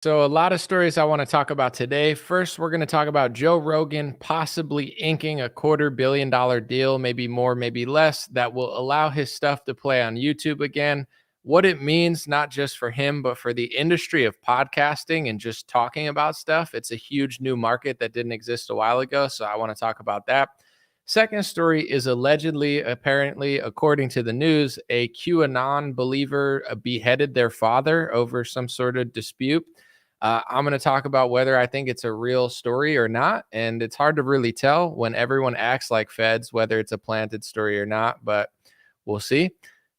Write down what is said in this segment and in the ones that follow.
So, a lot of stories I want to talk about today. First, we're going to talk about Joe Rogan possibly inking a $250 million deal, maybe more, maybe less, that will allow his stuff to play on YouTube again. What it means, not just for him, but for the industry of podcasting and just talking about stuff. It's a huge new market that didn't exist a while ago. So, I want to talk about that. Second story is allegedly, apparently, according to the news, a QAnon believer beheaded their father over some sort of dispute. I'm going to talk about whether I think it's a real story or not. And it's hard to really tell when everyone acts like feds, whether it's a planted story or not, but we'll see.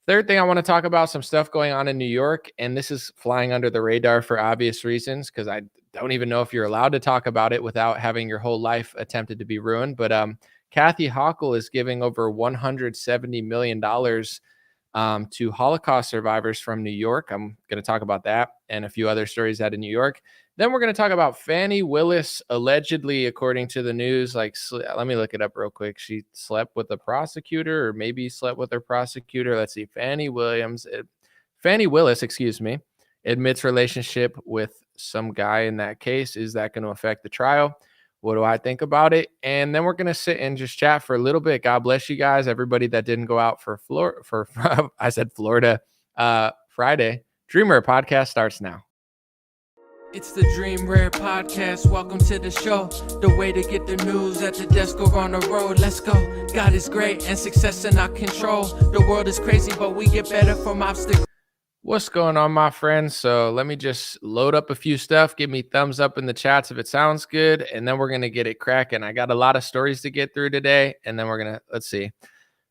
Third thing, I want to talk about some stuff going on in New York. And this is flying under the radar for obvious reasons, because I don't even know if you're allowed to talk about it without having your whole life attempted to be ruined. But Kathy Hochul is giving over $170 million to Holocaust survivors from New York. I'm going to talk about that and a few other stories out of New York. Then we're going to talk about Fani Willis, allegedly, according to the news. Let me look it up real quick. She slept with a prosecutor, or maybe slept with her prosecutor. Let's see. Fani Willis, excuse me, admits relationship with some guy in that case. Is that going to affect the trial? What do I think about it? And then we're gonna sit and just chat for a little bit. God bless you guys, everybody that didn't go out for I said Florida Friday. Dreamer podcast starts now. It's the Dream Rare Podcast. Welcome to the show. The way to get the news at the desk or on the road. Let's go. God is great and success in our control. The world is crazy, but we get better from obstacles. What's going on, my friends? So let me just load up a few stuff. Give me thumbs up in the chats if it sounds good, and then we're gonna get it cracking. I got a lot of stories to get through today, and then let's see.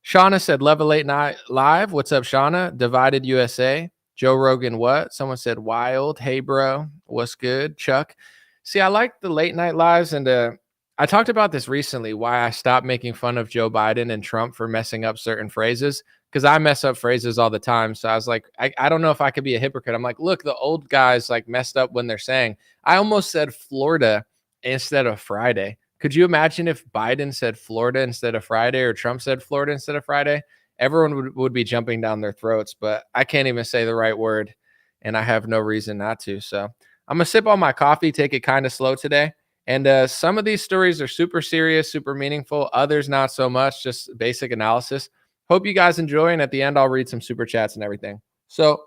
Shauna said, "Love a late night live." What's up, Shauna? Divided USA. Joe Rogan, what? Someone said, "Wild." Hey, bro. What's good, Chuck? See, I like the late night lives, and I talked about this recently. Why I stopped making fun of Joe Biden and Trump for messing up certain phrases, because I mess up phrases all the time. So I was like, I don't know if I could be a hypocrite. I'm like, look, the old guys like messed up when they're saying. I almost said Florida instead of Friday. Could you imagine if Biden said Florida instead of Friday, or Trump said Florida instead of Friday? Everyone would be jumping down their throats, but I can't even say the right word, and I have no reason not to. So I'm going to sip on my coffee, take it kind of slow today. And some of these stories are super serious, super meaningful. Others, not so much, just basic analysis. Hope you guys enjoy. And at the end, I'll read some super chats and everything. So,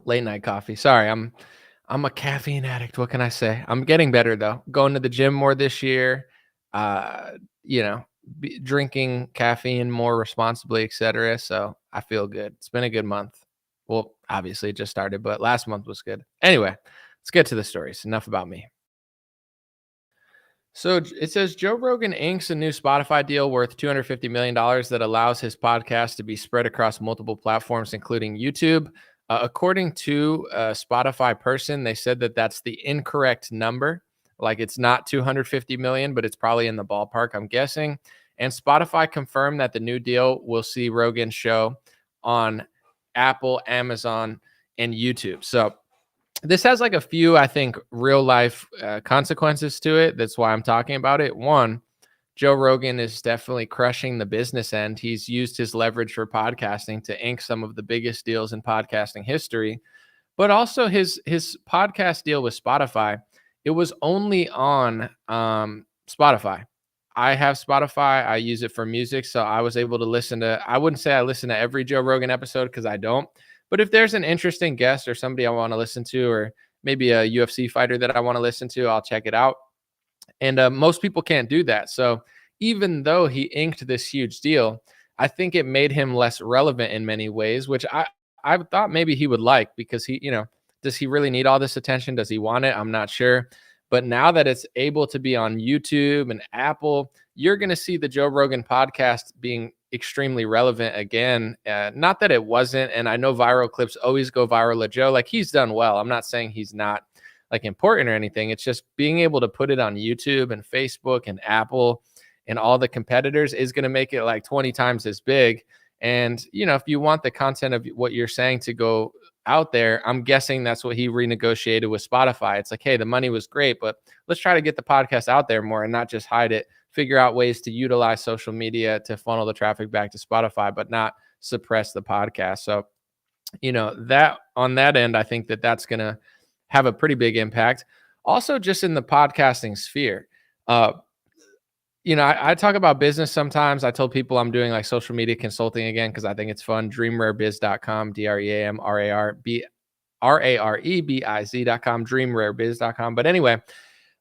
late night coffee. Sorry, I'm a caffeine addict. What can I say? I'm getting better though. Going to the gym more this year. Uh, drinking caffeine more responsibly, etc. So I feel good. It's been a good month. Well, obviously it just started, but last month was good. Anyway, let's get to the stories. Enough about me. So it says Joe Rogan inks a new Spotify deal worth $250 million that allows his podcast to be spread across multiple platforms, including YouTube. According to a Spotify person, they said that that's the incorrect number. Like, it's not 250 million, but it's probably in the ballpark, I'm guessing. And Spotify confirmed that the new deal will see Rogan's show on Apple, Amazon, and YouTube. So this has like a few, I think, real life consequences to it. That's why I'm talking about it. One, Joe Rogan is definitely crushing the business end. He's used his leverage for podcasting to ink some of the biggest deals in podcasting history. But also his podcast deal with Spotify, it was only on Spotify. I have Spotify. I use it for music. So I was able to listen to, I wouldn't say I listen to every Joe Rogan episode, because I don't. But if there's an interesting guest or somebody I want to listen to, or maybe a UFC fighter that I want to listen to, I'll check it out. And most people can't do that. So even though he inked this huge deal, I think it made him less relevant in many ways, which I thought maybe he would like, because does he really need all this attention? Does he want it? I'm not sure. But now that it's able to be on YouTube and Apple, you're going to see the Joe Rogan podcast being extremely relevant again. Not that it wasn't. And I know viral clips always go viral at Joe. Like, he's done well. I'm not saying he's not like important or anything. It's just being able to put it on YouTube and Facebook and Apple and all the competitors is going to make it like 20 times as big. And, if you want the content of what you're saying to go out there, I'm guessing that's what he renegotiated with Spotify. It's like, hey, the money was great, but let's try to get the podcast out there more and not just hide it. Figure out ways to utilize social media to funnel the traffic back to Spotify, but not suppress the podcast. So that on that end, I think that that's going to have a pretty big impact. Also, just in the podcasting sphere, uh, I talk about business sometimes. I told people I'm doing like social media consulting again because I think it's fun. Dreamrarebiz.com, DreamRareBiz.com, dreamrarebiz.com. But anyway,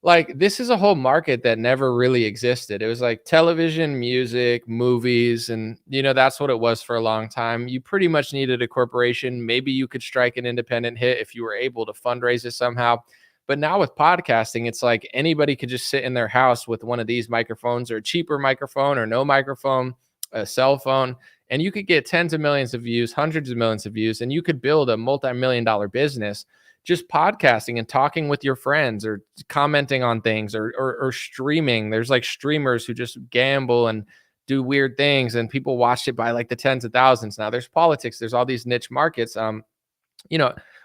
like this is a whole market that never really existed. It was like television, music, movies, and that's what it was for a long time. You pretty much needed a corporation. Maybe you could strike an independent hit if you were able to fundraise it somehow. But now with podcasting, it's like anybody could just sit in their house with one of these microphones or a cheaper microphone or no microphone, a cell phone, and you could get tens of millions of views, hundreds of millions of views, and you could build a multi-million-dollar business just podcasting and talking with your friends or commenting on things or streaming. There's like streamers who just gamble and do weird things, and people watch it by like the tens of thousands. Now there's politics, there's all these niche markets.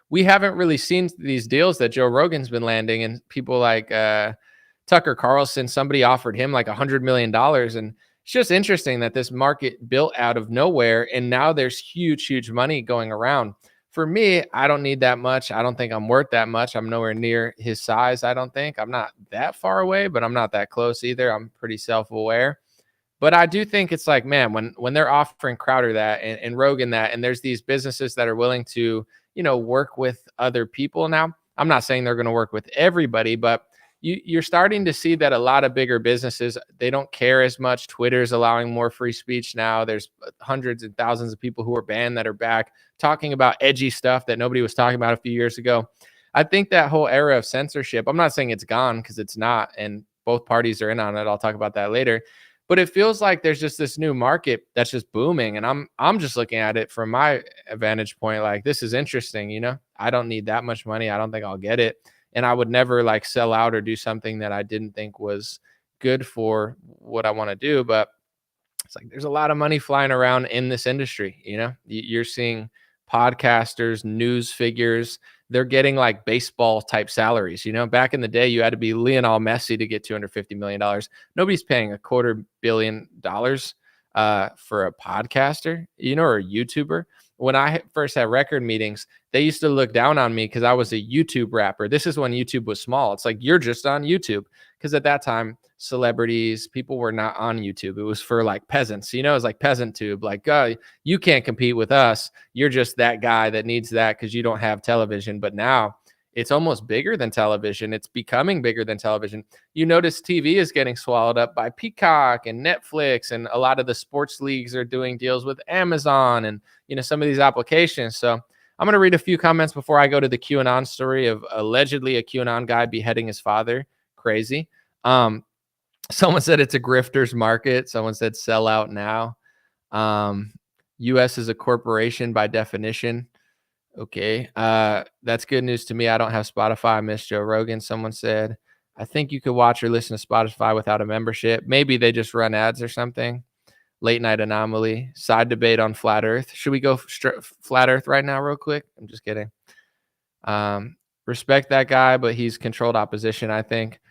We haven't really seen these deals that Joe Rogan's been landing, and people like Tucker Carlson, somebody offered him like $100 million. And it's just interesting that this market built out of nowhere, and now there's huge money going around. For me, I don't need that much. I don't think I'm worth that much. I'm nowhere near his size. I don't think I'm not that far away, but I'm not that close either. I'm pretty self-aware. But I do think it's like, man, when they're offering Crowder that and Rogan that, and there's these businesses that are willing to, work with other people now. I'm not saying they're going to work with everybody, but you're starting to see that a lot of bigger businesses, they don't care as much. Twitter's allowing more free speech now. There's hundreds and thousands of people who are banned that are back talking about edgy stuff that nobody was talking about a few years ago. I think that whole era of censorship, I'm not saying it's gone because it's not, and both parties are in on it. I'll talk about that later. But it feels like there's just this new market that's just booming. And I'm just looking at it from my vantage point, like this is interesting, I don't need that much money. I don't think I'll get it. And I would never like sell out or do something that I didn't think was good for what I want to do. But it's like there's a lot of money flying around in this industry. You're seeing podcasters, news figures, they're getting like baseball type salaries. Back in the day, you had to be Lionel Messi to get $250 million. Nobody's paying $250 million for a podcaster, or a YouTuber. When I first had record meetings, they used to look down on me because I was a YouTube rapper. This is when YouTube was small. It's like, you're just on YouTube. Because at that time, celebrities, people were not on YouTube. It was for like peasants, it was like peasant tube. Like, you can't compete with us. You're just that guy that needs that because you don't have television. But now it's almost bigger than television. It's becoming bigger than television. You notice TV is getting swallowed up by Peacock and Netflix, and a lot of the sports leagues are doing deals with Amazon and, some of these applications. So I'm going to read a few comments before I go to the QAnon story of allegedly a QAnon guy beheading his father. Crazy. Someone said it's a grifter's market. Someone said sell out now. US is a corporation by definition. Okay. That's good news to me. I don't have Spotify. I miss Joe Rogan. Someone said, I think you could watch or listen to Spotify without a membership. Maybe they just run ads or something. Late night anomaly. Side debate on flat earth. Should we go flat earth right now real quick? I'm just kidding. Respect that guy, but he's controlled opposition, I think.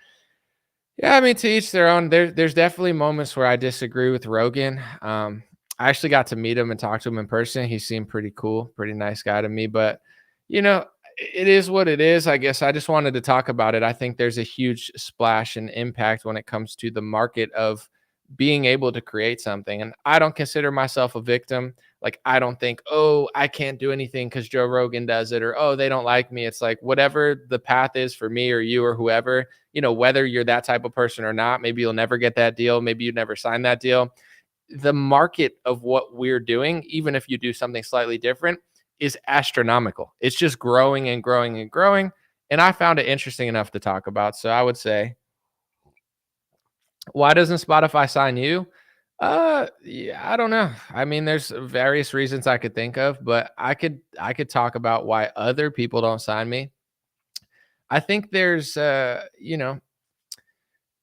Yeah, I mean, to each their own. There's definitely moments where I disagree with Rogan. I actually got to meet him and talk to him in person. He seemed pretty cool, pretty nice guy to me. But, it is what it is. I guess I just wanted to talk about it. I think there's a huge splash and impact when it comes to the market of being able to create something. And I don't consider myself a victim. Like, I don't think, oh, I can't do anything because Joe Rogan does it, or, oh, they don't like me. It's like, whatever the path is for me or you or whoever, whether you're that type of person or not, maybe you'll never get that deal. Maybe you never sign that deal. The market of what we're doing, even if you do something slightly different, is astronomical. It's just growing and growing and growing. And I found it interesting enough to talk about. So I would say, why doesn't Spotify sign you? Yeah, I don't know. I mean, there's various reasons I could think of, but I could talk about why other people don't sign me. I think there's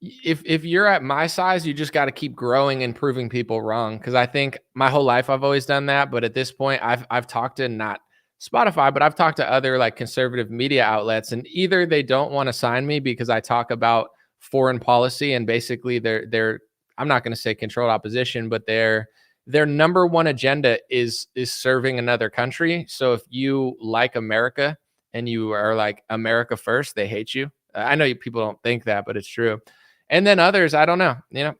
if you're at my size, you just got to keep growing and proving people wrong. Because I think my whole life I've always done that, but at this point, I've talked to not Spotify, but I've talked to other like conservative media outlets, and either they don't want to sign me because I talk about foreign policy and basically they're I'm not going to say controlled opposition, but their number one agenda is serving another country. So if you like America and you are like America first, they hate you. I know people don't think that, but it's true. And then others, I don't know.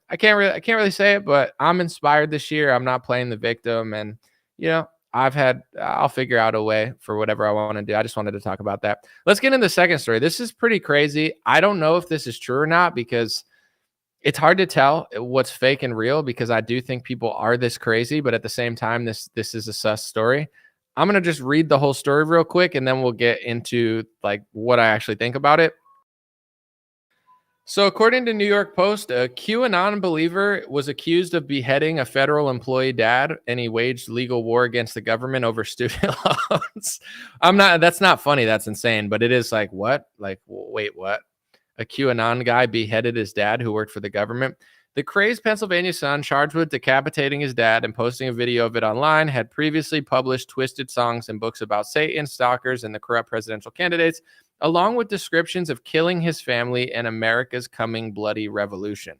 I can't really say it, but I'm inspired this year. I'm not playing the victim, and I'll figure out a way for whatever I want to do. I just wanted to talk about that. Let's get into the second story. This is pretty crazy. I don't know if this is true or not because it's hard to tell what's fake and real, because I do think people are this crazy, but at the same time, this is a sus story. I'm going to just read the whole story real quick, and then we'll get into like what I actually think about it. So according to New York Post, a QAnon believer was accused of beheading a federal employee dad, and he waged legal war against the government over student loans. That's not funny. That's insane. But it is like, what? Like, wait, what? A QAnon guy beheaded his dad who worked for the government. The crazed Pennsylvania son, charged with decapitating his dad and posting a video of it online, had previously published twisted songs and books about Satan, stalkers, and the corrupt presidential candidates, along with descriptions of killing his family and America's coming bloody revolution.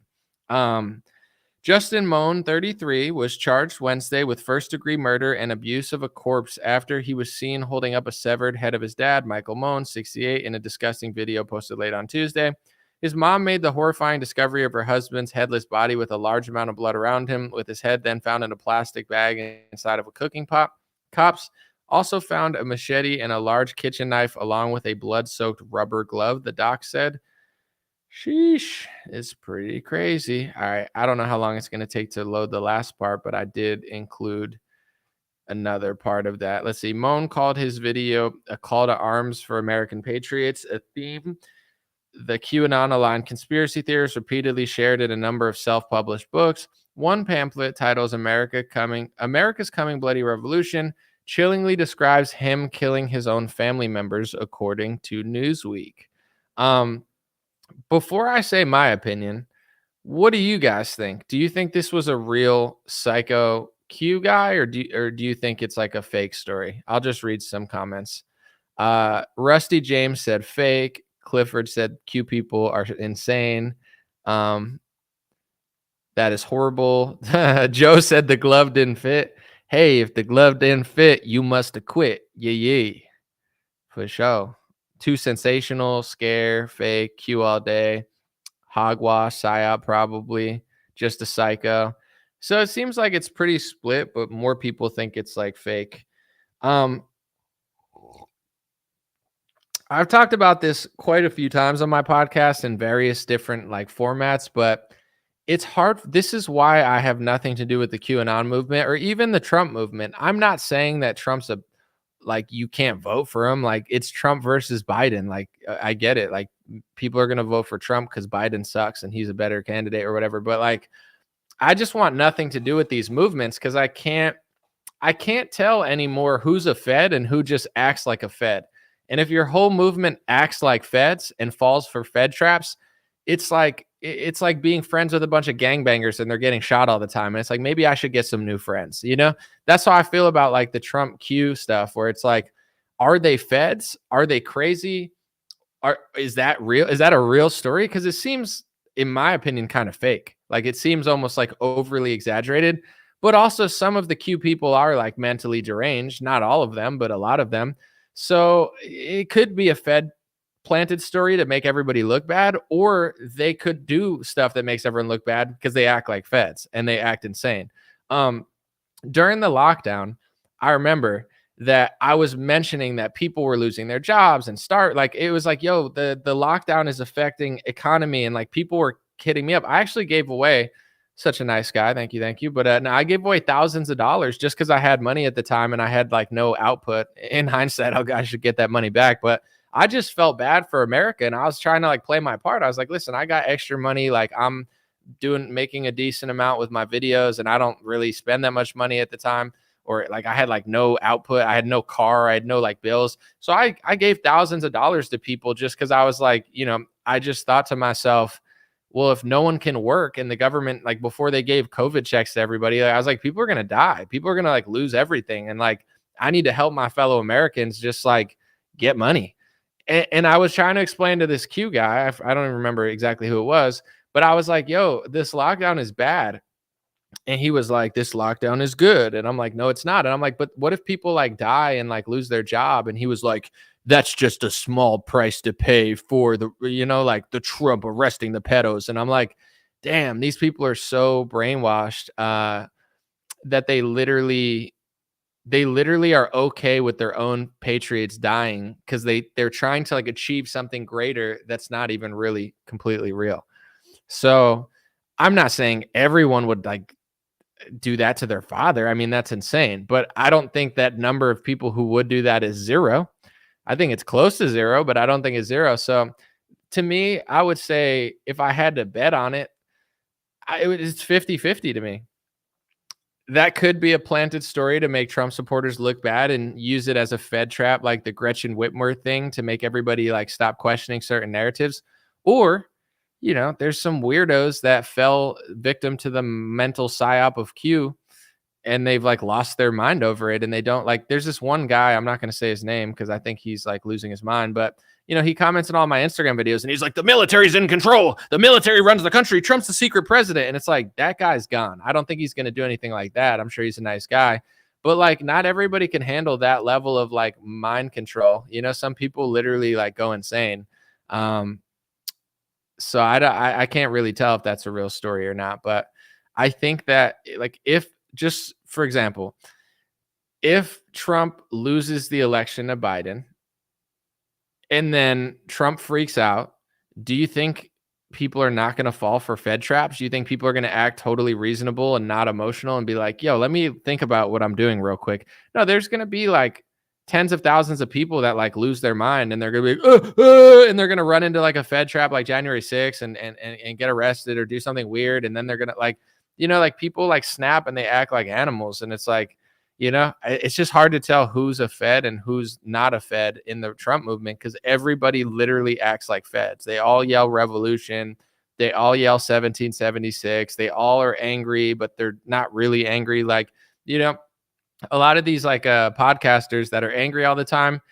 Justin Moan, 33, was charged Wednesday with first-degree murder and abuse of a corpse after he was seen holding up a severed head of his dad, Michael Moan, 68, in a disgusting video posted late on Tuesday. His mom made the horrifying discovery of her husband's headless body with a large amount of blood around him, with his head then found in a plastic bag inside of a cooking pot. Cops also found a machete and a large kitchen knife along with a blood-soaked rubber glove, the doc said. Sheesh, it's pretty crazy. All right, I don't know how long it's going to take to load the last part, but I did include another part of that. Let's see. Moan called his video a call to arms for American patriots, a theme the QAnon-aligned conspiracy theorists repeatedly shared in a number of self-published books. One pamphlet titled America's Coming Bloody Revolution chillingly describes him killing his own family members, according to Newsweek. Before I say my opinion, what do you guys think? Do you think this was a real psycho Q guy, or do you think it's like a fake story? I'll just read some comments. Rusty James said fake. Clifford said Q people are insane. That is horrible. Joe said the glove didn't fit. Hey, if the glove didn't fit, you must have quit. Yeah. For sure. Too sensational, scare, fake, Q all day. Hogwash, psyop probably. Just a psycho. So it seems like it's pretty split, but more people think it's like fake. I've talked about this quite a few times on my podcast in various different like formats, but it's hard. This is why I have nothing to do with the QAnon movement or even the Trump movement. I'm not saying that Trump's you can't vote for him. Like, it's Trump versus Biden. Like, I get it. Like, people are going to vote for Trump because Biden sucks and he's a better candidate or whatever. But like, I just want nothing to do with these movements because I can't tell anymore who's a Fed and who just acts like a Fed. And if your whole movement acts like Feds and falls for Fed traps, it's like being friends with a bunch of gangbangers and they're getting shot all the time. And it's like, maybe I should get some new friends. That's how I feel about like the Trump Q stuff, where it's like, are they Feds? Are they crazy? Is that real? Is that a real story? Because it seems, in my opinion, kind of fake. Like, it seems almost like overly exaggerated. But also some of the Q people are like mentally deranged. Not all of them, but a lot of them. So it could be a Fed planted story to make everybody look bad, or they could do stuff that makes everyone look bad because they act like Feds and they act insane. During the lockdown, I remember that I was mentioning that people were losing their jobs and it was like, yo, the lockdown is affecting economy, and like people were hitting me up. I actually gave away, such a nice guy. Thank you. But no, I gave away thousands of dollars just because I had money at the time and I had like no output. In hindsight, I should get that money back. But I just felt bad for America, and I was trying to like play my part. I was like, listen, I got extra money. Like, I'm making a decent amount with my videos, and I don't really spend that much money at the time. Or like, I had like no output. I had no car. I had no like bills. So I gave thousands of dollars to people just because I was like, I just thought to myself, well, if no one can work and the government, like before they gave COVID checks to everybody, I was like, people are going to die. People are going to like lose everything. And like, I need to help my fellow Americans just like get money. And I was trying to explain to this Q guy, I don't even remember exactly who it was, but I was like, yo, this lockdown is bad. And he was like, this lockdown is good. And I'm like, no, it's not. And I'm like, but what if people like die and like lose their job? And he was like, that's just a small price to pay for the, like the Trump arresting the pedos. And I'm like, damn, these people are so brainwashed that they literally are okay with their own patriots dying because they're trying to like achieve something greater that's not even really completely real. So I'm not saying everyone would like do that to their father. I mean, that's insane. But I don't think that number of people who would do that is zero. I think it's close to zero, but I don't think it's zero. So to me, I would say if I had to bet on it, it's 50-50 to me. That could be a planted story to make Trump supporters look bad and use it as a Fed trap, like the Gretchen Whitmer thing, to make everybody like stop questioning certain narratives. Or, there's some weirdos that fell victim to the mental psyop of Q and they've like lost their mind over it. And they don't like, there's this one guy, I'm not going to say his name because I think he's like losing his mind, but he comments on all my Instagram videos and he's like, the military's in control. The military runs the country. Trump's the secret president. And it's like, that guy's gone. I don't think he's going to do anything like that. I'm sure he's a nice guy, but like not everybody can handle that level of like mind control. Some people literally like go insane. So I can't really tell if that's a real story or not, but I think that like if just for example, if Trump loses the election to Biden and then Trump freaks out, do you think people are not going to fall for Fed traps? Do you think people are going to act totally reasonable and not emotional and be like, yo, let me think about what I'm doing real quick? No, there's going to be like tens of thousands of people that like lose their mind and they're going to be and they're going to run into like a Fed trap like January 6th and get arrested or do something weird. And then they're going to like, like people like snap and they act like animals. And it's like, it's just hard to tell who's a Fed and who's not a Fed in the Trump movement because everybody literally acts like Feds. They all yell revolution. They all yell 1776. They all are angry, but they're not really angry. Like, a lot of these like podcasters that are angry all the time,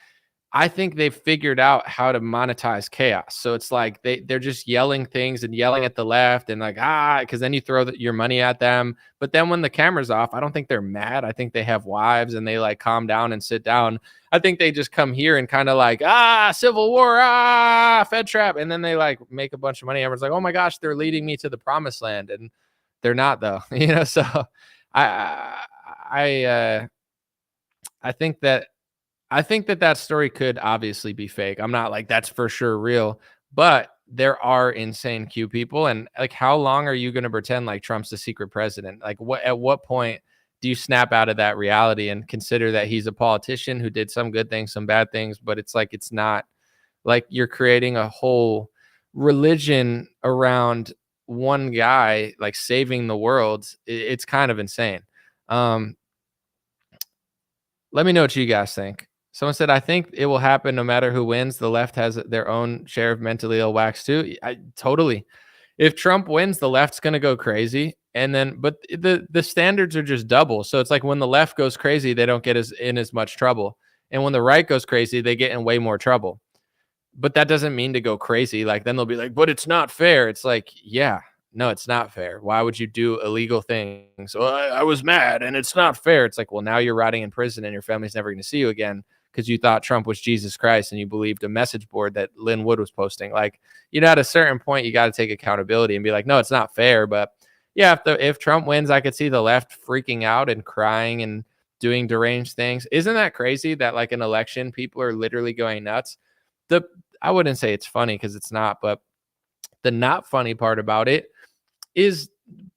I think they've figured out how to monetize chaos. So it's like they're just yelling things and yelling at the left and like, because then you throw your money at them. But then when the camera's off, I don't think they're mad. I think they have wives and they like calm down and sit down. I think they just come here and kind of like, civil war, Fed trap. And then they like make a bunch of money. Everyone's like, oh my gosh, they're leading me to the promised land. And they're not though, so I think that story could obviously be fake. I'm not like that's for sure real, but there are insane Q people. And like, how long are you going to pretend like Trump's the secret president? Like at what point do you snap out of that reality and consider that he's a politician who did some good things, some bad things, but it's like, it's not like you're creating a whole religion around one guy, like saving the world. It's kind of insane. Let me know what you guys think. Someone said, I think it will happen no matter who wins. The left has their own share of mentally ill wax too. Totally. If Trump wins, the left's going to go crazy. And then, but the standards are just double. So it's like when the left goes crazy, they don't get in as much trouble. And when the right goes crazy, they get in way more trouble. But that doesn't mean to go crazy. Like then they'll be like, but it's not fair. It's like, yeah, no, it's not fair. Why would you do illegal things? Well, I was mad and it's not fair. It's like, well, now you're rotting in prison and your family's never going to see you again because you thought Trump was Jesus Christ and you believed a message board that Lynn Wood was posting. Like, at a certain point, you got to take accountability and be like, no, it's not fair. But yeah, if Trump wins, I could see the left freaking out and crying and doing deranged things. Isn't that crazy that like an election, people are literally going nuts? I wouldn't say it's funny because it's not, but the not funny part about it is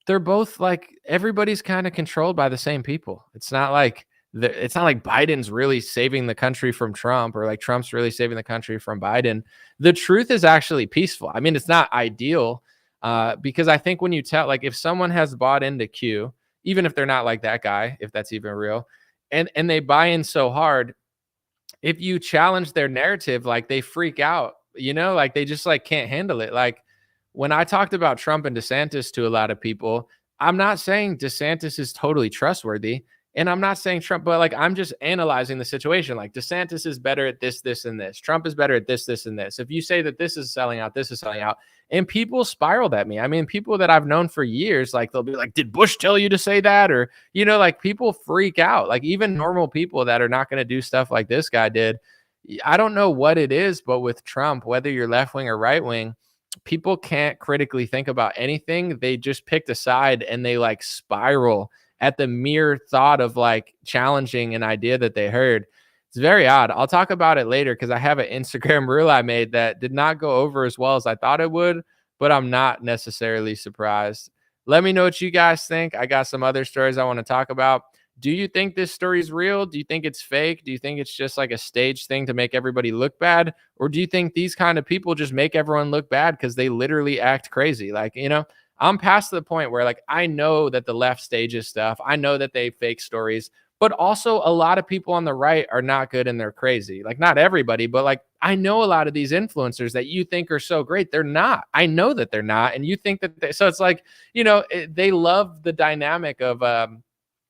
they're both like everybody's kind of controlled by the same people. It's not like Biden's really saving the country from Trump or like Trump's really saving the country from Biden. The truth is actually peaceful. I mean, it's not ideal because I think when you tell, like if someone has bought into Q, even if they're not like that guy, if that's even real, and they buy in so hard, if you challenge their narrative, like they freak out, like they just like can't handle it. Like when I talked about Trump and DeSantis to a lot of people, I'm not saying DeSantis is totally trustworthy. And I'm not saying Trump, but like I'm just analyzing the situation. Like DeSantis is better at this, this, and this. Trump is better at this, this, and this. If you say that this is selling out, this is selling out, and people spiraled at me. I mean, people that I've known for years, like they'll be like, "Did Bush tell you to say that?" Or like people freak out. Like even normal people that are not going to do stuff like this guy did. I don't know what it is, but with Trump, whether you're left wing or right wing, people can't critically think about anything. They just picked a side and they like spiral at the mere thought of like challenging an idea that they heard. It's very odd. I'll talk about it later because I have an Instagram reel I made that did not go over as well as I thought it would, but I'm not necessarily surprised. Let me know what you guys think. I got some other stories I want to talk about. Do you think this story is real? Do you think it's fake? Do you think it's just like a stage thing to make everybody look bad? Or do you think these kind of people just make everyone look bad because they literally act crazy? Like, I'm past the point where like I know that the left stages stuff. I know that they fake stories, but also a lot of people on the right are not good and they're crazy. Like not everybody, but like I know a lot of these influencers that you think are so great. They're not. I know that they're not. And you think that so it's like, they love the dynamic of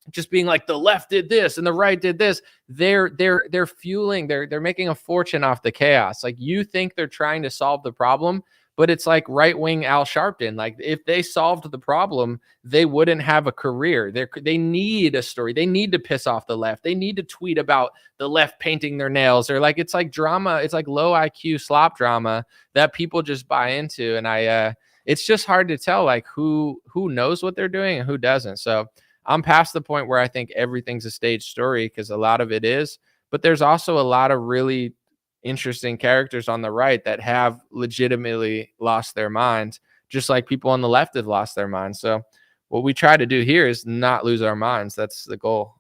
just being like the left did this and the right did this. They're fueling, they're making a fortune off the chaos. Like you think they're trying to solve the problem, but it's like right wing Al Sharpton. Like if they solved the problem, they wouldn't have a career. They need a story. They need to piss off the left. They need to tweet about the left painting their nails, or like it's like drama. It's like low IQ slop drama that people just buy into. And it's just hard to tell like who knows what they're doing and who doesn't. So I'm past the point where I think everything's a staged story because a lot of it is, but there's also a lot of really interesting characters on the right that have legitimately lost their minds, just like people on the left have lost their minds. So what we try to do here is not lose our minds. That's the goal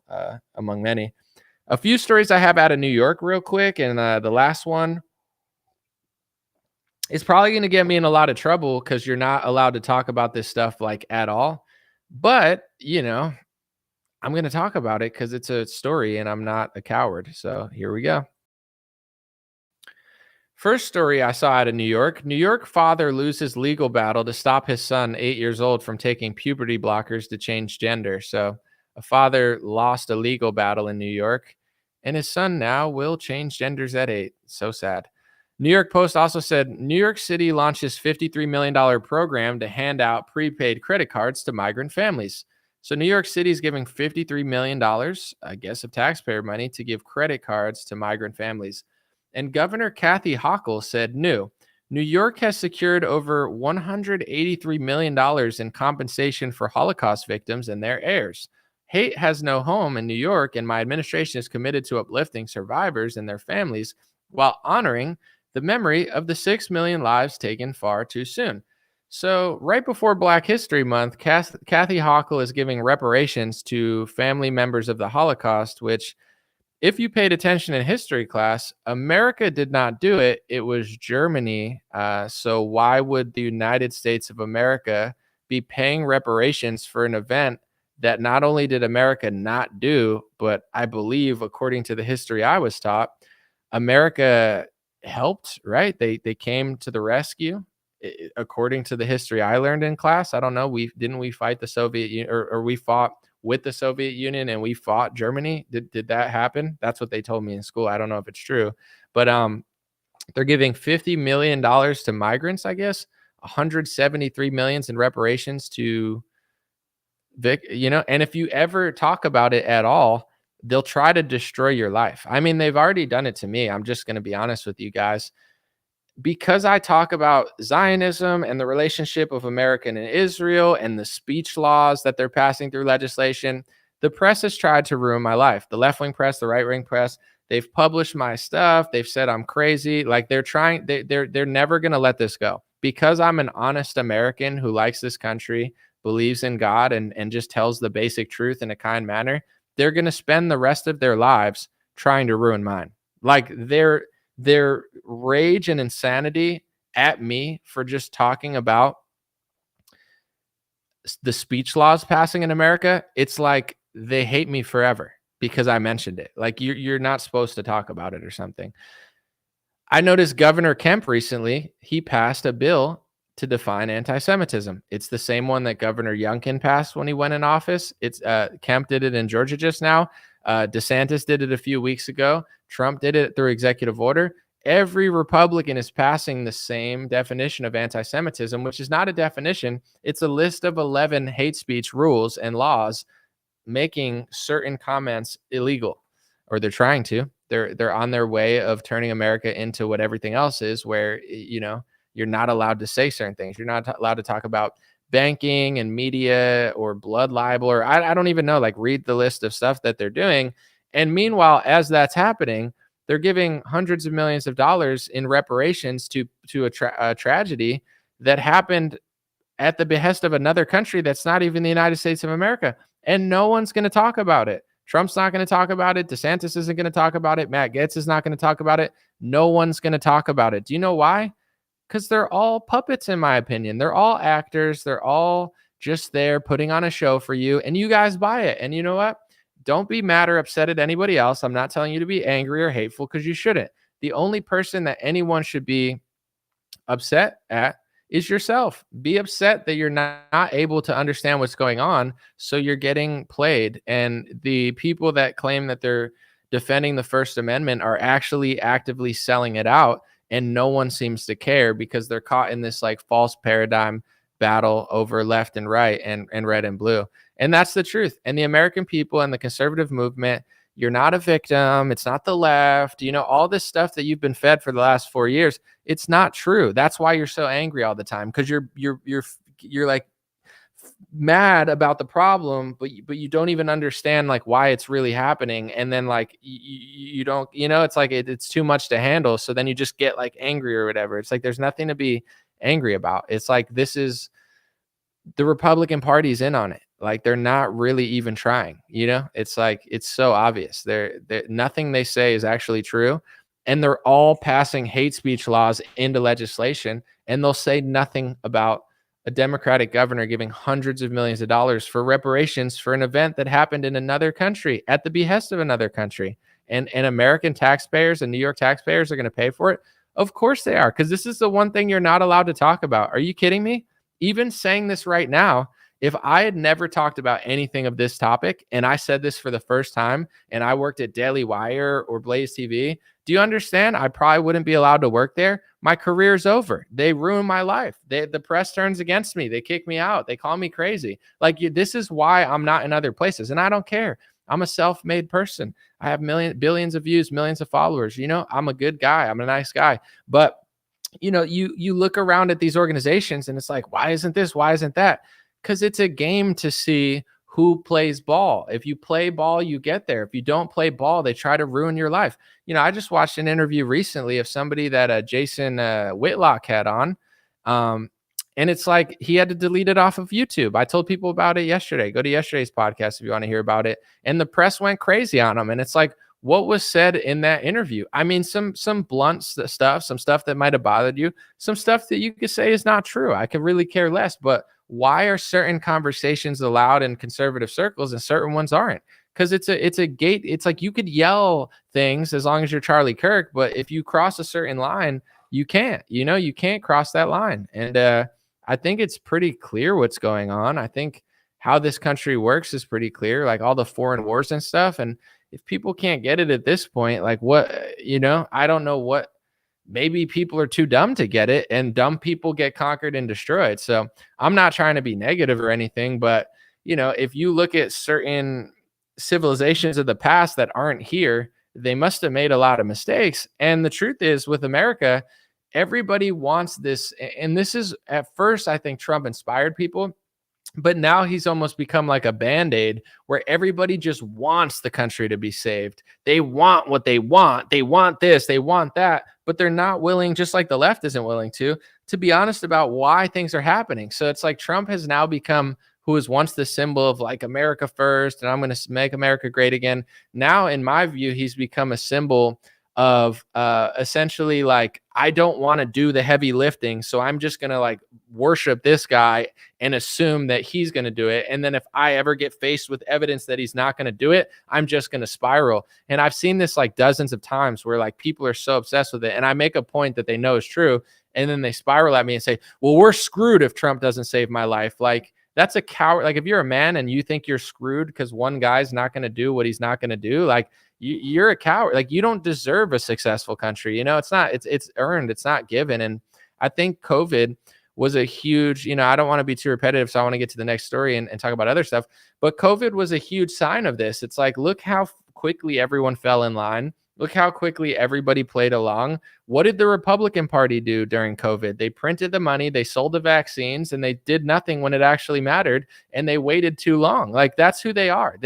among many. A few stories I have out of New York real quick. And the last one is probably going to get me in a lot of trouble because you're not allowed to talk about this stuff like at all. But, I'm going to talk about it because it's a story and I'm not a coward. So here we go. First story I saw out of New York. New York father loses legal battle to stop his son, 8 years old, from taking puberty blockers to change gender. So a father lost a legal battle in New York and his son now will change genders at 8. So sad. New York Post also said New York City launches $53 million program to hand out prepaid credit cards to migrant families. So New York City is giving $53 million, I guess, of taxpayer money to give credit cards to migrant families. And Governor Kathy Hochul said New York has secured over $183 million in compensation for Holocaust victims and their heirs. Hate has no home in New York, and my administration is committed to uplifting survivors and their families while honoring the memory of the 6 million lives taken far too soon. So right before Black History Month, Kathy Hochul is giving reparations to family members of the Holocaust, which, if you paid attention in history class, America did not do it. It was Germany. So why would the United States of America be paying reparations for an event that not only did America not do, but I believe, according to the history I was taught, America helped, right? They came to the rescue. According to the history I learned in class. I don't know. We fight the Soviet Union, or we fought with the Soviet Union and we fought Germany. Did that happen? That's what they told me in school. I don't know if it's true, but they're giving $50 million to migrants, I guess, 173 million in reparations to Vic, and if you ever talk about it at all, they'll try to destroy your life. I mean, they've already done it to me. I'm just going to be honest with you guys. Because I talk about Zionism and the relationship of America and Israel and the speech laws that they're passing through legislation, the press has tried to ruin my life. The left-wing press, the right-wing press, they've published my stuff. They've said I'm crazy. Like they're never going to let this go. Because I'm an honest American who likes this country, believes in God, and just tells the basic truth in a kind manner, they're going to spend the rest of their lives trying to ruin mine. Like their rage and insanity at me for just talking about the speech laws passing in America, it's like they hate me forever because I mentioned it. Like you're not supposed to talk about it or something. I noticed Governor Kemp recently, he passed a bill to define anti-Semitism. It's the same one that Governor Youngkin passed when he went in office. It's Kemp did it in Georgia just now. DeSantis did it a few weeks ago. Trump did it through executive order. Every Republican is passing the same definition of anti-Semitism, which is not a definition. It's a list of 11 hate speech rules and laws making certain comments illegal, or they're trying to. They're on their way of turning America into what everything else is, where, you're not allowed to say certain things. You're not allowed to talk about banking and media or blood libel, or I don't even know, like, read the list of stuff that they're doing. And meanwhile, as that's happening, they're giving hundreds of millions of dollars in reparations to a tragedy that happened at the behest of another country that's not even the United States of America. And no one's going to talk about it. Trump's not going to talk about it. DeSantis isn't going to talk about it. Matt Gaetz is not going to talk about it. No one's going to talk about it. Do you know why? Because they're all puppets, in my opinion. They're all actors. They're all just there putting on a show for you, and you guys buy it. And you know what? Don't be mad or upset at anybody else. I'm not telling you to be angry or hateful, because you shouldn't. The only person that anyone should be upset at is yourself. Be upset that you're not able to understand what's going on, so you're getting played. And the people that claim that they're defending the First Amendment are actually actively selling it out, and no one seems to care because they're caught in this like false paradigm battle over left and right and red and blue. And that's the truth. And the American people and the conservative movement, you're not a victim. It's not the left. All this stuff that you've been fed for the last 4 years, it's not true. That's why you're so angry all the time, because you're like mad about the problem, but you don't even understand like why it's really happening. And then like you don't, it's like it's too much to handle. So then you just get like angry or whatever. It's like there's nothing to be angry about. It's like this is the Republican Party's in on it. Like they're not really even trying. It's like it's so obvious. They're nothing they say is actually true, and they're all passing hate speech laws into legislation, and they'll say nothing about a Democratic governor giving hundreds of millions of dollars for reparations for an event that happened in another country at the behest of another country. And American taxpayers and New York taxpayers are going to pay for it. Of course they are, because this is the one thing you're not allowed to talk about. Are you kidding me? Even saying this right now, if I had never talked about anything of this topic and I said this for the first time and I worked at Daily Wire or Blaze TV, do you understand? I probably wouldn't be allowed to work there. My career's over. They ruined my life. The press turns against me. They kick me out. They call me crazy. Like this is why I'm not in other places. And I don't care. I'm a self-made person. I have billions of views, millions of followers. I'm a good guy. I'm a nice guy. But you look around at these organizations and it's like, why isn't this? Why isn't that? Because it's a game to see who plays ball. If you play ball, you get there. If you don't play ball, they try to ruin your life. I just watched an interview recently of somebody that Jason Whitlock had on. And it's like he had to delete it off of YouTube. I told people about it yesterday. Go to yesterday's podcast if you want to hear about it. And the press went crazy on him. And it's like, what was said in that interview? I mean, some blunt stuff, some stuff that might have bothered you, some stuff that you could say is not true. I could really care less. But why are certain conversations allowed in conservative circles and certain ones aren't? Because it's a gate. It's like you could yell things as long as you're Charlie Kirk, but if you cross a certain line, you can't. You can't cross that line. And I think it's pretty clear what's going on. I think how this country works is pretty clear, like all the foreign wars and stuff. And if people can't get it at this point, like what, I don't know what. Maybe people are too dumb to get it, and dumb people get conquered and destroyed. So I'm not trying to be negative or anything, but if you look at certain civilizations of the past that aren't here, they must have made a lot of mistakes. And the truth is, with America, everybody wants this. And this is, at first, I think Trump inspired people, but now he's almost become like a Band-Aid where everybody just wants the country to be saved. They want what they want. They want this, they want that, but they're not willing, just like the left isn't willing to be honest about why things are happening. So it's like Trump has now become who was once the symbol of like America first, and I'm going to make America great again. Now, in my view, he's become a symbol of essentially like, I don't want to do the heavy lifting, so I'm just going to like worship this guy and assume that he's going to do it. And then if I ever get faced with evidence that he's not going to do it, I'm just going to spiral. And I've seen this like dozens of times where like people are so obsessed with it. And I make a point that they know is true. And then they spiral at me and say, well, we're screwed if Trump doesn't save my life. Like, that's a coward. Like, if you're a man and you think you're screwed because one guy's not going to do what he's not going to do, like, you're a coward. Like, you don't deserve a successful country. It's earned, it's not given. And I think COVID was a huge, I don't want to be too repetitive, so I want to get to the next story and talk about other stuff. But COVID was a huge sign of this. It's like, look how quickly everyone fell in line. Look how quickly everybody played along. What did the Republican Party do during COVID? They printed the money, they sold the vaccines, and they did nothing when it actually mattered, and they waited too long. Like, that's who they are.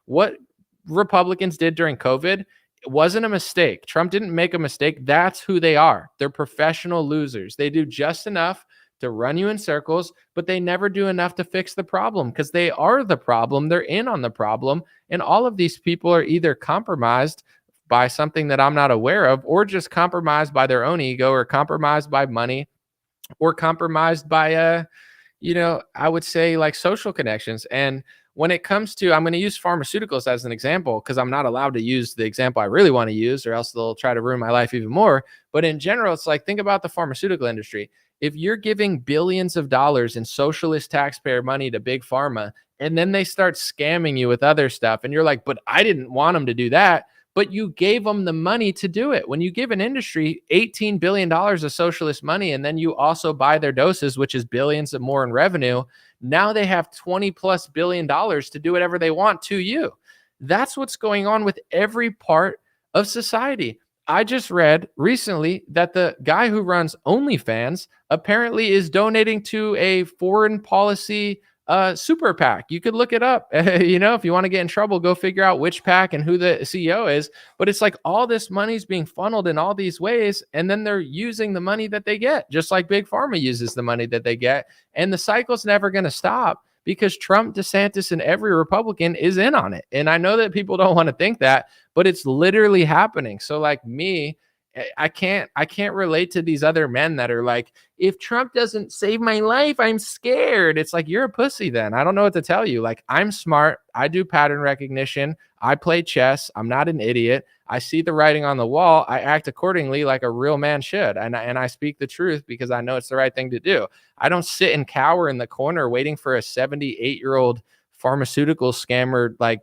What Republicans did during COVID, it wasn't a mistake. Trump didn't make a mistake. That's who they are. They're professional losers. They do just enough to run you in circles, but they never do enough to fix the problem because they are the problem. They're in on the problem. And all of these people are either compromised by something that I'm not aware of, or just compromised by their own ego, or compromised by money, or compromised by, I would say, like, social connections. And when it comes to, I'm going to use pharmaceuticals as an example because I'm not allowed to use the example I really want to use, or else they'll try to ruin my life even more. But in general, it's like, think about the pharmaceutical industry. If you're giving billions of dollars in socialist taxpayer money to big pharma, and then they start scamming you with other stuff, and you're like, but I didn't want them to do that. But you gave them the money to do it. When you give an industry $18 billion of socialist money, and then you also buy their doses, which is billions of more in revenue, now they have $20+ billion to do whatever they want to you. That's what's going on with every part of society. I just read recently that the guy who runs OnlyFans apparently is donating to a foreign policy super PAC. You could look it up. If you want to get in trouble, go figure out which PAC and who the CEO is. But it's like, all this money is being funneled in all these ways, and then they're using the money that they get, just like Big Pharma uses the money that they get. And the cycle's never going to stop because Trump, DeSantis, and every Republican is in on it. And I know that people don't want to think that, but it's literally happening. So, like, me, I can't relate to these other men that are like, if Trump doesn't save my life, I'm scared. It's like, you're a pussy then. I don't know what to tell you. Like, I'm smart. I do pattern recognition. I play chess. I'm not an idiot. I see the writing on the wall. I act accordingly like a real man should. And I speak the truth because I know it's the right thing to do. I don't sit and cower in the corner waiting for a 78-year-old pharmaceutical scammer, like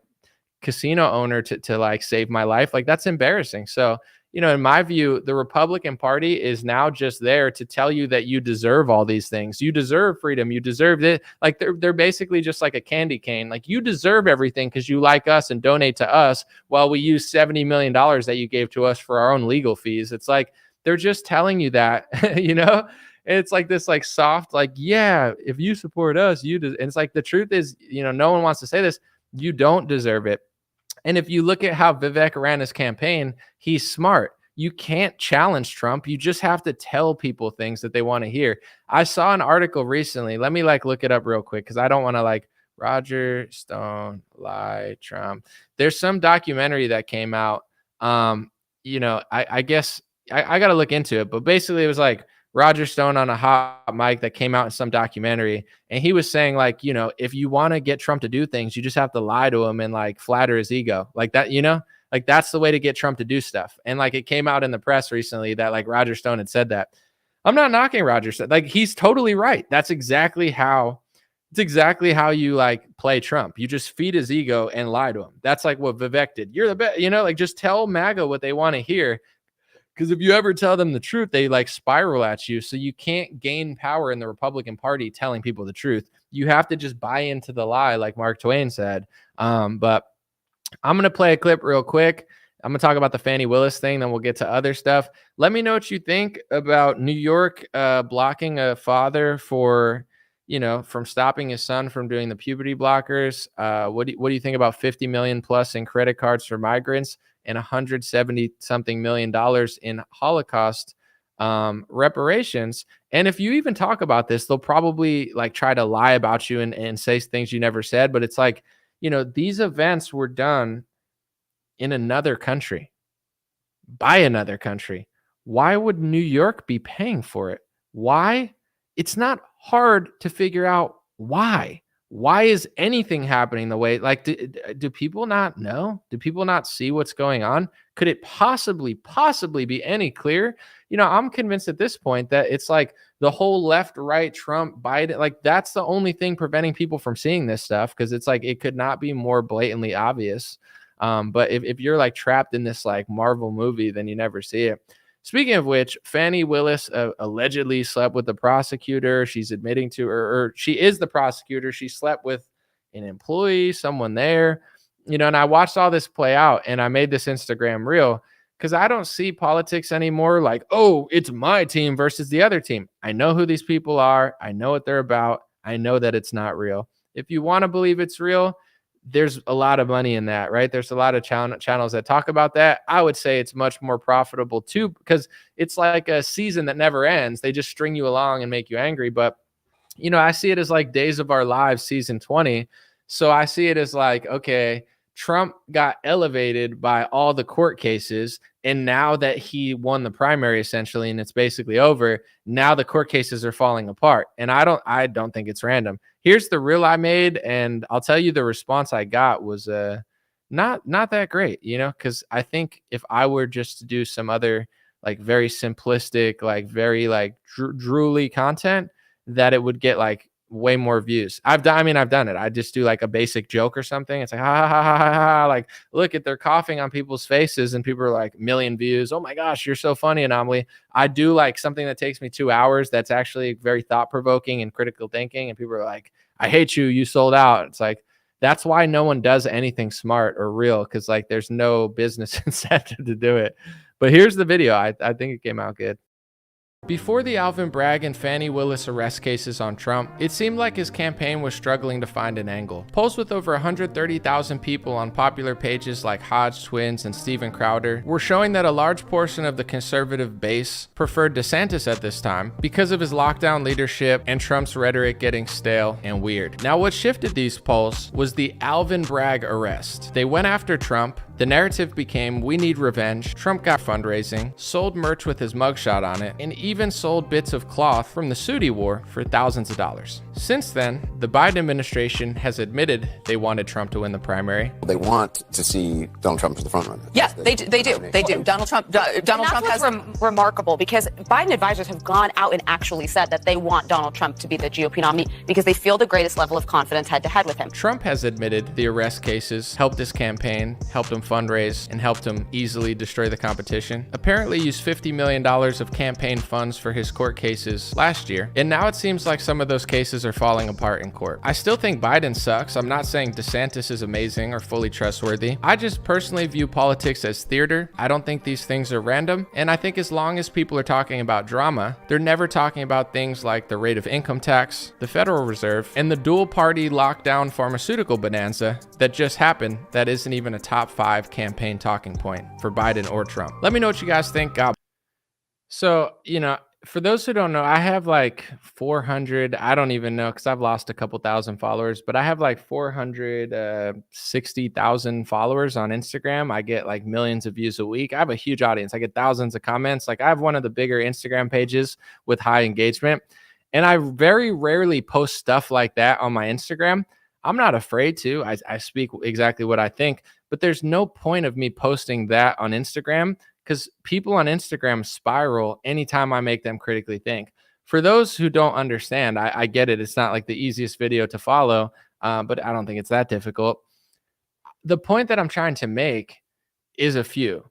casino owner to like save my life. Like, that's embarrassing. So, in my view, the Republican Party is now just there to tell you that you deserve all these things. You deserve freedom. You deserve it. Like, they're basically just like a candy cane. Like, you deserve everything because you like us and donate to us while we use $70 million that you gave to us for our own legal fees. It's like, they're just telling you that, It's like this, like, soft, like, yeah, if you support us, and it's like, the truth is, no one wants to say this. You don't deserve it. And if you look at how Vivek ran his campaign, he's smart. You can't challenge Trump. You just have to tell people things that they want to hear. I saw an article recently. Let me look it up real quick because I don't want to Roger Stone lie Trump. There's some documentary that came out. I guess I got to look into it, but basically it was like Roger Stone on a hot mic that came out in some documentary. And he was saying, like, if you want to get Trump to do things, you just have to lie to him and like flatter his ego like that, like that's the way to get Trump to do stuff. And like, it came out in the press recently that like Roger Stone had said that. I'm not knocking Roger Stone. Like, he's totally right. It's exactly how you like play Trump. You just feed his ego and lie to him. That's like what Vivek did. You're the best, like, just tell MAGA what they want to hear. Because if you ever tell them the truth, they like spiral at you. So you can't gain power in the Republican Party telling people the truth. You have to just buy into the lie, like Mark Twain said. But I'm going to play a clip real quick. I'm going to talk about the Fani Willis thing, then we'll get to other stuff. Let me know what you think about New York blocking a father for, from stopping his son from doing the puberty blockers. What do you think about 50 million plus in credit cards for migrants and 170 something million dollars in Holocaust reparations? And if you even talk about this, they'll probably like try to lie about you and say things you never said. But it's like, these events were done in another country by another country. Why would New York be paying for it? Why? It's not hard to figure out why. Why is anything happening the way, like, do people not know? Do people not see what's going on? Could it possibly be any clearer? I'm convinced at this point that it's like the whole left, right, Trump, Biden, like that's the only thing preventing people from seeing this stuff, because it's like it could not be more blatantly obvious. But if you're like trapped in this like Marvel movie, then you never see it. Speaking of which, Fani Willis allegedly slept with the prosecutor. She's admitting to, or she is the prosecutor. She slept with an employee, someone there, and I watched all this play out, and I made this Instagram reel because I don't see politics anymore like, oh, it's my team versus the other team. I know who these people are. I know what they're about. I know that it's not real. If you want to believe it's real, there's a lot of money in that, right? There's a lot of channels that talk about that. I would say it's much more profitable too, because it's like a season that never ends. They just string you along and make you angry. But, I see it as like Days of Our Lives, season 20. So I see it as like, okay, Trump got elevated by all the court cases. And now that he won the primary essentially, and it's basically over, now the court cases are falling apart. And I don't think it's random. Here's the reel I made, and I'll tell you the response I got was not that great, because I think if I were just to do some other like very simplistic, like very like drooly content, that it would get like way more views. I've done it. I just do like a basic joke or something. It's like, ha, ha, ha, ha, ha, ha. Like, look at, they're coughing on people's faces, and people are like, million views. Oh my gosh, you're so funny, Anomaly. I do like something that takes me 2 hours. That's actually very thought provoking and critical thinking. And people are like, I hate you. You sold out. It's like, that's why no one does anything smart or real. Cause like there's no business incentive to do it. But here's the video. I think it came out good. Before the Alvin Bragg and Fani Willis arrest cases on Trump, it seemed like his campaign was struggling to find an angle. Polls with over 130,000 people on popular pages like Hodge Twins and Steven Crowder were showing that a large portion of the conservative base preferred DeSantis at this time because of his lockdown leadership and Trump's rhetoric getting stale and weird. Now, what shifted these polls was the Alvin Bragg arrest. They went after Trump. The narrative became, we need revenge. Trump got fundraising, sold merch with his mugshot on it, and even sold bits of cloth from the suit he wore for thousands of dollars. Since then, the Biden administration has admitted they wanted Trump to win the primary. They want to see Donald Trump as the front runner. Yes, they do. Donald Trump has remarkable, because Biden advisors have gone out and actually said that they want Donald Trump to be the GOP nominee because they feel the greatest level of confidence head to head with him. Trump has admitted the arrest cases helped his campaign, helped him fundraise, and helped him easily destroy the competition. Apparently used $50 million of campaign funds for his court cases last year, and now it seems like some of those cases are falling apart in court. I still think Biden sucks. I'm not saying DeSantis is amazing or fully trustworthy. I just personally view politics as theater. I don't think these things are random, and I think as long as people are talking about drama, they're never talking about things like the rate of income tax, the Federal Reserve, and the dual-party lockdown pharmaceutical bonanza that just happened that isn't even a top 5 campaign talking point for Biden or Trump. Let me know what you guys think. So, for those who don't know, I have like 400, I don't even know because I've lost a couple thousand followers, but I have like 460,000 followers on Instagram. I get like millions of views a week. I have a huge audience. I get thousands of comments. Like I have one of the bigger Instagram pages with high engagement, and I very rarely post stuff like that on my Instagram. I'm not afraid to. I speak exactly what I think, but there's no point of me posting that on Instagram because people on Instagram spiral anytime I make them critically think. For those who don't understand, I get it. It's not like the easiest video to follow, but I don't think it's that difficult. The point that I'm trying to make is a few.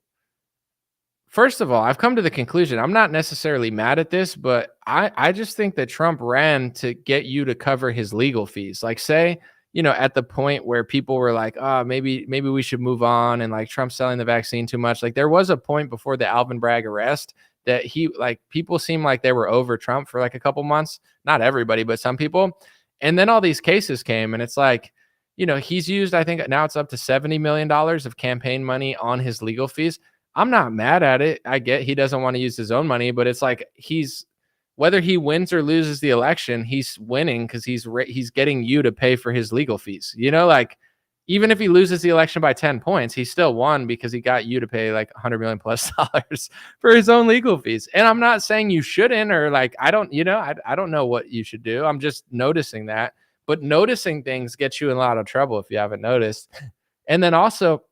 First of all, I've come to the conclusion, I'm not necessarily mad at this, but I just think that Trump ran to get you to cover his legal fees. Like say, at the point where people were like, oh, maybe we should move on, and like Trump's selling the vaccine too much. Like there was a point before the Alvin Bragg arrest that people seemed like they were over Trump for like a couple months. Not everybody, but some people. And then all these cases came, and it's like, he's used, I think now it's up to $70 million of campaign money on his legal fees. I'm not mad at it. I get he doesn't want to use his own money, but it's like whether he wins or loses the election, he's winning because he's getting you to pay for his legal fees. Like even if he loses the election by 10 points, he still won because he got you to pay like $100 million plus for his own legal fees. And I'm not saying you shouldn't, or like I don't know what you should do. I'm just noticing that. but noticing things gets you in a lot of trouble if you haven't noticed. And then also,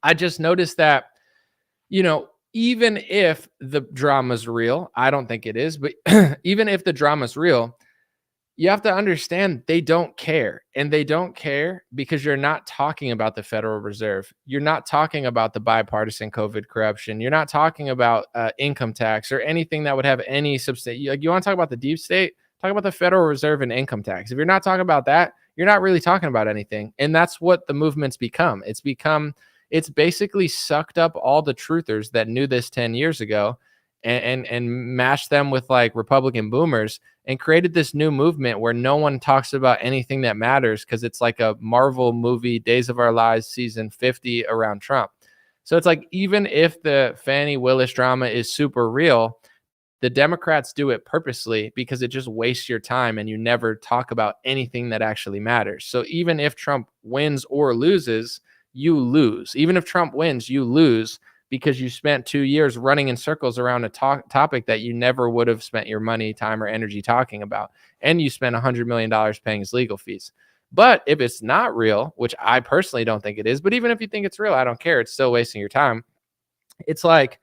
I just noticed that, even if the drama's real, I don't think it is, but even if the drama's real, you have to understand they don't care. And they don't care because you're not talking about the Federal Reserve. You're not talking about the bipartisan COVID corruption. You're not talking about income tax or anything that would have any substance. Like, you want to talk about the deep state? Talk about the Federal Reserve and income tax. If you're not talking about that, you're not really talking about anything. And that's what the movement's become. It's basically sucked up all the truthers that knew this 10 years ago and mashed them with like Republican boomers and created this new movement where no one talks about anything that matters because it's like a Marvel movie, Days of Our Lives season 50 around Trump. So it's like, even if the Fani Willis drama is super real, the Democrats do it purposely because it just wastes your time and you never talk about anything that actually matters. So even if Trump wins or loses, you lose. Even if Trump wins, you lose because you spent 2 years running in circles around a topic that you never would have spent your money, time, or energy talking about. And you spent $100 million paying his legal fees. But if it's not real, which I personally don't think it is, but even if you think it's real, I don't care. It's still wasting your time. It's like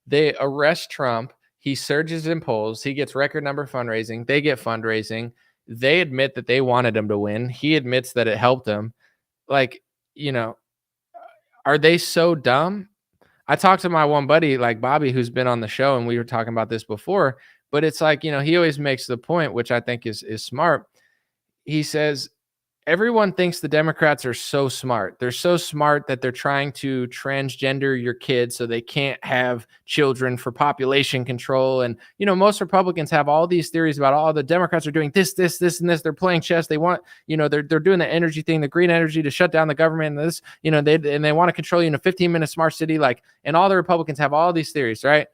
they arrest Trump. He surges in polls. He gets record number fundraising. They get fundraising. They admit that they wanted him to win. He admits that it helped him. Like, are they so dumb? I talked to my one buddy, like Bobby, who's been on the show, and we were talking about this before, but it's like, he always makes the point, which I think is smart. He says, everyone thinks the Democrats are so smart. They're so smart that they're trying to transgender your kids so they can't have children for population control. And, most Republicans have all these theories about, the Democrats are doing this, and this. They're playing chess. They want, they're doing the energy thing, the green energy to shut down the government. And this, they want to control you in a 15-minute smart city. And all the Republicans have all these theories, right?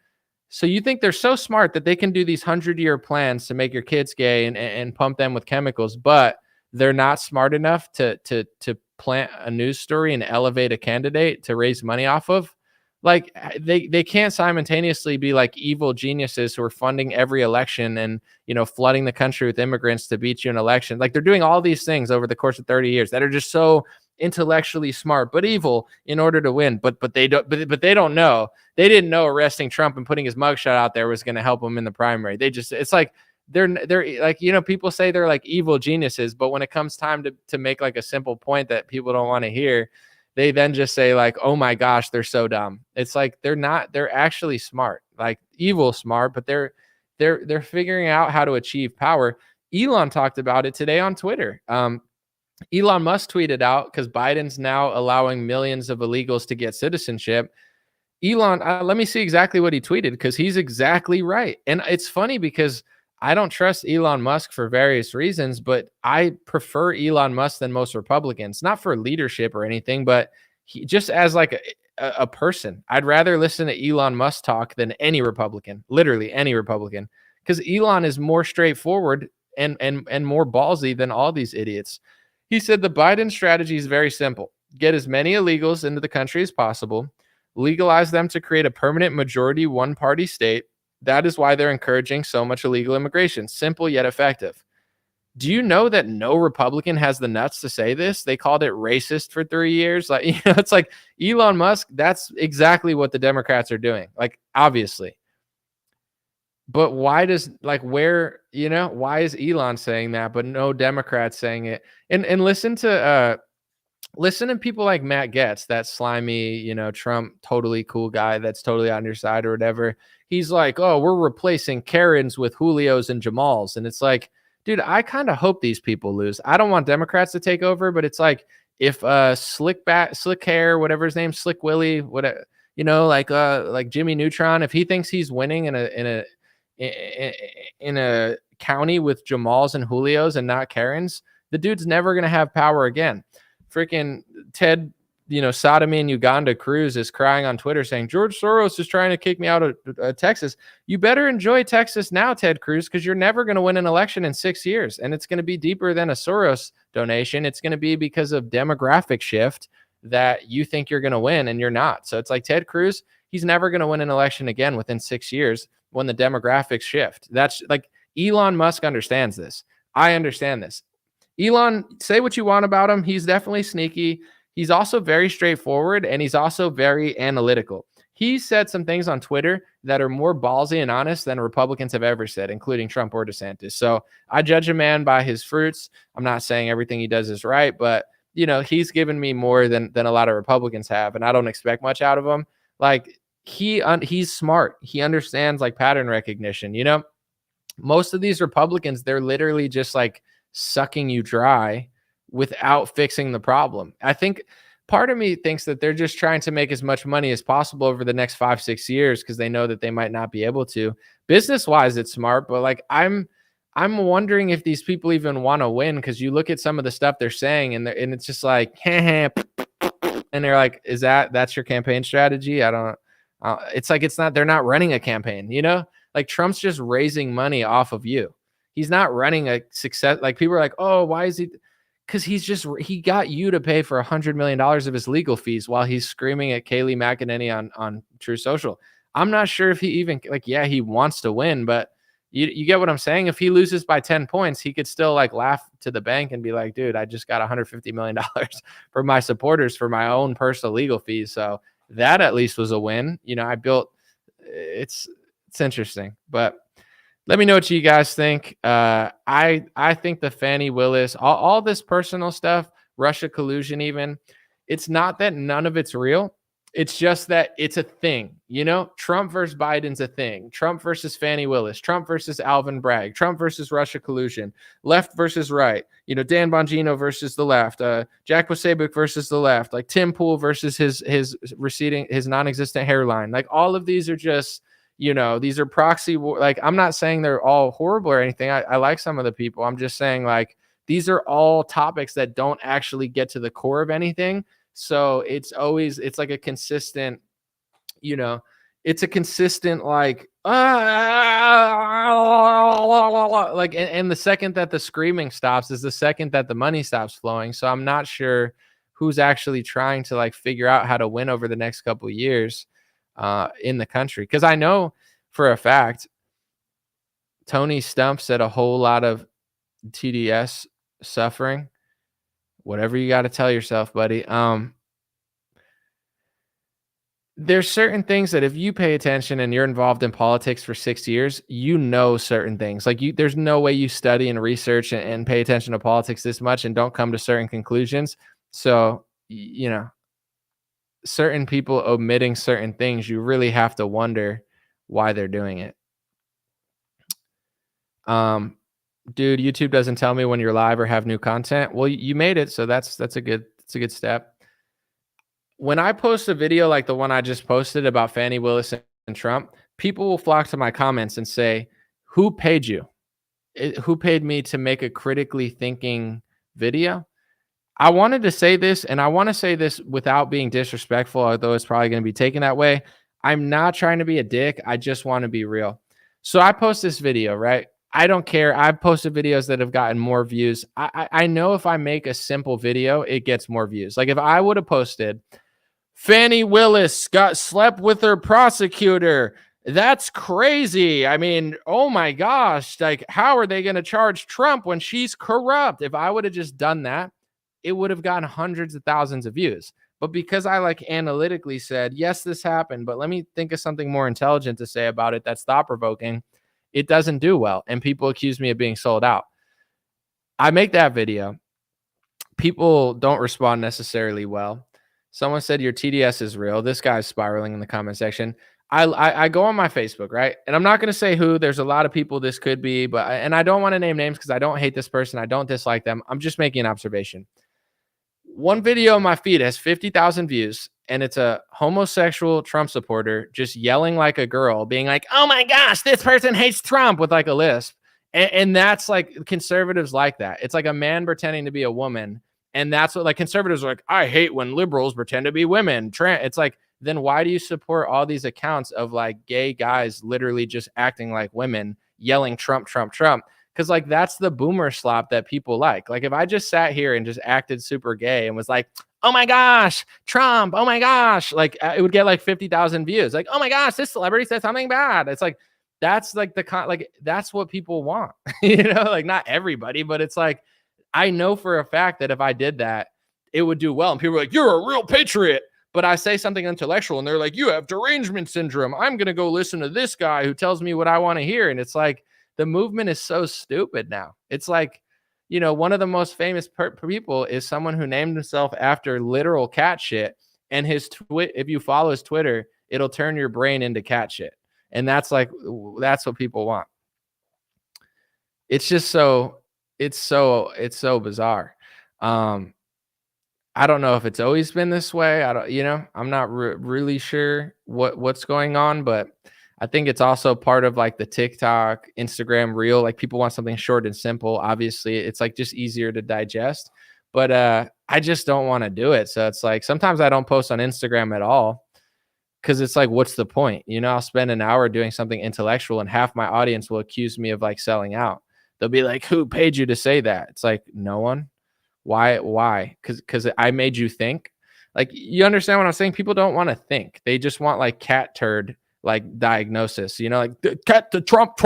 So you think they're so smart that they can do these 100-year plans to make your kids gay and pump them with chemicals, but they're not smart enough to plant a news story and elevate a candidate to raise money off of. Like, they can't simultaneously be like evil geniuses who are funding every election and, flooding the country with immigrants to beat you in election. Like, they're doing all these things over the course of 30 years that are just so intellectually smart, but evil in order to win. But they don't know. They didn't know arresting Trump and putting his mugshot out there was going to help them in the primary. It's like, they're like, people say they're like evil geniuses, but when it comes time to make like a simple point that people don't want to hear, they then just say like, oh my gosh, they're so dumb. It's like, they're actually smart, like evil smart, but they're figuring out how to achieve power. Elon talked about it today on Twitter. Elon Musk tweeted out, because Biden's now allowing millions of illegals to get citizenship. Elon, let me see exactly what he tweeted, because he's exactly right. And it's funny because I don't trust Elon Musk for various reasons, but I prefer Elon Musk than most Republicans, not for leadership or anything, but he just as like a person. I'd rather listen to Elon Musk talk than any Republican, literally any Republican, because Elon is more straightforward and more ballsy than all these idiots. He said the Biden strategy is very simple. Get as many illegals into the country as possible, legalize them to create a permanent majority one-party state. That is why they're encouraging so much illegal immigration. Simple yet effective. Do you know that no Republican has the nuts to say this? They called it racist for 3 years. Like, it's like Elon Musk, that's exactly what the Democrats are doing. Like, obviously. But why does, why is Elon saying that, but no Democrats saying it? And listen to people like Matt Gaetz, that slimy, Trump totally cool guy that's totally on your side or whatever. He's like, oh, we're replacing Karens with Julios and Jamals. And it's like, dude, I kind of hope these people lose. I don't want Democrats to take over, but it's like, if slick hair, whatever his name, Slick Willie, whatever, like Jimmy Neutron, if he thinks he's winning in a county with Jamals and Julios and not Karens, the dude's never going to have power again. Freaking Ted, sodomy in Uganda Cruz is crying on Twitter saying, George Soros is trying to kick me out of Texas. You better enjoy Texas now, Ted Cruz, because you're never going to win an election in 6 years. And it's going to be deeper than a Soros donation. It's going to be because of demographic shift that you think you're going to win and you're not. So it's like Ted Cruz, he's never going to win an election again within 6 years when the demographics shift. That's like, Elon Musk understands this. I understand this. Elon, say what you want about him. He's definitely sneaky. He's also very straightforward, and he's also very analytical. He said some things on Twitter that are more ballsy and honest than Republicans have ever said, including Trump or DeSantis. So I judge a man by his fruits. I'm not saying everything he does is right, but he's given me more than a lot of Republicans have, and I don't expect much out of him. Like he's smart. He understands like pattern recognition. Most of these Republicans, they're literally just like sucking you dry without fixing the problem. I think part of me thinks that they're just trying to make as much money as possible over the next 5-6 years because they know that they might not be able to. Business wise, it's smart, but like I'm wondering if these people even want to win, because you look at some of the stuff they're saying and it's just like, and they're like, that's your campaign strategy? I don't. It's like they're not running a campaign, Like Trump's just raising money off of you. He's not running a success. Like people are like, oh, why is he? Because he got you to pay for $100 million of his legal fees while he's screaming at Kayleigh McEnany on True Social. I'm not sure if he even he wants to win, but you get what I'm saying? If he loses by 10 points, he could still like laugh to the bank and be like, dude, I just got $150 million for my supporters for my own personal legal fees. So that at least was a win. It's interesting, but let me know what you guys think. I think the Fani Willis, all this personal stuff, Russia collusion even, it's not that none of it's real. It's just that it's a thing. Trump versus Biden's a thing. Trump versus Fani Willis, Trump versus Alvin Bragg, Trump versus Russia collusion, left versus right, Dan Bongino versus the left, Jack Posobiec versus the left, like Tim Pool versus his non-existent hairline. Like all of these are just, these are proxy. Like, I'm not saying they're all horrible or anything. I like some of the people. I'm just saying like, these are all topics that don't actually get to the core of anything. So it's like a consistent, it's a consistent like, like, and the second that the screaming stops is the second that the money stops flowing. So I'm not sure who's actually trying to like figure out how to win over the next couple of years in the country. Because I know for a fact Tony Stump said a whole lot of TDS suffering. Whatever you got to tell yourself, buddy. There's certain things that if you pay attention and you're involved in politics for 6 years, certain things. Like there's no way you study and research and pay attention to politics this much and don't come to certain conclusions. So, certain people omitting certain things, you really have to wonder why they're doing it. Dude, YouTube doesn't tell me when you're live or have new content. Well, you made it, so that's a good step. When I post a video like the one I just posted about Fani Willis and Trump, people will flock to my comments and say, "Who paid you? Who paid me to make a critically thinking video?" I wanted to say this, and I want to say this without being disrespectful, although it's probably going to be taken that way. I'm not trying to be a dick. I just want to be real. So I post this video, right? I don't care. I've posted videos that have gotten more views. I know if I make a simple video, it gets more views. Like if I would have posted, Fani Willis slept with her prosecutor. That's crazy. I mean, oh my gosh. Like, how are they going to charge Trump when she's corrupt? If I would have just done that, it would have gotten hundreds of thousands of views. But because I like analytically said, yes, this happened, but let me think of something more intelligent to say about it that's thought-provoking, it doesn't do well. And people accuse me of being sold out. I make that video. People don't respond necessarily well. Someone said your TDS is real. This guy's spiraling in the comment section. I go on my Facebook, right? And I'm not going to say who. There's a lot of people this could be, and I don't want to name names because I don't hate this person. I don't dislike them. I'm just making an observation. One video on my feed has 50,000 views, and it's a homosexual Trump supporter just yelling like a girl, being like, oh my gosh, this person hates Trump with like a lisp. And that's like conservatives like that. It's like a man pretending to be a woman. And that's what like conservatives are like, I hate when liberals pretend to be women. It's like, then why do you support all these accounts of like gay guys literally just acting like women, yelling Trump, Trump, Trump? Because like that's the boomer slop that people like. Like if I just sat here and just acted super gay and was like, oh my gosh, Trump, oh my gosh, like it would get like 50,000 views. Like, oh my gosh, this celebrity said something bad. It's like, that's like that's what people want. Like not everybody, but it's like, I know for a fact that if I did that, it would do well. And people are like, you're a real patriot. But I say something intellectual and they're like, you have derangement syndrome. I'm going to go listen to this guy who tells me what I want to hear. And it's like, the movement is so stupid now. It's like, you know, one of the most famous people is someone who named himself after literal cat shit. And his if you follow his Twitter, it'll turn your brain into cat shit. And that's like, that's what people want. It's just so bizarre. I don't know if it's always been this way. I'm not really sure what's going on, but I think it's also part of like the TikTok, Instagram reel. Like people want something short and simple. Obviously, it's like just easier to digest, but I just don't want to do it. So it's like sometimes I don't post on Instagram at all because it's like, what's the point? You know, I'll spend an hour doing something intellectual and half my audience will accuse me of like selling out. They'll be like, who paid you to say that? It's like, no one. Why? Because I made you think. Like, you understand what I'm saying? People don't want to think. They just want like cat turd like diagnosis, you know, like the cat to Trump,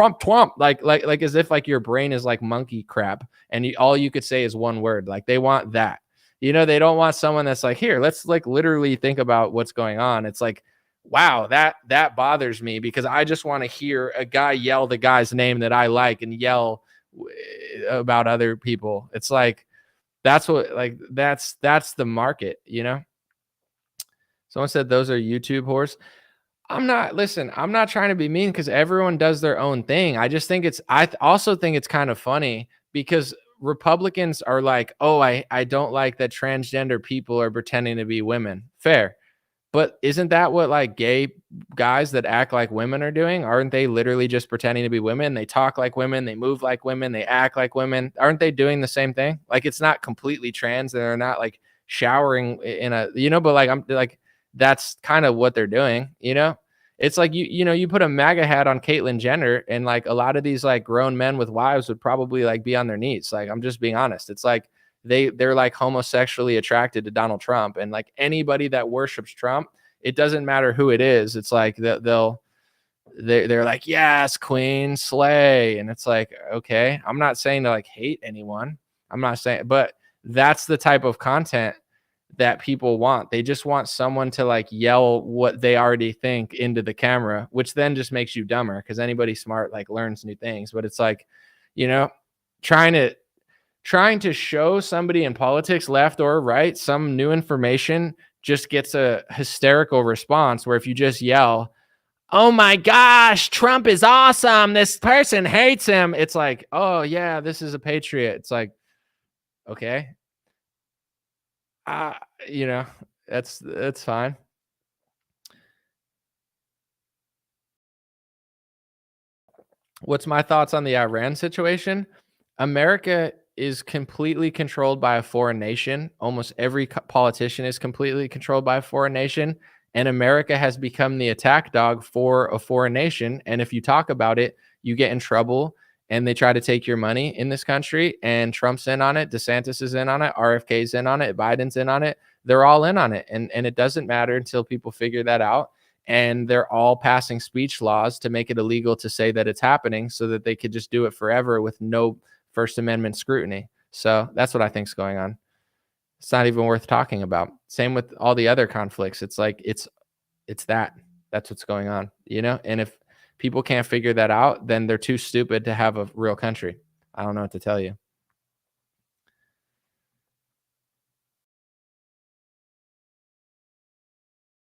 like as if like your brain is like monkey crap and all you could say is one word. Like they want that, you know, they don't want someone that's like, here, let's like literally think about what's going on. It's like, wow, that bothers me because I just want to hear a guy yell the guy's name that I like and yell about other people. It's like, that's what, like, that's the market, you know? Someone said those are YouTube whores. I'm not trying to be mean because everyone does their own thing. I just think I also think it's kind of funny because Republicans are like, oh, I don't like that transgender people are pretending to be women. Fair. But isn't that what like gay guys that act like women are doing? Aren't they literally just pretending to be women? They talk like women, they move like women, they act like women. Aren't they doing the same thing? Like it's not completely trans. They're not like showering in a, you know, but like I'm like, that's kind of what they're doing, you know? It's like you put a MAGA hat on Caitlyn Jenner and like a lot of these like grown men with wives would probably like be on their knees. Like I'm just being honest. It's like they're like homosexually attracted to Donald Trump, and like anybody that worships Trump, it doesn't matter who it is. It's like they're like, yes, queen, slay. And it's like, okay, I'm not saying to like hate anyone. I'm not saying, but that's the type of content that people want. They just want someone to like yell what they already think into the camera, which then just makes you dumber because anybody smart like learns new things. But it's like, you know, trying to show somebody in politics, left or right, some new information just gets a hysterical response where if you just yell, oh my gosh, Trump is awesome, this person hates him, it's like, oh yeah, this is a patriot. It's like, okay, you know, that's fine. What's my thoughts on the Iran situation? America is completely controlled by a foreign nation. Almost every politician is completely controlled by a foreign nation. And America has become the attack dog for a foreign nation. And if you talk about it, you get in trouble and they try to take your money in this country. And Trump's in on it. DeSantis is in on it. RFK's in on it. Biden's in on it. They're all in on it. And it doesn't matter until people figure that out. And they're all passing speech laws to make it illegal to say that it's happening so that they could just do it forever with no First Amendment scrutiny. So that's what I think is going on. It's not even worth talking about. Same with all the other conflicts. It's like, that's what's going on, you know? And if people can't figure that out, then they're too stupid to have a real country. I don't know what to tell you.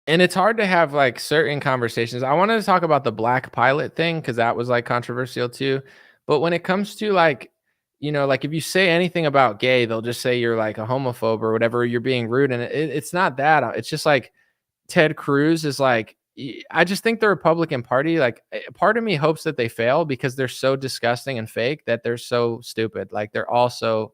And it's hard to have like certain conversations. I wanted to talk about the black pilot thing because that was like controversial too. But when it comes to like, you know, like if you say anything about gay, they'll just say you're like a homophobe or whatever, you're being rude. And it's not that. It's just like Ted Cruz is like, I just think the Republican Party, like part of me hopes that they fail because they're so disgusting and fake that they're so stupid. Like they're all so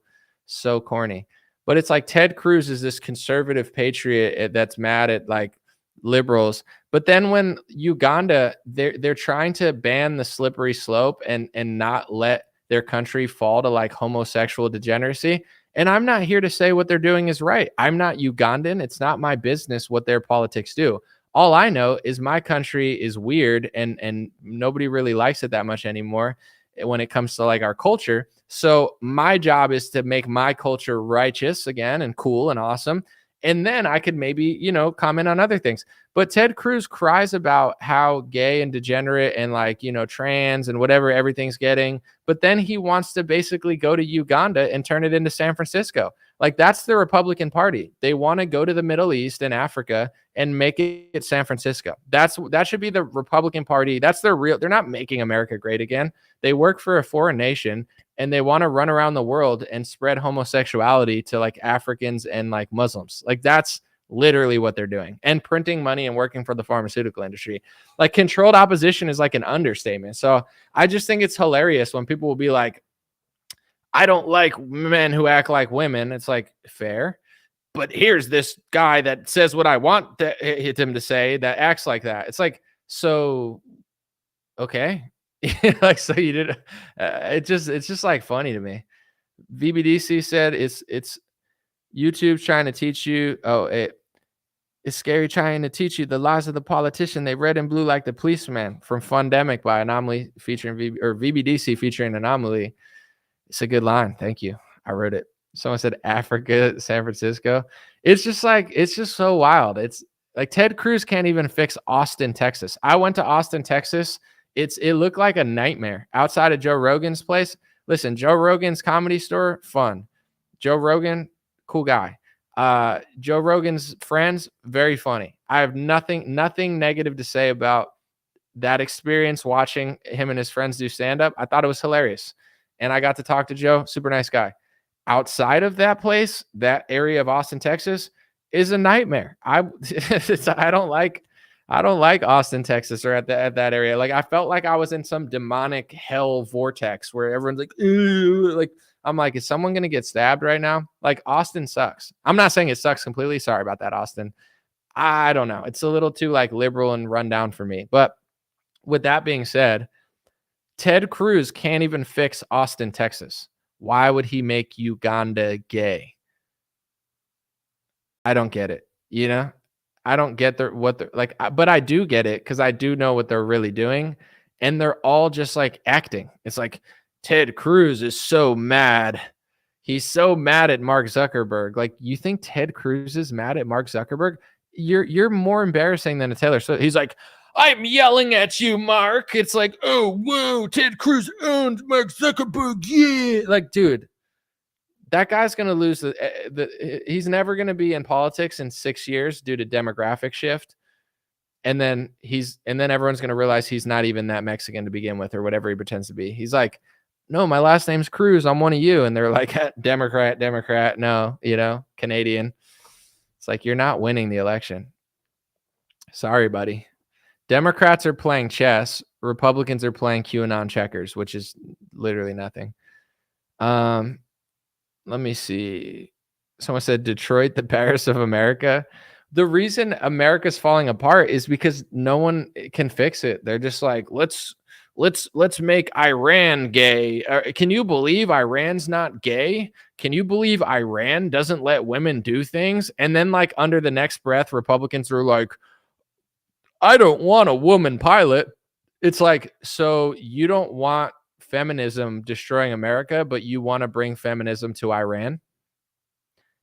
corny. But it's like Ted Cruz is this conservative patriot that's mad at like liberals. But then when Uganda, they're trying to ban the slippery slope and not let their country fall to like homosexual degeneracy. And I'm not here to say what they're doing is right. I'm not Ugandan. It's not my business what their politics do. All I know is my country is weird and nobody really likes it that much anymore. when it comes to like our culture. So my job is to make my culture righteous again and cool and awesome. And then I could maybe, you know, comment on other things. But Ted Cruz cries about how gay and degenerate and like, you know, trans and whatever everything's getting. But then he wants to basically go to Uganda and turn it into San Francisco. Like that's the Republican Party. They want to go to the Middle East and Africa and make it San Francisco. That should be the Republican Party. That's their real. They're not making America great again. They work for a foreign nation and they want to run around the world and spread homosexuality to like Africans and like Muslims. Like that's literally what they're doing, and printing money and working for the pharmaceutical industry. Like controlled opposition is like an understatement. So I just think it's hilarious when people will be like, I don't like men who act like women. It's like, fair. But here's this guy that says what I want him to say that acts like that. It's like, so, okay. Like, so you did, it's just like funny to me. VBDC said it's YouTube trying to teach you. Oh, it's scary trying to teach you the lies of the politician. They red and blue like the policeman from Fundemic by Anomaly featuring VBDC featuring Anomaly. It's a good line. Thank you. I wrote it. Someone said Africa, San Francisco. It's just so wild. It's like Ted Cruz can't even fix Austin, Texas. I went to Austin, Texas. It looked like a nightmare outside of Joe Rogan's place. Listen, Joe Rogan's Comedy Store, fun. Joe Rogan, cool guy. Joe Rogan's friends, very funny. I have nothing negative to say about that experience watching him and his friends do stand-up. I thought it was hilarious. And I got to talk to Joe, super nice guy. Outside of that place, that area of Austin, Texas, is a nightmare. I don't like Austin, Texas, or at that area. Like I felt like I was in some demonic hell vortex where everyone's like, ew. Like I'm like, is someone gonna get stabbed right now? Like Austin sucks. I'm not saying it sucks completely. Sorry about that, Austin. I don't know. It's a little too like liberal and run down for me. But with that being said, Ted Cruz can't even fix Austin, Texas. Why would he make Uganda gay? I don't get it. You know, I don't get what they're like, but I do get it because I do know what they're really doing. And they're all just like acting. It's like Ted Cruz is so mad. He's so mad at Mark Zuckerberg. Like, you think Ted Cruz is mad at Mark Zuckerberg? You're more embarrassing than a Taylor Swift. He's like, I'm yelling at you, Mark. It's like, oh, whoa, Ted Cruz owns Mark Zuckerberg. Yeah. Like, dude, that guy's going to lose. He's never going to be in politics in 6 years due to demographic shift. And then everyone's going to realize he's not even that Mexican to begin with or whatever he pretends to be. He's like, no, my last name's Cruz. I'm one of you. And they're like, Democrat. No, Canadian. It's like, you're not winning the election. Sorry, buddy. Democrats are playing chess. Republicans are playing QAnon checkers, which is literally nothing. Let me see. Someone said Detroit, the Paris of America. The reason America's falling apart is because no one can fix it. They're just like, let's make Iran gay. Can you believe Iran's not gay? Can you believe Iran doesn't let women do things? And then like under the next breath, Republicans are like, I don't want a woman pilot. It's like, so you don't want feminism destroying America, but you want to bring feminism to Iran?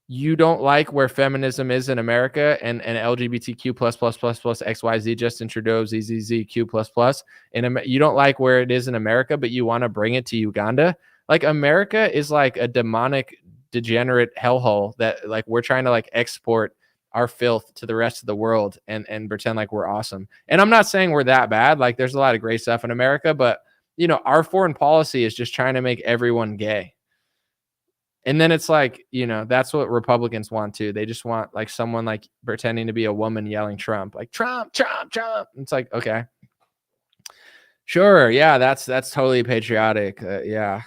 You don't like where feminism is in America and LGBTQ plus XYZ Justin Trudeau ZZZQ plus. And you don't like where it is in America, but you want to bring it to Uganda? Like, America is like a demonic, degenerate hellhole that like we're trying to like export our filth to the rest of the world and pretend like we're awesome. And I'm not saying we're that bad. Like, there's a lot of great stuff in America, but our foreign policy is just trying to make everyone gay. And then it's like, that's what Republicans want too. They just want like someone like pretending to be a woman yelling Trump, like Trump. It's like, okay, sure. Yeah. That's totally patriotic. Yeah.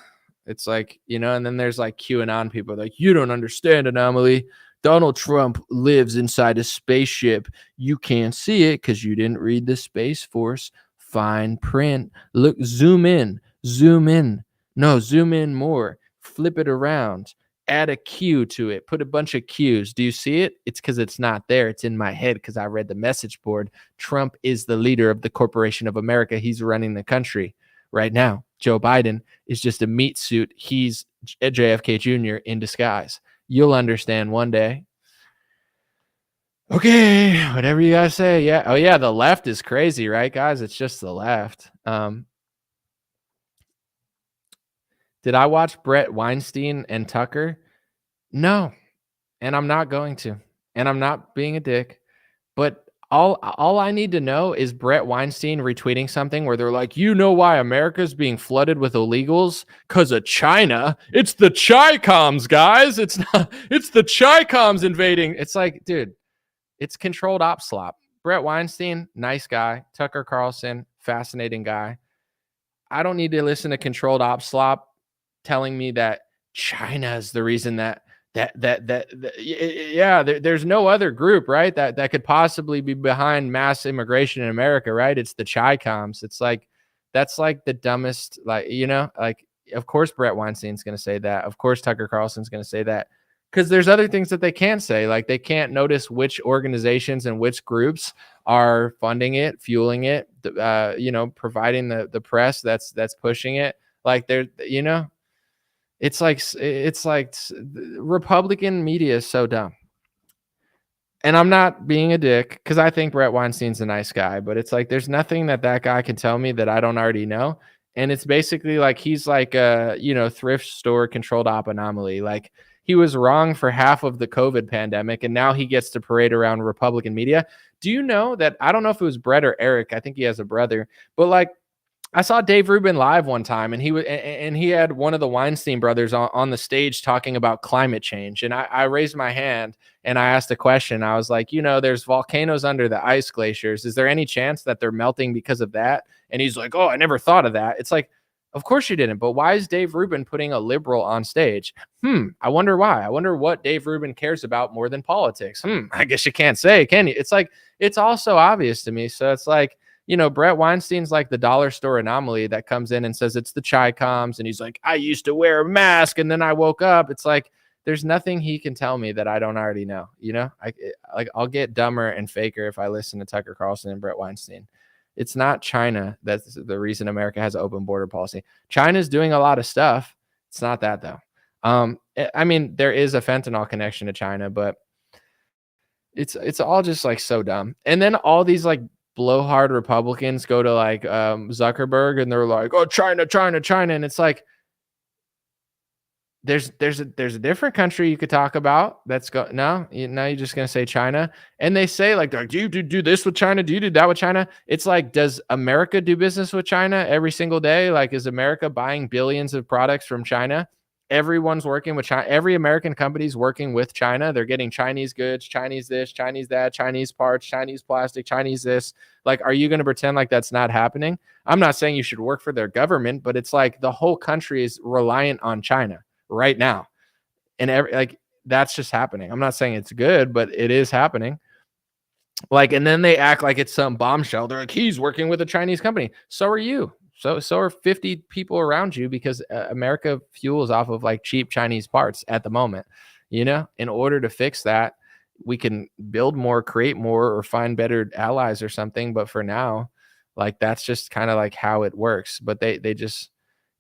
It's like, and then there's like QAnon people like, you don't understand, Anomaly. Donald Trump lives inside a spaceship. You can't see it because you didn't read the Space Force fine print. Look, zoom in. No, zoom in more. Flip it around. Add a Q to it. Put a bunch of Qs. Do you see it? It's because it's not there. It's in my head because I read the message board. Trump is the leader of the Corporation of America. He's running the country right now. Joe Biden is just a meat suit. He's JFK Jr. in disguise. You'll understand one day. Okay, whatever you guys say. Yeah. Oh yeah, the left is crazy, right, guys? It's just the left. Did I watch Brett Weinstein and Tucker? No, and I'm not going to. And I'm not being a dick. But all I need to know is Brett Weinstein retweeting something where they're like, you know why America's being flooded with illegals? Because of China. It's the Chi-Coms, guys. It's the Chi-Coms invading. It's like, dude, it's controlled op slop. Brett Weinstein, nice guy. Tucker Carlson, fascinating guy. I don't need to listen to controlled op slop telling me that China is the reason there's no other group, right, that could possibly be behind mass immigration in America, right? It's the Chi-Coms. It's like, that's like the dumbest, like, like, of course Brett Weinstein's going to say that. Of course Tucker Carlson's going to say that, because there's other things that they can't say. Like, they can't notice which organizations and which groups are funding it, fueling it, providing the press that's pushing it. Like, it's like Republican media is so dumb. And I'm not being a dick, because I think Brett Weinstein's a nice guy, but it's like, there's nothing that guy can tell me that I don't already know. And it's basically like, he's like a, thrift store controlled op anomaly. Like, he was wrong for half of the COVID pandemic, and now he gets to parade around Republican media. Do you know that, I don't know if it was Brett or Eric, I think he has a brother, but like, I saw Dave Rubin live one time, and he had one of the Weinstein brothers on the stage talking about climate change. And I raised my hand and I asked a question. I was like, there's volcanoes under the ice glaciers. Is there any chance that they're melting because of that? And he's like, oh, I never thought of that. It's like, of course you didn't. But why is Dave Rubin putting a liberal on stage? I wonder why. I wonder what Dave Rubin cares about more than politics. I guess you can't say, can you? It's like, it's all so obvious to me. So it's like, Brett Weinstein's like the dollar store anomaly that comes in and says it's the Chi-Coms. And he's like, I used to wear a mask and then I woke up. It's like, there's nothing he can tell me that I don't already know. I'll get dumber and faker if I listen to Tucker Carlson and Brett Weinstein. It's not China that's the reason America has an open border policy. China's doing a lot of stuff. It's not that though. I mean, there is a fentanyl connection to China, but it's all just like so dumb. And then all these like blowhard Republicans go to like Zuckerberg and they're like, oh, China. And it's like, there's a different country you could talk about that's now you're just going to say China. And they say like, do you do this with China? Do you do that with China? It's like, does America do business with China every single day? Like, is America buying billions of products from China? Everyone's working with China. Every American company's working with China. They're getting Chinese goods, Chinese this, Chinese that, Chinese parts, Chinese plastic, Chinese this. Like, are you going to pretend like that's not happening? I'm not saying you should work for their government, but it's like the whole country is reliant on China right now. And that's just happening. I'm not saying it's good, but it is happening. Like, and then they act like it's some bombshell. They're like, he's working with a Chinese company. So are you. So are 50 people around you, because America fuels off of like cheap Chinese parts at the moment. In order to fix that, we can build more, create more, or find better allies or something. But for now, like, that's just kind of like how it works. But they just,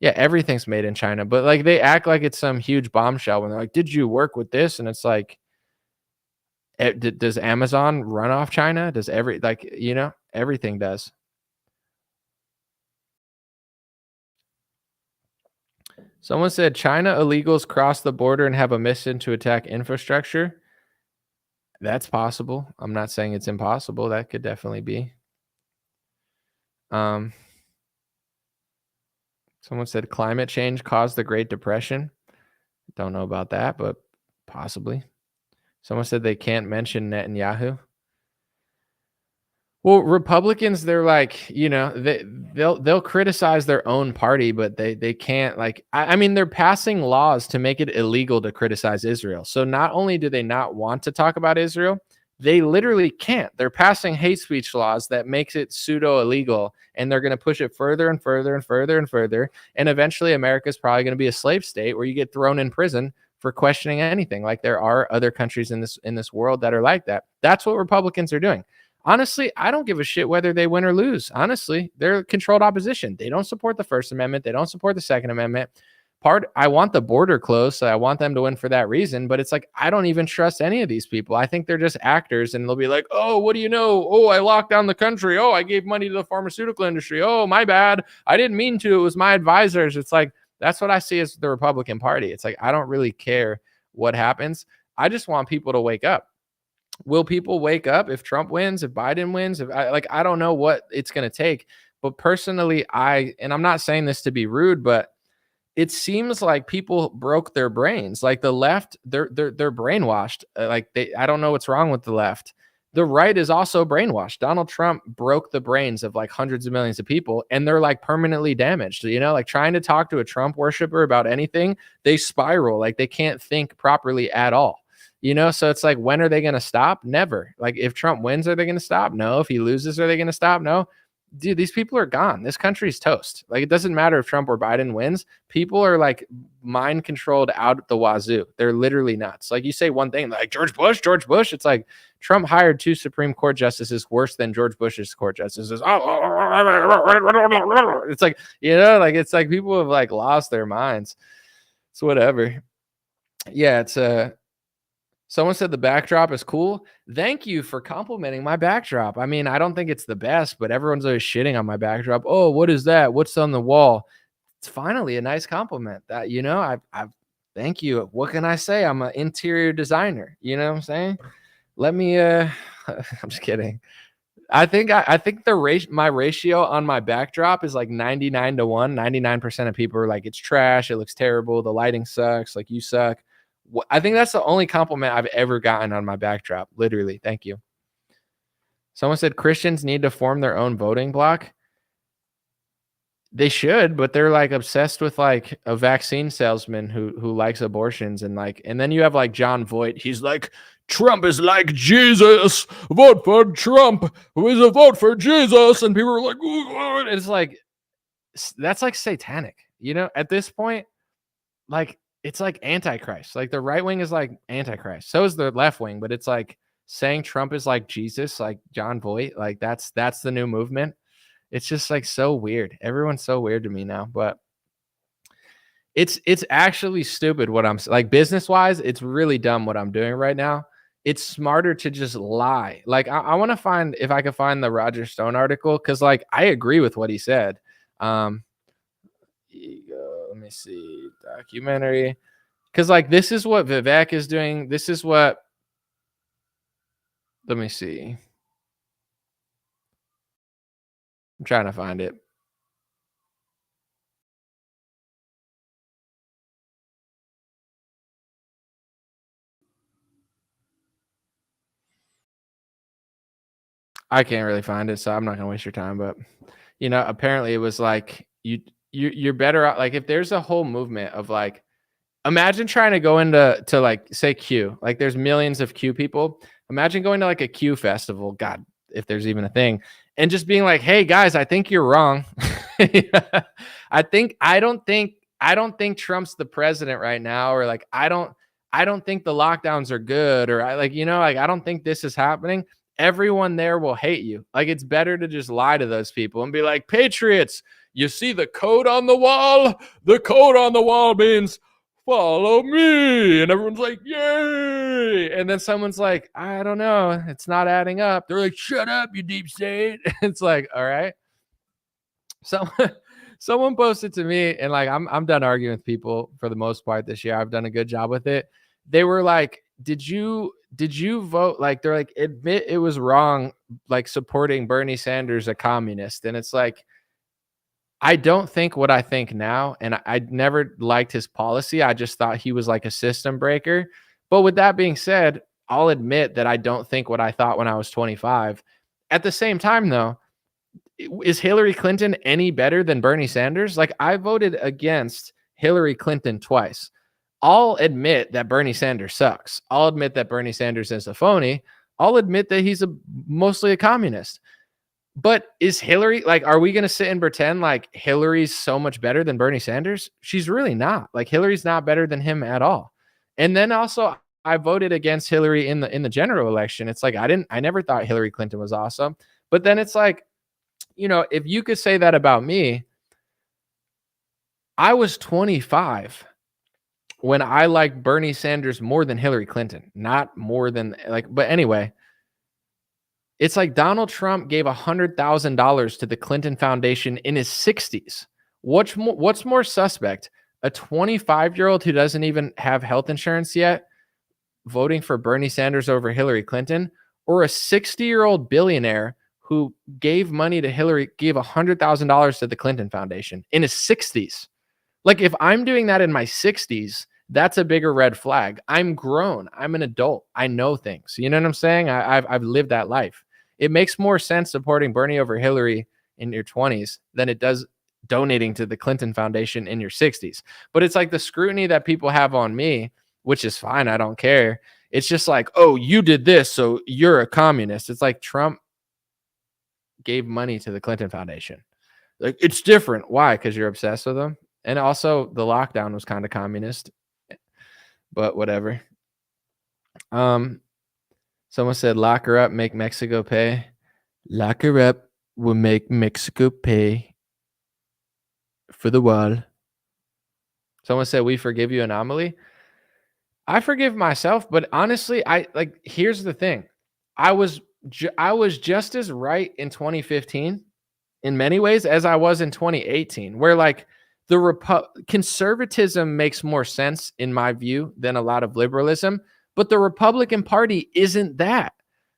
everything's made in China. But like, they act like it's some huge bombshell when they're like, did you work with this? And it's like, does Amazon run off China? Does everything does. Someone said China illegals cross the border and have a mission to attack infrastructure. That's possible. I'm not saying it's impossible. That could definitely be. Someone said climate change caused the Great Depression. Don't know about that, but possibly. Someone said they can't mention Netanyahu. Well, Republicans, they're like, they'll criticize their own party, but they can't, like, I mean, they're passing laws to make it illegal to criticize Israel. So not only do they not want to talk about Israel, they literally can't. They're passing hate speech laws that makes it pseudo illegal, and they're going to push it further and further and further and further. And eventually America's probably going to be a slave state where you get thrown in prison for questioning anything. Like, there are other countries in this world that are like that. That's what Republicans are doing. Honestly, I don't give a shit whether they win or lose. Honestly, they're controlled opposition. They don't support the First Amendment. They don't support the Second Amendment. I want the border closed, so I want them to win for that reason. But it's like, I don't even trust any of these people. I think they're just actors, and they'll be like, oh, what do you know? Oh, I locked down the country. Oh, I gave money to the pharmaceutical industry. Oh, my bad. I didn't mean to. It was my advisors. It's like, that's what I see as the Republican Party. It's like, I don't really care what happens. I just want people to wake up. Will people wake up if Trump wins, if Biden wins? I don't know what it's going to take. But personally, and I'm not saying this to be rude, but it seems like people broke their brains. Like the left, they're brainwashed. I don't know what's wrong with the left. The right is also brainwashed. Donald Trump broke the brains of like hundreds of millions of people, and they're like permanently damaged. You know, like trying to talk to a Trump worshiper about anything, they spiral. Like they can't think properly at all. You know, so it's like, when are they going to stop? Never. Like if Trump wins, are they going to stop? No. If he loses, are they going to stop? No. Dude, these people are gone. This country's toast. Like, it doesn't matter if Trump or Biden wins. People are like mind controlled out the wazoo. They're literally nuts. Like, you say one thing, like George Bush. It's like Trump hired 2 Supreme Court justices worse than George Bush's court justices. It's like, you know, like it's like people have like lost their minds. It's whatever. Yeah, it's someone said the backdrop is cool. Thank you for complimenting my backdrop. I mean, I don't think it's the best, but everyone's always shitting on my backdrop. Oh, what is that? What's on the wall? It's finally a nice compliment. That, you know, I thank you. What can I say? I'm an interior designer. You know what I'm saying? Let me I'm just kidding. I think my ratio on my backdrop is like 99-1. 99% of people are like, it's trash, it looks terrible, the lighting sucks, like you suck. I think that's the only compliment I've ever gotten on my backdrop. Literally. Thank you. Someone said Christians need to form their own voting bloc. They should, but they're like obsessed with like a vaccine salesman who likes abortions, and then you have like John Voight. He's like, Trump is like Jesus. Vote for Trump. Who is a vote for Jesus? And people are like, ooh, it's like, that's like satanic. You know, at this point, like, it's like Antichrist. Like the right wing is like Antichrist. So is the left wing, but it's like saying Trump is like Jesus, like John Voight. Like that's the new movement. It's just like so weird. Everyone's so weird to me now, but it's actually stupid what I'm like business wise. It's really dumb what I'm doing right now. It's smarter to just lie. Like I want to find, if I can find the Roger Stone article, because like I agree with what he said. Let me see, documentary, because like this is what Vivek is doing. This is what, let me see, I'm trying to find it. I can't really find it, so I'm not gonna waste your time. But you know, apparently it was like you're better out. Like if there's a whole movement of like, imagine trying to go into like say Q, like there's millions of Q people. Imagine going to like a Q festival, God, if there's even a thing, and just being like, hey guys, I think you're wrong. I don't think Trump's the president right now, or like I don't think the lockdowns are good, or I don't think this is happening. Everyone there will hate you. Like it's better to just lie to those people and be like, patriots, you see the code on the wall? The code on the wall means follow me. And everyone's like, yay. And then someone's like, I don't know, it's not adding up. They're like, shut up, you deep state. It's like, all right. Someone posted to me, and like I'm done arguing with people for the most part this year. I've done a good job with it. They were like, did you vote? Like they're like, admit it was wrong, like supporting Bernie Sanders, a communist. And it's like, I don't think what I think now, and I never liked his policy. I just thought he was like a system breaker. But with that being said, I'll admit that I don't think what I thought when I was 25. At the same time, though, is Hillary Clinton any better than Bernie Sanders? Like I voted against Hillary Clinton twice. I'll admit that Bernie Sanders sucks. I'll admit that Bernie Sanders is a phony. I'll admit that he's mostly a communist. But is Hillary, like, are we going to sit and pretend like Hillary's so much better than Bernie Sanders? She's really not. Like Hillary's not better than him at all. And then also I voted against Hillary in the general election. It's like I never thought Hillary Clinton was awesome. But then it's like, if you could say that about me, I was 25 when I liked Bernie Sanders more than Hillary Clinton, not more than but anyway, it's like Donald Trump gave $100,000 to the Clinton Foundation in his 60s. What's more suspect? A 25-year-old who doesn't even have health insurance yet voting for Bernie Sanders over Hillary Clinton, or a 60-year-old billionaire who gave money to Hillary, gave $100,000 to the Clinton Foundation in his 60s. Like, if I'm doing that in my 60s, that's a bigger red flag. I'm grown. I'm an adult. I know things. You know what I'm saying? I've lived that life. It makes more sense supporting Bernie over Hillary in your 20s than it does donating to the Clinton Foundation in your 60s. But it's like the scrutiny that people have on me, which is fine. I don't care. It's just like, oh, you did this, so you're a communist. It's like Trump gave money to the Clinton Foundation. Like, it's different. Why? Because you're obsessed with them. And also the lockdown was kind of communist, but whatever. Someone said, lock her up, make Mexico pay. Lock her up, will make Mexico pay for the wall. Someone said, we forgive you, Anomaly. I forgive myself, but honestly, here's the thing. I was just as right in 2015 in many ways as I was in 2018, where like conservatism makes more sense in my view than a lot of liberalism, but the Republican Party isn't that.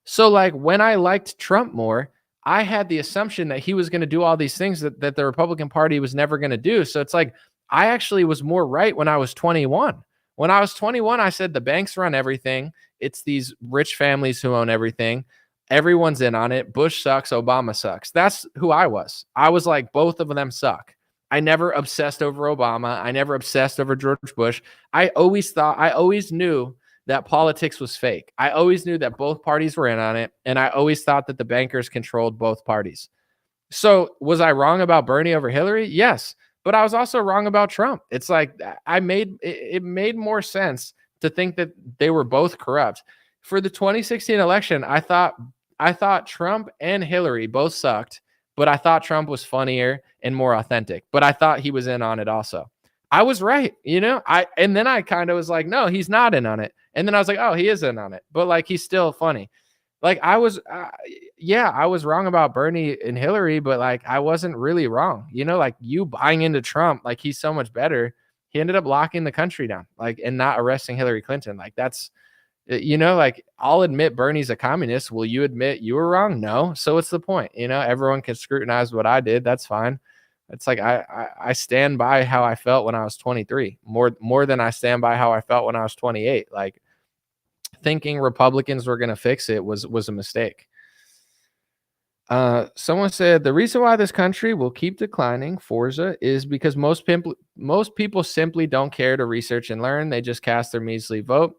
So like when I liked Trump more, I had the assumption that he was going to do all these things that the Republican Party was never going to do. So it's like, I actually was more right when I was 21. When I was 21, I said the banks run everything. It's these rich families who own everything. Everyone's in on it. Bush sucks. Obama sucks. That's who I was. I was like, both of them suck. I never obsessed over Obama. I never obsessed over George Bush. I always knew that politics was fake. I always knew that both parties were in on it. And I always thought that the bankers controlled both parties. So was I wrong about Bernie over Hillary? Yes. But I was also wrong about Trump. It's like it made more sense to think that they were both corrupt. For the 2016 election, I thought Trump and Hillary both sucked, but I thought Trump was funnier and more authentic. But I thought he was in on it also. I was right, and then I kind of was like, no, he's not in on it. And then I was like, oh, he is in on it, but like he's still funny. Like I was wrong about Bernie and Hillary, but like I wasn't really wrong. Like you buying into Trump, like he's so much better. He ended up locking the country down, like, and not arresting Hillary Clinton. Like that's, like I'll admit Bernie's a communist. Will you admit you were wrong? No. So what's the point? Everyone can scrutinize what I did. That's fine. It's like I stand by how I felt when I was 23, more than I stand by how I felt when I was 28. Like thinking Republicans were going to fix it was a mistake. Someone said the reason why this country will keep declining, Forza, is because most people simply don't care to research and learn. They just cast their measly vote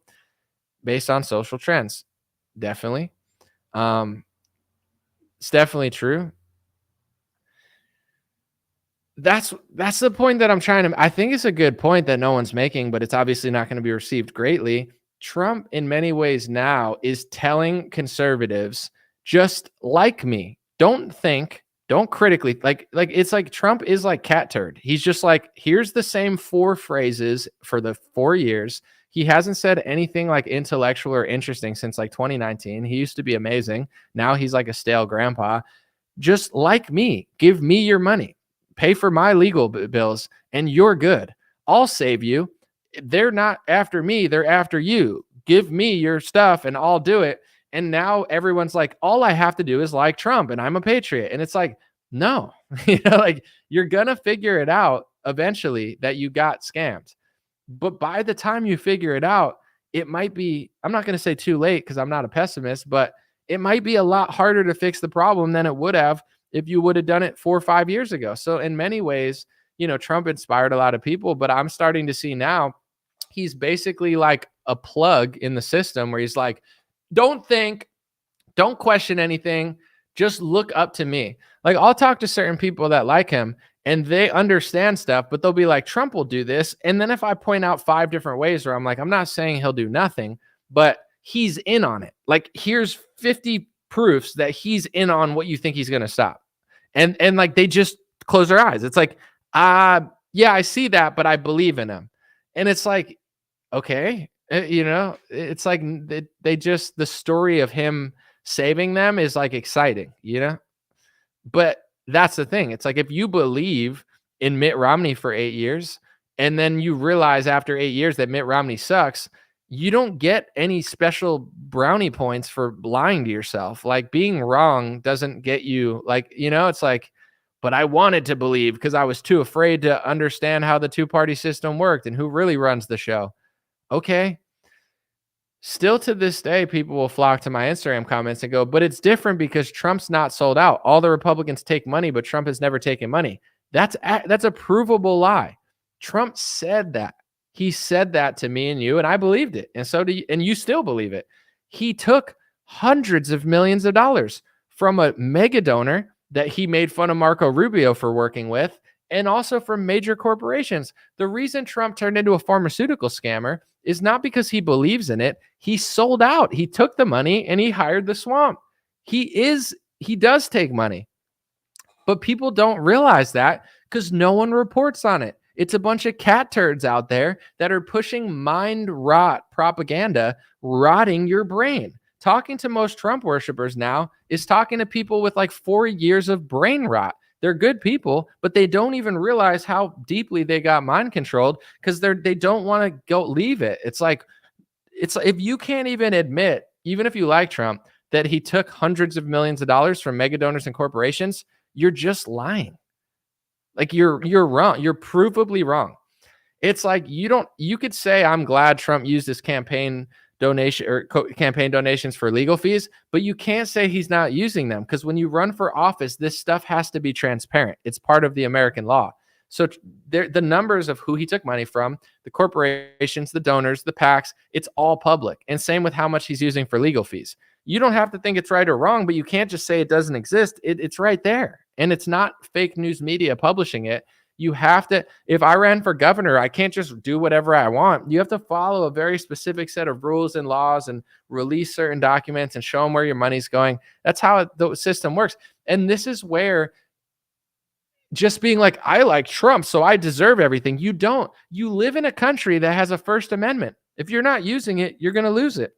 based on social trends. Definitely. It's definitely true. That's the point that I'm trying to, I think it's a good point that no one's making, but it's obviously not going to be received greatly. Trump in many ways now is telling conservatives, just like me, don't critically, like it's like Trump is like cat turd. He's just like, here's the same 4 phrases for the 4 years. He hasn't said anything like intellectual or interesting since like 2019. He used to be amazing. Now he's like a stale grandpa. Just like me, give me your money, pay for my legal bills, and you're good. I'll save you. They're not after me. They're after you. Give me your stuff and I'll do it. And now everyone's like, all I have to do is like Trump and I'm a patriot. And it's like, no, like you're going to figure it out eventually that you got scammed. But by the time you figure it out, it might be, I'm not going to say too late because I'm not a pessimist, but it might be a lot harder to fix the problem than it would have if you would have done it 4 or 5 years ago. So in many ways, Trump inspired a lot of people, but I'm starting to see now he's basically like a plug in the system where he's like, don't think, don't question anything, just look up to me. Like I'll talk to certain people that like him and they understand stuff, but they'll be like, Trump will do this. And then if I point out 5 different ways where I'm like, I'm not saying he'll do nothing, but he's in on it. Like, here's 50 proofs that he's in on what you think he's going to stop. And like, they just close their eyes. It's like, yeah, I see that, but I believe in him. And it's like, okay, it's like they just, the story of him saving them is like exciting, but that's the thing. It's like, if you believe in Mitt Romney for 8 years and then you realize after 8 years that Mitt Romney sucks, you don't get any special brownie points for lying to yourself. Like, being wrong doesn't get you, like, it's like, but I wanted to believe because I was too afraid to understand how the two-party system worked and who really runs the show. Okay. Still to this day, people will flock to my Instagram comments and go, but it's different because Trump's not sold out. All the Republicans take money, but Trump has never taken money. That's a provable lie. Trump said that. He said that to me and you, and I believed it. And so do you, and you still believe it. He took hundreds of millions of dollars from a mega donor that he made fun of Marco Rubio for working with, and also from major corporations. The reason Trump turned into a pharmaceutical scammer is not because he believes in it. He sold out. He took the money and he hired the swamp. He does take money. But people don't realize that because no one reports on it. It's a bunch of cat turds out there that are pushing mind rot propaganda, rotting your brain. Talking to most Trump worshipers now is talking to people with like 4 years of brain rot. They're good people, but they don't even realize how deeply they got mind controlled because they don't want to go leave it. It's like if you can't even admit, even if you like Trump, that he took hundreds of millions of dollars from mega donors and corporations, you're just lying. Like, you're wrong. You're provably wrong. It's like, you could say, I'm glad Trump used his campaign donations for legal fees, but you can't say he's not using them, because when you run for office, this stuff has to be transparent. It's part of the American law. So the numbers of who he took money from, the corporations, the donors, the PACs, it's all public. And same with how much he's using for legal fees. You don't have to think it's right or wrong, but you can't just say it doesn't exist. It's right there. And it's not fake news media publishing it. You have to, if I ran for governor, I can't just do whatever I want. You have to follow a very specific set of rules and laws and release certain documents and show them where your money's going. That's how the system works. And this is where just being like, I like Trump, so I deserve everything. You don't. You live in a country that has a First Amendment. If you're not using it, you're going to lose it.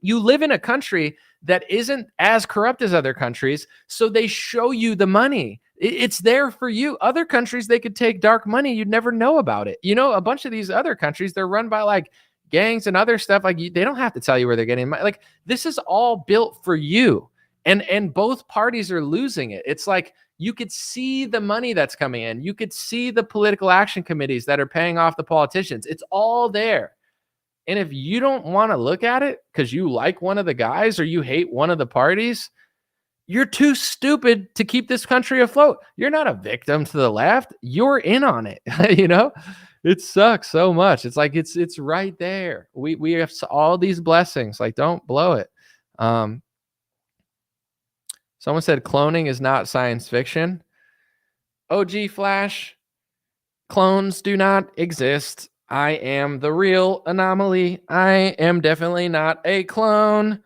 You live in a country that isn't as corrupt as other countries, so they show you the money. It's there for you. Other countries, they could take dark money. You'd never know about it. A bunch of these other countries, they're run by like gangs and other stuff. Like, they don't have to tell you where they're getting money. Like, this is all built for you. And both parties are losing it. It's like, you could see the money that's coming in. You could see the political action committees that are paying off the politicians. It's all there. And if you don't want to look at it because you like one of the guys or you hate one of the parties, you're too stupid to keep this country afloat. You're not a victim to the left. You're in on it. It sucks so much. It's like, it's right there. We have all these blessings. Like, don't blow it. Someone said cloning is not science fiction. OG Flash, clones do not exist. I am the real anomaly. I am definitely not a clone.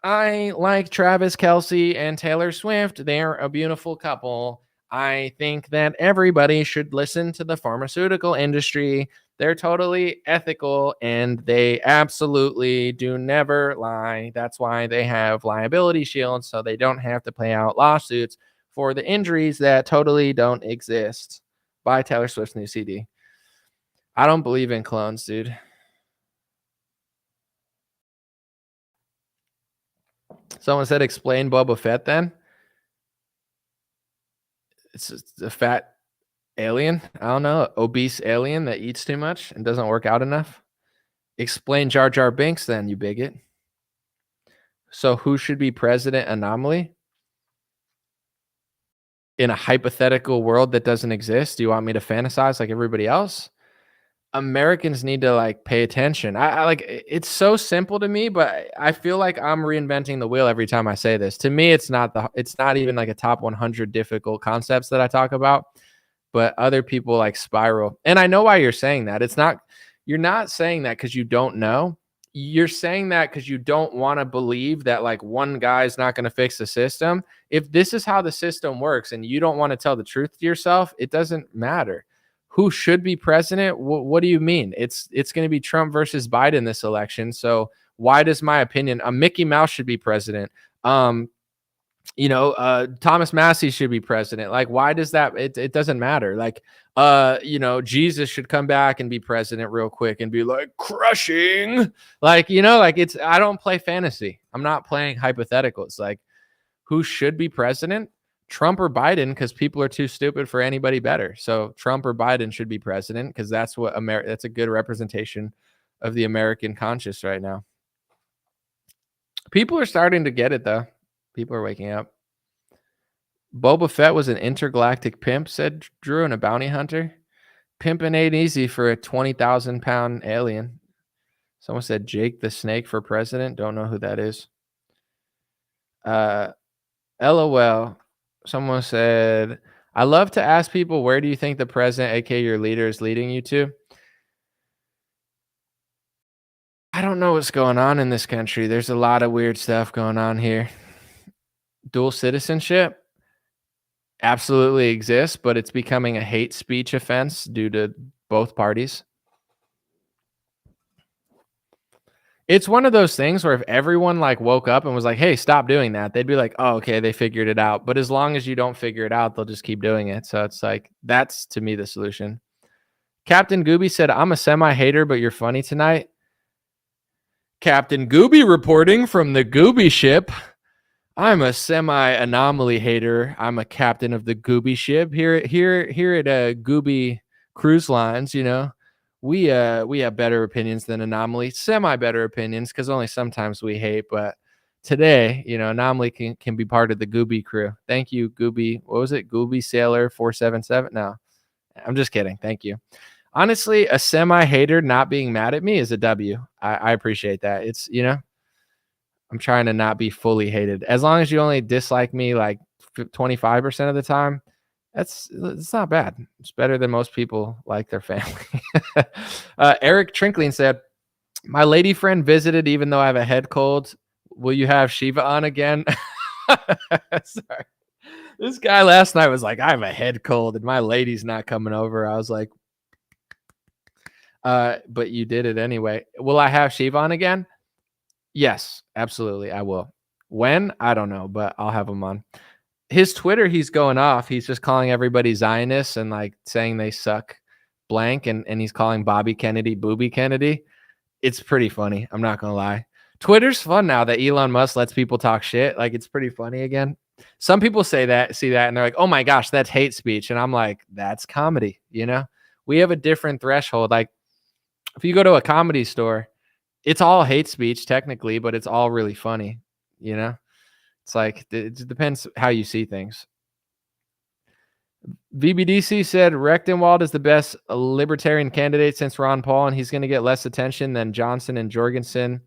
I like Travis Kelce and Taylor Swift. They're a beautiful couple. I think that everybody should listen to the pharmaceutical industry. They're totally ethical and they absolutely do never lie. That's why they have liability shields, so they don't have to pay out lawsuits for the injuries that totally don't exist. Buy Taylor Swift's new CD. I don't believe in clones, dude. Someone said, explain Boba Fett then. It's a fat alien. I don't know. Obese alien that eats too much and doesn't work out enough. Explain Jar Jar Binks then, you bigot. So who should be president anomaly? In a hypothetical world that doesn't exist, do you want me to fantasize like everybody else? Americans need to like pay attention. I like, it's so simple to me, but I feel like I'm reinventing the wheel every time I say this. To me, it's not even like a top 100 difficult concepts that I talk about, but other people like spiral. And I know why you're saying that. You're not saying that because you don't know. you're saying that because you don't want to believe that like one guy's not going to fix the system. If this is how the system works and you don't want to tell the truth to yourself, it doesn't matter. Who should be president? What do you mean? It's going to be Trump versus Biden this election. So why does my opinion, Mickey Mouse should be president? Thomas Massey should be president. Like, why does that? It doesn't matter. Like, Jesus should come back and be president real quick and be like crushing. Like, it's, I don't play fantasy. I'm not playing hypotheticals. Like, who should be president? Trump or Biden, because people are too stupid for anybody better. So Trump or Biden should be president because that's what that's a good representation of the American conscience right now. People are starting to get it though. People are waking up. Boba Fett was an intergalactic pimp, said Drew, and a bounty hunter. Pimping ain't easy for a 20,000 pound alien. Someone said Jake the Snake for president. Don't know who that is. LOL. Someone said, I love to ask people, where do you think the president, aka your leader, is leading you to? I don't know what's going on in this country. There's a lot of weird stuff going on here. Dual citizenship absolutely exists, but it's becoming a hate speech offense due to both parties. It's one of those things where if everyone like woke up and was like, hey, stop doing that, they'd be like, oh, okay, they figured it out. But as long as you don't figure it out, they'll just keep doing it. So it's like, that's to me the solution. Captain Gooby said, I'm a semi-hater, but you're funny tonight. Captain Gooby reporting from the Gooby ship. I'm a semi-anomaly hater. I'm a captain of the Gooby ship here at Gooby Cruise Lines, we have better opinions than Anomaly, semi-better opinions, because only sometimes we hate. But today, Anomaly can be part of the Gooby crew. Thank you, Gooby. What was it? Gooby Sailor 477? No, I'm just kidding. Thank you. Honestly, a semi-hater not being mad at me is a W. I appreciate that. It's, I'm trying to not be fully hated. As long as you only dislike me like 25% of the time, it's not bad. It's better than most people like their family. Eric Trinkling said, my lady friend visited even though I have a head cold. Will you have Shiva on again? Sorry. This guy last night was like, I have a head cold and my lady's not coming over. I was like, but you did it anyway. Will I have Shiva on again? Yes, absolutely. I will. When? I don't know, but I'll have him on. His Twitter, he's going off. He's just calling everybody Zionists and like saying they suck blank. And he's calling Bobby Kennedy Booby Kennedy. It's pretty funny. I'm not going to lie. Twitter's fun now that Elon Musk lets people talk shit. Like, it's pretty funny again. Some people see that and they're like, oh my gosh, that's hate speech. And I'm like, that's comedy. We have a different threshold. Like, if you go to a comedy store, it's all hate speech technically, but it's all really funny. It's like, it depends how you see things. VBDC said Rechtenwald is the best libertarian candidate since Ron Paul, and he's going to get less attention than Johnson and Jorgensen.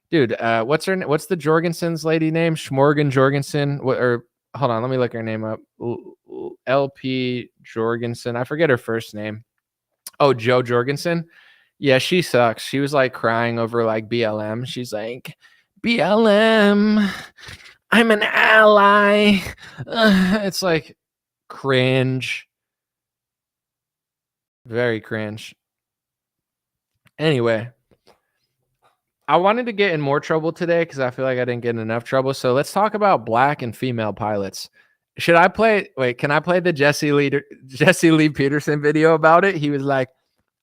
Dude, what's the Jorgensen's lady name? Schmorgan Jorgensen? Hold on, let me look her name up. LP Jorgensen. I forget her first name. Oh, Joe Jorgensen. Yeah, she sucks. She was like crying over like BLM. She's like, BLM, I'm an ally. It's like cringe. Very cringe. Anyway, I wanted to get in more trouble today because I feel like I didn't get in enough trouble. So let's talk about black and female pilots. Can I play the Jesse Lee Peterson video about it? He was like,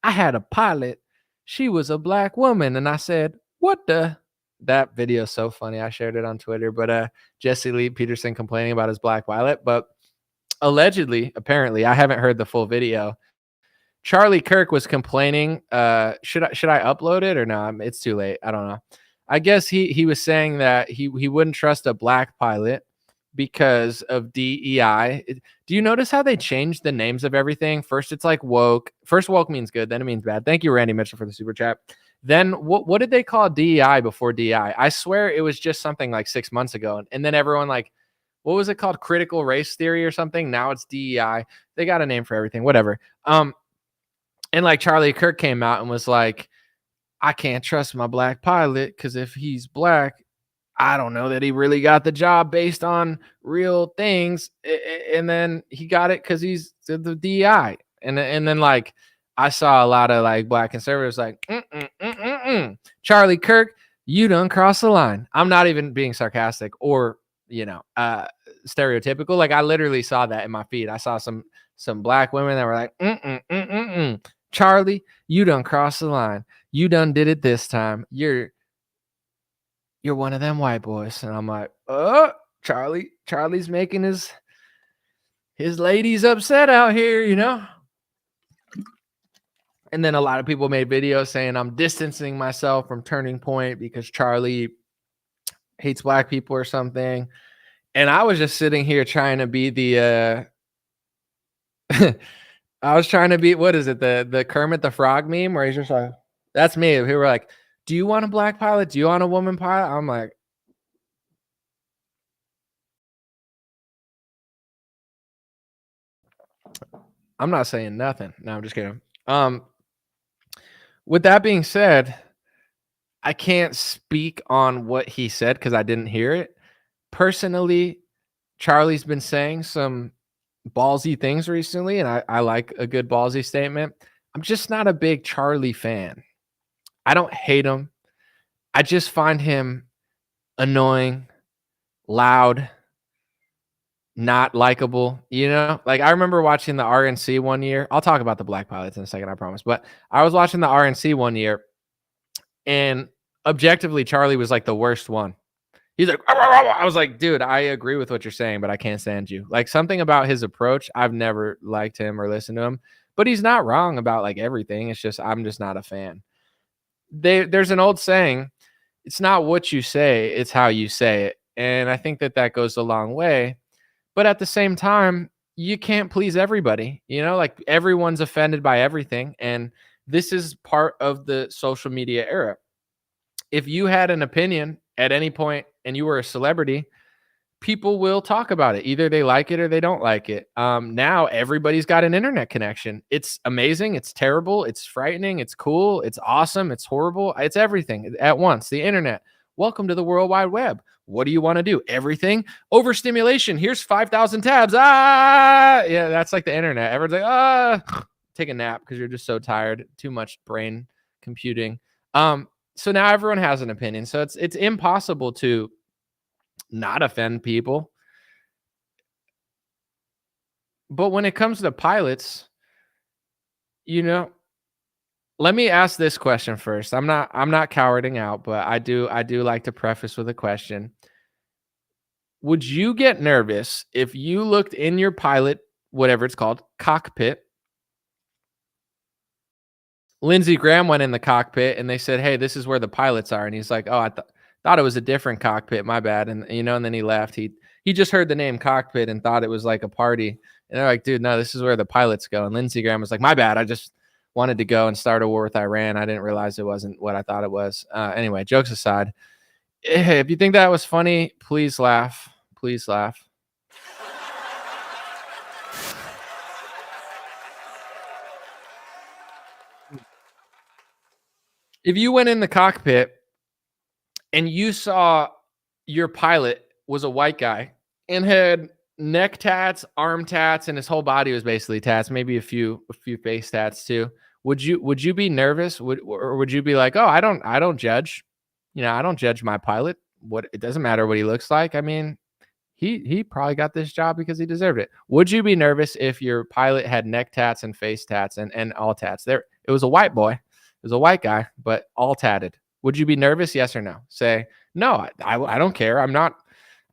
I had a pilot. She was a black woman. And I said, what the? That video is so funny. I shared it on Twitter. But Jesse Lee Peterson complaining about his black pilot. But apparently, I haven't heard the full video. Charlie Kirk was complaining. Should I upload it or no? It's too late. I don't know. I guess he was saying that he wouldn't trust a black pilot because of DEI. Do you notice how they changed the names of everything? First, it's like woke. First, woke means good. Then it means bad. Thank you, Randy Mitchell, for the super chat. Then what did they call DEI before DEI? I swear it was just something like 6 months ago. And then everyone like, what was it called? Critical race theory or something? Now it's DEI. They got a name for everything. Whatever. And like Charlie Kirk came out and was like, I can't trust my black pilot because if he's black, I don't know that he really got the job based on real things. And then he got it because he's the DI. And then like I saw a lot of like black conservatives like Charlie Kirk, you done crossed the line. I'm not even being sarcastic or stereotypical. Like I literally saw that in my feed. I saw some black women that were like Charlie, you done crossed the line. You done did it this time. You're one of them white boys. And I'm like, oh, Charlie's making his ladies upset out here, And then a lot of people made videos saying I'm distancing myself from Turning Point because Charlie hates black people or something. And I was just sitting here trying to be the I was trying to be, what is it, the Kermit the Frog meme where he's just like, that's me. People were like, do you want a black pilot? Do you want a woman pilot? I'm like, I'm not saying nothing. No, I'm just kidding. With that being said, I can't speak on what he said because I didn't hear it. Personally, Charlie's been saying some ballsy things recently, and I like a good ballsy statement. I'm just not a big Charlie fan. I don't hate him. I just find him annoying, loud, not likable, Like I remember watching the RNC one year. I'll talk about the black pilots in a second, I promise. But I was watching the RNC one year, and objectively, Charlie was like the worst one. He's like, I was like, dude, I agree with what you're saying, but I can't stand you. Like something about his approach, I've never liked him or listened to him, but he's not wrong about like everything. It's just, I'm just not a fan. There's an old saying, it's not what you say, it's how you say it. And I think that goes a long way. But at the same time, you can't please everybody, like everyone's offended by everything. And this is part of the social media era. If you had an opinion at any point and you were a celebrity, people will talk about it. Either they like it or they don't like it. Now everybody's got an internet connection. It's amazing. It's terrible. It's frightening. It's cool. It's awesome. It's horrible. It's everything at once. The internet. Welcome to the World Wide Web. What do you want to do? Everything. Overstimulation. Here's 5,000 tabs. Yeah, that's like the internet. Everyone's like, take a nap because you're just so tired. Too much brain computing. So now everyone has an opinion. So it's impossible to not offend people. But when it comes to pilots, let me ask this question first. I'm not cowarding out, but I do like to preface with a question. Would you get nervous if you looked in your pilot, whatever it's called, cockpit? Lindsey Graham went in the cockpit and they said, hey, this is where the pilots are. And he's like, oh, I thought it was a different cockpit. My bad. And, and then he left. He just heard the name cockpit and thought it was like a party. And they're like, dude, no, this is where the pilots go. And Lindsey Graham was like, my bad. I just wanted to go and start a war with Iran. I didn't realize it wasn't what I thought it was. Anyway, jokes aside, if you think that was funny, please laugh. Please laugh. If you went in the cockpit and you saw your pilot was a white guy and had neck tats, arm tats, and his whole body was basically tats, maybe a few face tats too, would you be nervous? Or would you be like, oh, I don't judge, I don't judge my pilot. It doesn't matter what he looks like. I mean, he probably got this job because he deserved it. Would you be nervous if your pilot had neck tats and face tats and all tats? It was a white boy. It was a white guy, but all tatted. Would you be nervous? Yes or no? Say, no, I don't care. I'm not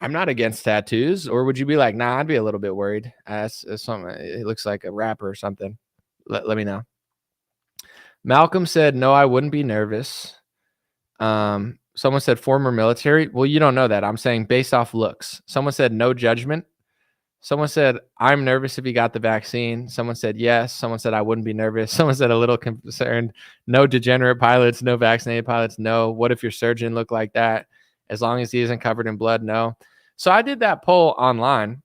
against tattoos. Or would you be like, nah, I'd be a little bit worried. That's something. It looks like a rapper or something. Let me know. Malcolm said, no, I wouldn't be nervous. Someone said former military. Well, you don't know that. I'm saying based off looks. Someone said no judgment. Someone said, I'm nervous if he got the vaccine. Someone said yes. Someone said I wouldn't be nervous. Someone said a little concerned. No degenerate pilots, no vaccinated pilots, no. What if your surgeon looked like that? As long as he isn't covered in blood, no. So I did that poll online,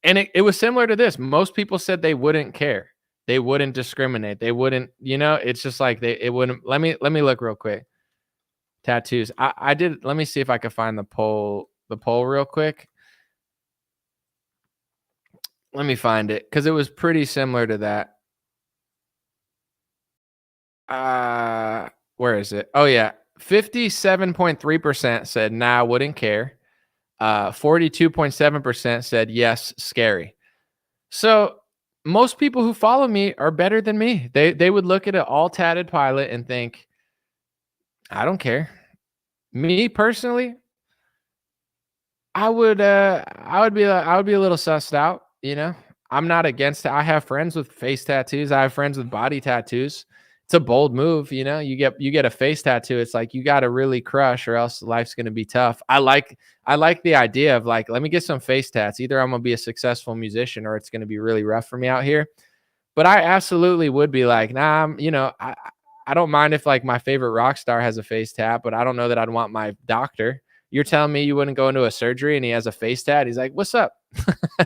and it was similar to this. Most people said they wouldn't care. They wouldn't discriminate. They wouldn't, it's just like it wouldn't. Let me look real quick. Tattoos. I did. Let me see if I can find the poll real quick. Let me find it because it was pretty similar to that. Where is it? Oh yeah. 57.3% said nah, wouldn't care. 42.7% said yes, scary. So most people who follow me are better than me. They would look at an all tatted pilot and think, I don't care. Me personally, I would be a little sussed out, I'm not against it. I have friends with face tattoos. I have friends with body tattoos. It's a bold move, You get a face tattoo. It's like you got to really crush, or else life's going to be tough. I like the idea of like, let me get some face tats. Either I'm gonna be a successful musician, or it's going to be really rough for me out here. But I absolutely would be like, nah, I don't mind if like my favorite rock star has a face tat, but I don't know that I'd want my doctor. You're telling me you wouldn't go into a surgery and he has a face tat? He's like, what's up?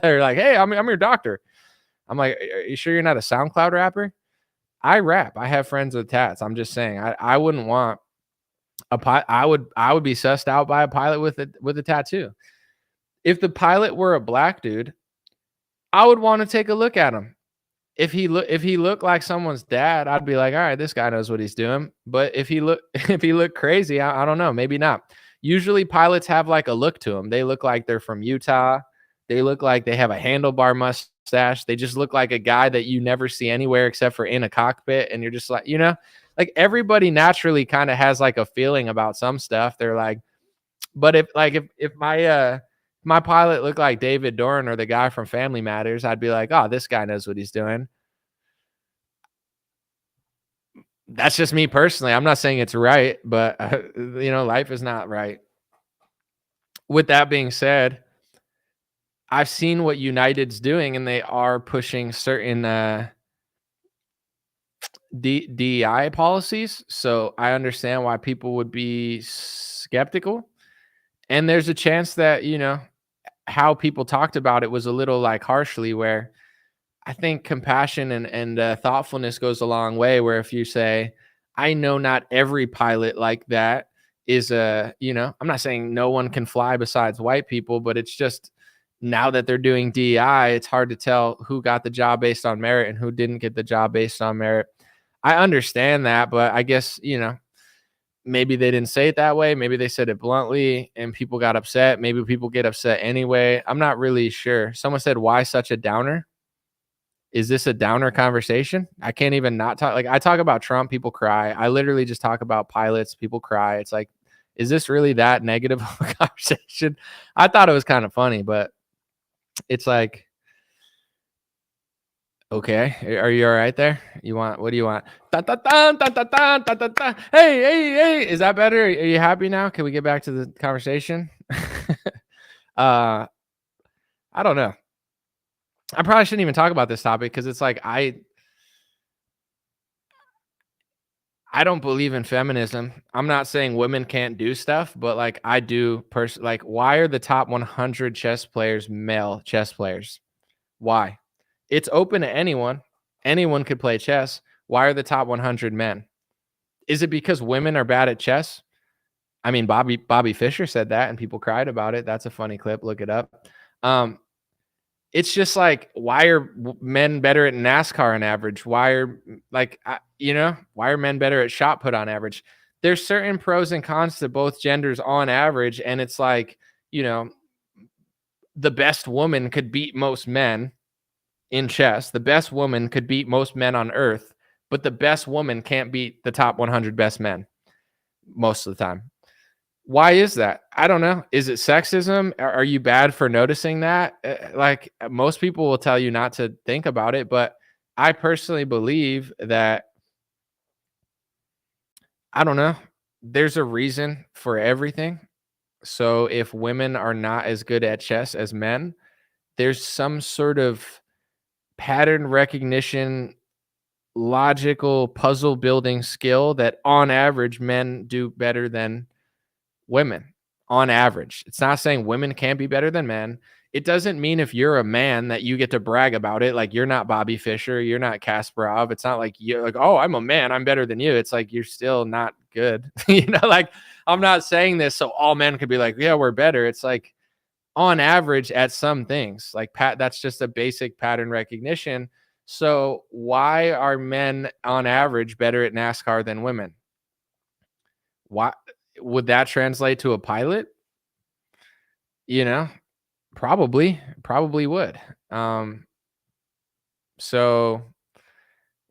They're like, hey, I'm your doctor. I'm like, are you sure you're not a SoundCloud rapper? I rap. I have friends with tats. I'm just saying, I wouldn't want a pilot. I would be sussed out by a pilot with a tattoo. If the pilot were a black dude, I would want to take a look at him. If he looked like someone's dad, I'd be like, all right, this guy knows what he's doing. But if he looked crazy, I don't know, maybe not. Usually pilots have like a look to them. They look like they're from Utah. They look like they have a handlebar mustache. They just look like a guy that you never see anywhere except for in a cockpit. And you're just like, like everybody naturally kind of has like a feeling about some stuff. They're like, but if my pilot looked like David Dorn or the guy from Family Matters, I'd be like, oh, this guy knows what he's doing. That's just me personally. I'm not saying it's right, but life is not right. With that being said, I've seen what United's doing, and they are pushing certain DEI policies. So I understand why people would be skeptical. And there's a chance that, how people talked about it was a little like harshly, where I think compassion and thoughtfulness goes a long way, where if you say, I know not every pilot like that is I'm not saying no one can fly besides white people, but it's just now that they're doing DEI, it's hard to tell who got the job based on merit and who didn't get the job based on merit. I understand that, but I guess, maybe they didn't say it that way. Maybe they said it bluntly and people got upset. Maybe people get upset anyway. I'm not really sure. Someone said, why such a downer? Is this a downer conversation? I can't even not talk. Like I talk about Trump, people cry. I literally just talk about pilots, people cry. It's like, is this really that negative of a conversation? I thought it was kind of funny, but it's like, okay, are you all right there? What do you want? Hey, is that better? Are you happy now? Can we get back to the conversation? I don't know. I probably shouldn't even talk about this topic because it's like I don't believe in feminism. I'm not saying women can't do stuff, but like I do like why are the top 100 chess players male chess players? Why? It's open to anyone. Anyone could play chess. Why are the top 100 men? Is it because women are bad at chess? I mean, Bobby Fischer said that and people cried about it. That's a funny clip. Look it up. It's just like, why are men better at NASCAR on average? Why are why are men better at shot put on average? There's certain pros and cons to both genders on average. And it's like, the best woman could beat most men in chess. The best woman could beat most men on earth, but the best woman can't beat the top 100 best men most of the time. Why is that? I don't know. Is it sexism? Are you bad for noticing that? Like most people will tell you not to think about it, but I personally believe that, I don't know, there's a reason for everything. So if women are not as good at chess as men, there's some sort of pattern recognition, logical puzzle building skill that on average men do better than women on average. It's not saying women can't be better than men. it doesn't mean if you're a man that you get to brag about it. Like, you're not Bobby Fischer, you're not Kasparov. It's not like you're like, oh, I'm a man, I'm better than you. It's like, you're still not good. Like, I'm not saying this so all men could be like, yeah, we're better. It's like, on average at some things, like that's just a basic pattern recognition. So why are men on average better at NASCAR than women? Why would that translate to a pilot? Probably would. So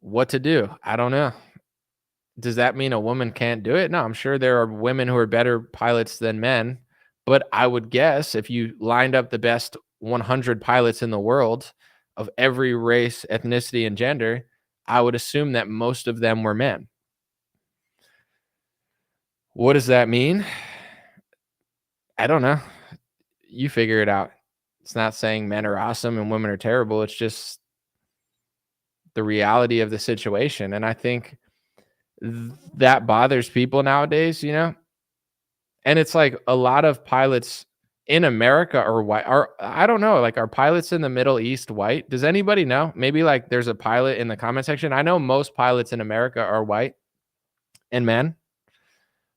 what to do? I don't know. Does that mean a woman can't do it? No, I'm sure there are women who are better pilots than men, but I would guess if you lined up the best 100 pilots in the world of every race, ethnicity, and gender, I would assume that most of them were men. What does that mean? I don't know. You figure it out. It's not saying men are awesome and women are terrible. It's just the reality of the situation. And I think that bothers people nowadays, And it's like a lot of pilots in America are white. I don't know, like, are pilots in the Middle East white? Does anybody know? Maybe like there's a pilot in the comment section. I know most pilots in America are white and men.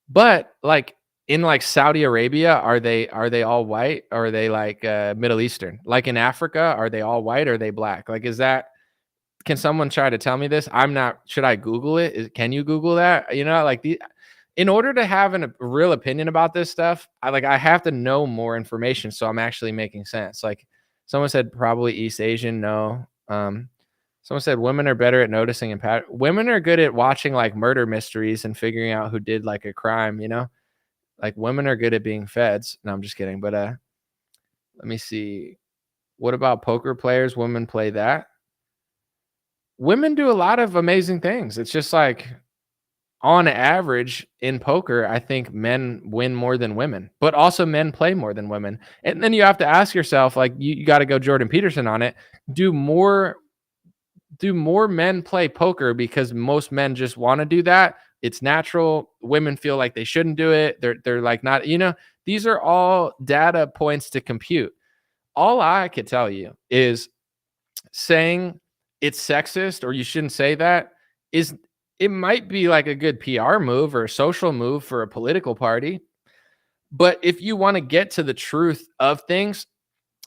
But like in like Saudi Arabia, are they all white, or are they like Middle Eastern? Like in Africa, are they all white or are they black? Like, can someone try to tell me this? I'm not, should I Google it? Can you Google that? In order to have a real opinion about this stuff, I have to know more information. So I'm actually making sense. Like, someone said probably East Asian. No. Someone said women are better at noticing and women are good at watching like murder mysteries and figuring out who did like a crime, like women are good at being feds. No, I'm just kidding. But let me see. What about poker players? Women play that. Women do a lot of amazing things. It's just like, on average in poker, I think men win more than women, but also men play more than women. And then you have to ask yourself, like, you got to go Jordan Peterson on it. Do more men play poker because most men just want to do that? It's natural. Women feel like they shouldn't do it. They're like, not, these are all data points to compute. All I could tell you is saying it's sexist or you shouldn't say that it might be like a good PR move or a social move for a political party. But if you want to get to the truth of things,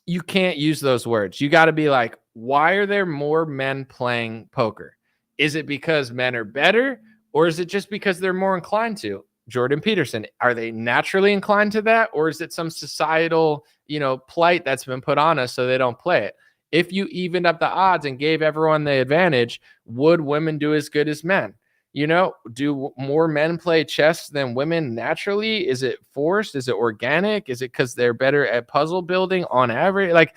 you can't use those words. You got to be like, why are there more men playing poker? Is it because men are better, or is it just because they're more inclined to? Jordan Peterson, are they naturally inclined to that, or is it some societal, plight that's been put on us so they don't play it? If you evened up the odds and gave everyone the advantage, would women do as good as men? Do more men play chess than women naturally? Is it forced? Is it organic? Is it because they're better at puzzle building on average? Like,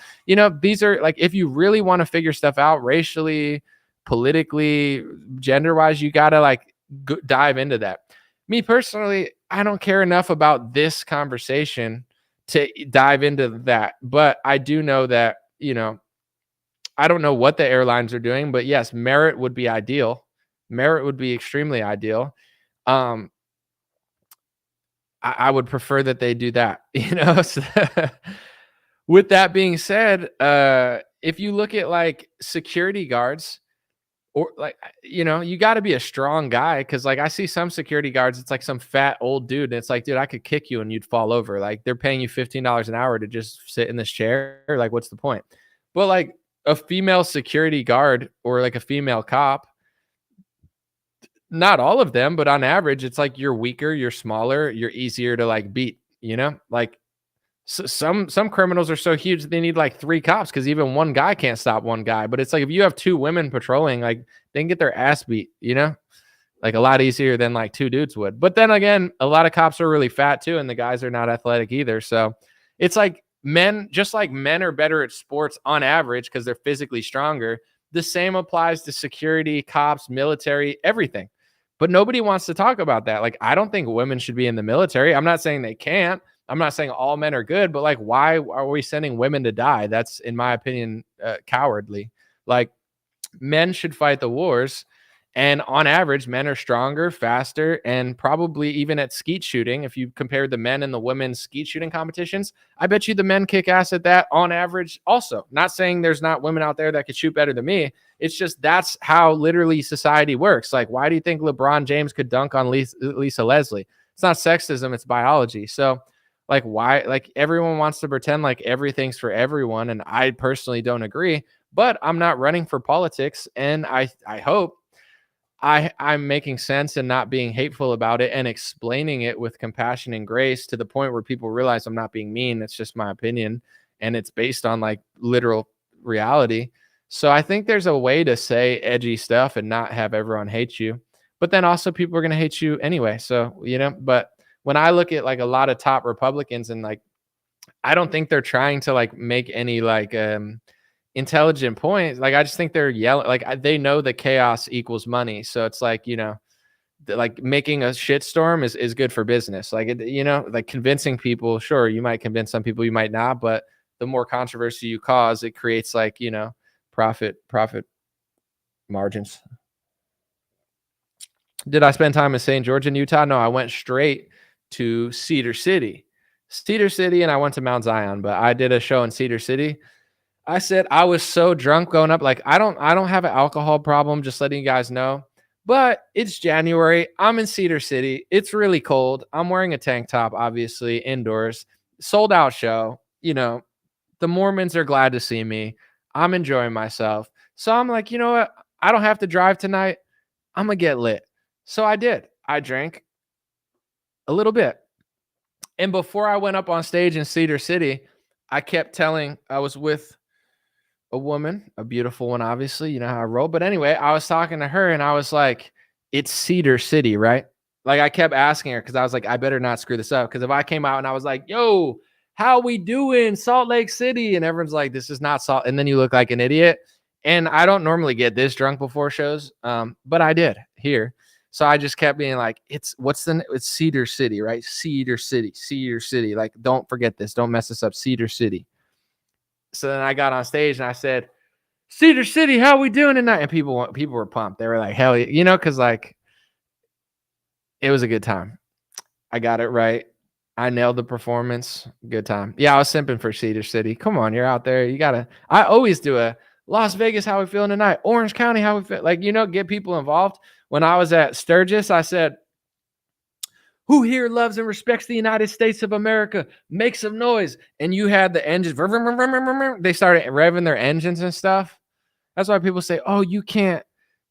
these are like, if you really want to figure stuff out racially, politically, gender-wise, you got to like dive into that. Me personally, I don't care enough about this conversation to dive into that. But I do know that, I don't know what the airlines are doing, but yes, merit would be ideal. Merit would be extremely ideal. I would prefer that they do that, So, with that being said, if you look at like security guards, or like, you got to be a strong guy, because like I see some security guards, it's like some fat old dude, and it's like, dude, I could kick you and you'd fall over. Like, they're paying you $15 an hour to just sit in this chair. Like, what's the point? But like a female security guard or like a female cop, not all of them, but on average, it's like you're weaker, you're smaller, you're easier to like beat, like some criminals are so huge that they need like 3 cops because even one guy can't stop one guy. But it's like, if you have 2 women patrolling, like they can get their ass beat, like a lot easier than like 2 dudes would. But then again, a lot of cops are really fat too, and the guys are not athletic either. So it's like just like men are better at sports on average because they're physically stronger. The same applies to security, cops, military, everything. But nobody wants to talk about that. Like, I don't think women should be in the military. I'm not saying they can't. I'm not saying all men are good, but like, why are we sending women to die? That's, in my opinion, cowardly. Like, men should fight the wars. And on average, men are stronger, faster, and probably even at skeet shooting. If you compare the men and the women's skeet shooting competitions, I bet you the men kick ass at that on average also. Not saying there's not women out there that could shoot better than me. It's just that's how literally society works. Like, why do you think LeBron James could dunk on Lisa Leslie? It's not sexism, it's biology. So, like, why? Like, everyone wants to pretend like everything's for everyone. And I personally don't agree, but I'm not running for politics. And I hope I'm making sense and not being hateful about it and explaining it with compassion and grace to the point where people realize I'm not being mean. It's just my opinion and it's based on like literal reality. So I think there's a way to say edgy stuff and not have everyone hate you. But then also people are going to hate you anyway. So, but when I look at like a lot of top Republicans and like, I don't think they're trying to like make any like, intelligent point. Like, I just think they're yelling, like they know that chaos equals money. So it's like, like making a shitstorm is good for business. Like, like convincing people, sure, you might convince some people, you might not, but the more controversy you cause, it creates like, profit margins. Did I spend time in St. George in Utah? No, I went straight to Cedar City, and I went to Mount Zion, but I did a show in Cedar City. I said I was so drunk going up. Like, I don't have an alcohol problem, just letting you guys know. But it's January. I'm in Cedar City. It's really cold. I'm wearing a tank top, obviously, indoors. Sold out show. The Mormons are glad to see me. I'm enjoying myself. So I'm like, you know what? I don't have to drive tonight. I'm going to get lit. So I did. I drank a little bit. And before I went up on stage in Cedar City, I kept telling, I was with a woman, a beautiful one, obviously, you know how I roll. But anyway, I was talking to her and I was like, it's Cedar City, right? Like, I kept asking her because I was like, I better not screw this up. Because if I came out and I was like, yo, how we doing, Salt Lake City? And everyone's like, this is not Salt. And then you look like an idiot. And I don't normally get this drunk before shows, but I did here. So I just kept being like, it's Cedar City, right? Cedar City. Like, don't forget this. Don't mess this up. Cedar City. So then I got on stage and I said, Cedar City, how we doing tonight? And people were pumped. They were like, hell yeah, because like it was a good time. I got it right. I nailed the performance. Good time. Yeah, I was simping for Cedar City. Come on, you're out there. I always do a Las Vegas, how we feeling tonight? Orange County, how we feel? Like, get people involved. When I was at Sturgis, I said, who here loves and respects the United States of America? Make some noise. And you had the engines. They started revving their engines and stuff. That's why people say, oh, you can't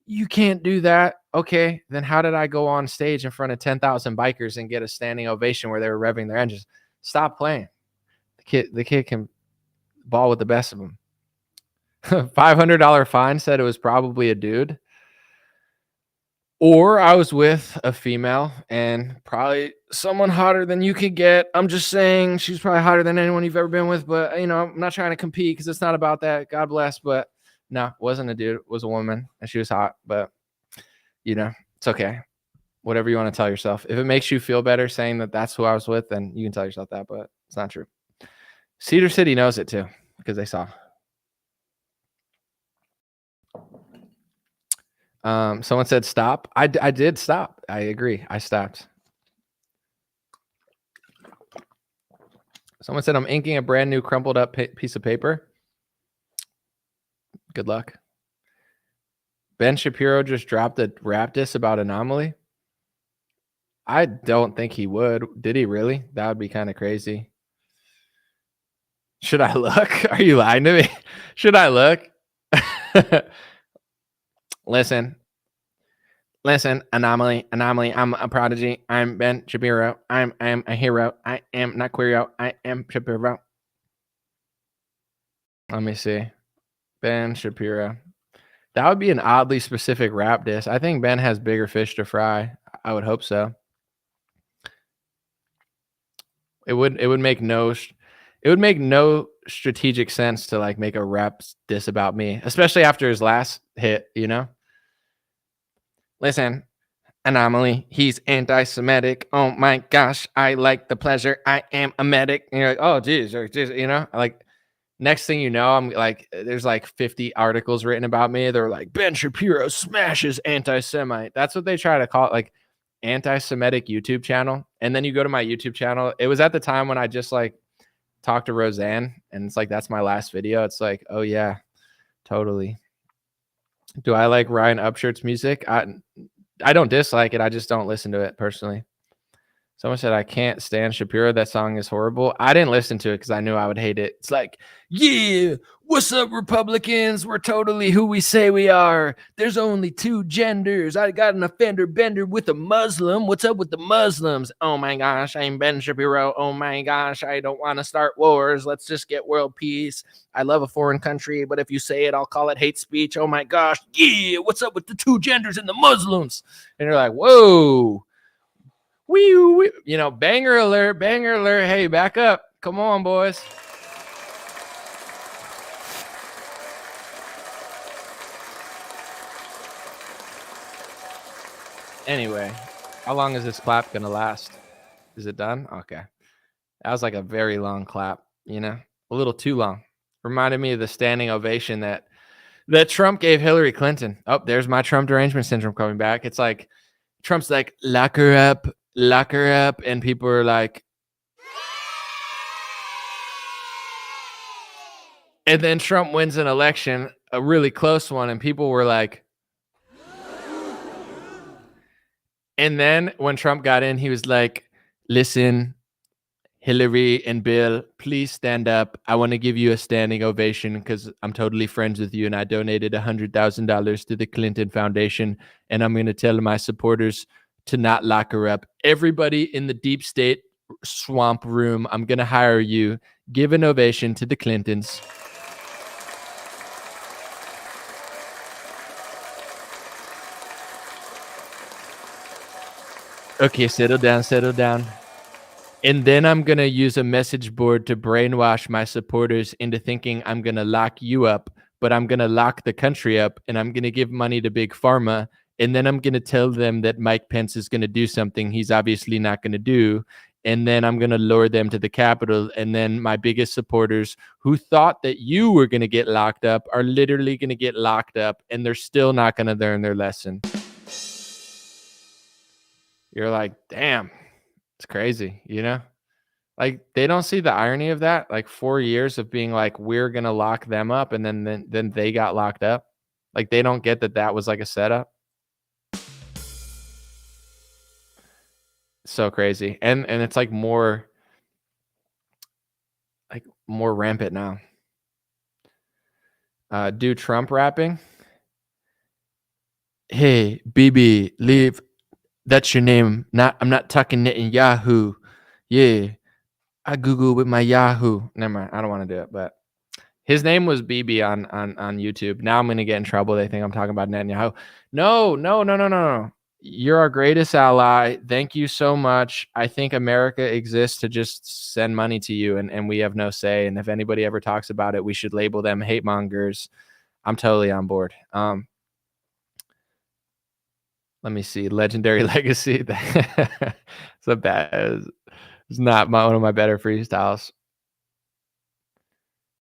do that. Okay, then how did I go on stage in front of 10,000 bikers and get a standing ovation where they were revving their engines? Stop playing. The kid can ball with the best of them. $500 fine, said it was probably a dude. Or I was with a female and probably someone hotter than you could get. I'm just saying she's probably hotter than anyone you've ever been with. But, I'm not trying to compete because it's not about that. God bless. But no, it wasn't a dude. It was a woman and she was hot. But, it's okay. Whatever you want to tell yourself. If it makes you feel better saying that that's who I was with, then you can tell yourself that. But it's not true. Cedar City knows it too because they saw. Someone said stop. I did stop. I agree. I stopped. Someone said I'm inking a brand new crumpled up piece of paper. Good luck. Ben Shapiro just dropped a rap diss about Anomaly. I don't think he would. Did he really? That would be kind of crazy. Should I look? Are you lying to me? Should I look? Listen, Anomaly, I'm a prodigy. I'm Ben Shapiro. I am a hero. I am not Queero. I am Shapiro. Let me see. Ben Shapiro. That would be an oddly specific rap diss. I think Ben has bigger fish to fry. I would hope so. It would make no strategic sense to like make a rap diss about me, especially after his last hit, Listen, Anomaly, he's anti-Semitic. Oh my gosh, I like the pleasure. I am a medic. And you're like, oh geez, like Next thing you know, I'm like, there's like 50 articles written about me. They're like, Ben Shapiro smashes anti-Semite. That's what they try to call it, like anti-Semitic YouTube channel. And then you go to my YouTube channel. It was at the time when I just like talked to Roseanne, and it's like, that's my last video. It's like, oh yeah, totally. Do I like Ryan Upshurt's music? I don't dislike it. I just don't listen to it personally. Someone said, I can't stand Shapiro. That song is horrible. I didn't listen to it because I knew I would hate it. It's like, yeah, what's up, Republicans? We're totally who we say we are. There's only two genders. I got an offender bender with a Muslim. What's up with the Muslims? Oh my gosh, I'm Ben Shapiro. Oh my gosh, I don't want to start wars. Let's just get world peace. I love a foreign country, but if you say it, I'll call it hate speech. Oh my gosh, yeah, what's up with the two genders and the Muslims? And you're like, whoa. Wee, you know, banger alert, banger alert. Hey, back up. Come on, boys. Anyway, how long is this clap going to last? Is it done? Okay. That was like a very long clap, you know, a little too long. Reminded me of the standing ovation that Trump gave Hillary Clinton. Oh, there's my Trump derangement syndrome coming back. It's like Trump's like, lock her up. Lock her up, and people are like, and then Trump wins an election, a really close one, and people were like, and then when Trump got in, he was like, listen, Hillary and Bill, please stand up. I want to give you a standing ovation because I'm totally friends with you, and I donated $100,000 to the Clinton Foundation, and I'm going to tell my supporters to not lock her up. Everybody in the deep state swamp room, I'm going to hire you. Give an ovation to the Clintons. Okay, settle down, settle down. And then I'm going to use a message board to brainwash my supporters into thinking I'm going to lock you up, but I'm going to lock the country up, and I'm going to give money to Big Pharma. And then I'm going to tell them that Mike Pence is going to do something he's obviously not going to do. And then I'm going to lure them to the Capitol. And then my biggest supporters who thought that you were going to get locked up are literally going to get locked up, and they're still not going to learn their lesson. You're like, damn, it's crazy, you know? Like, they don't see the irony of that. Like 4 years of being like, we're going to lock them up. And then they got locked up. Like, they don't get that was like a setup. So crazy. And it's like more rampant now. Do Trump rapping. Hey, BB, leave. That's your name. I'm not talking it in Yahoo. Yeah. I Google with my Yahoo. Never mind. I don't want to do it, but his name was BB on YouTube. Now I'm going to get in trouble. They think I'm talking about Netanyahu. No. You're our greatest ally. Thank you so much. I think America exists to just send money to you, and we have no say. And if anybody ever talks about it, we should label them hate mongers. I'm totally on board. Let me see. Legendary Legacy. It's a bad. It's not one of my better freestyles.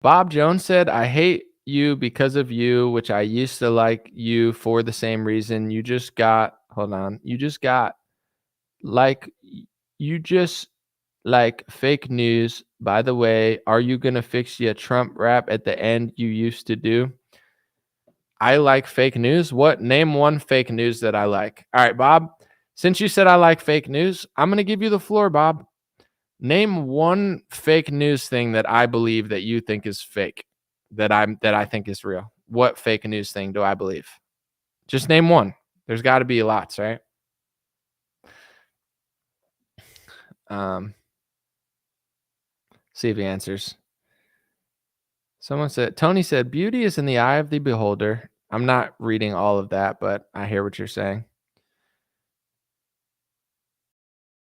Bob Jones said, I hate you because of you, which I used to like you for the same reason. You just got fake news. By the way, are you going to fix your Trump rap at the end you used to do? I like fake news. What? Name one fake news that I like. All right, Bob, since you said I like fake news, I'm going to give you the floor, Bob. Name one fake news thing that I believe that you think is fake, that I think is real. What fake news thing do I believe? Just name one. There's got to be lots, right? See if he answers. Tony said, beauty is in the eye of the beholder. I'm not reading all of that, but I hear what you're saying.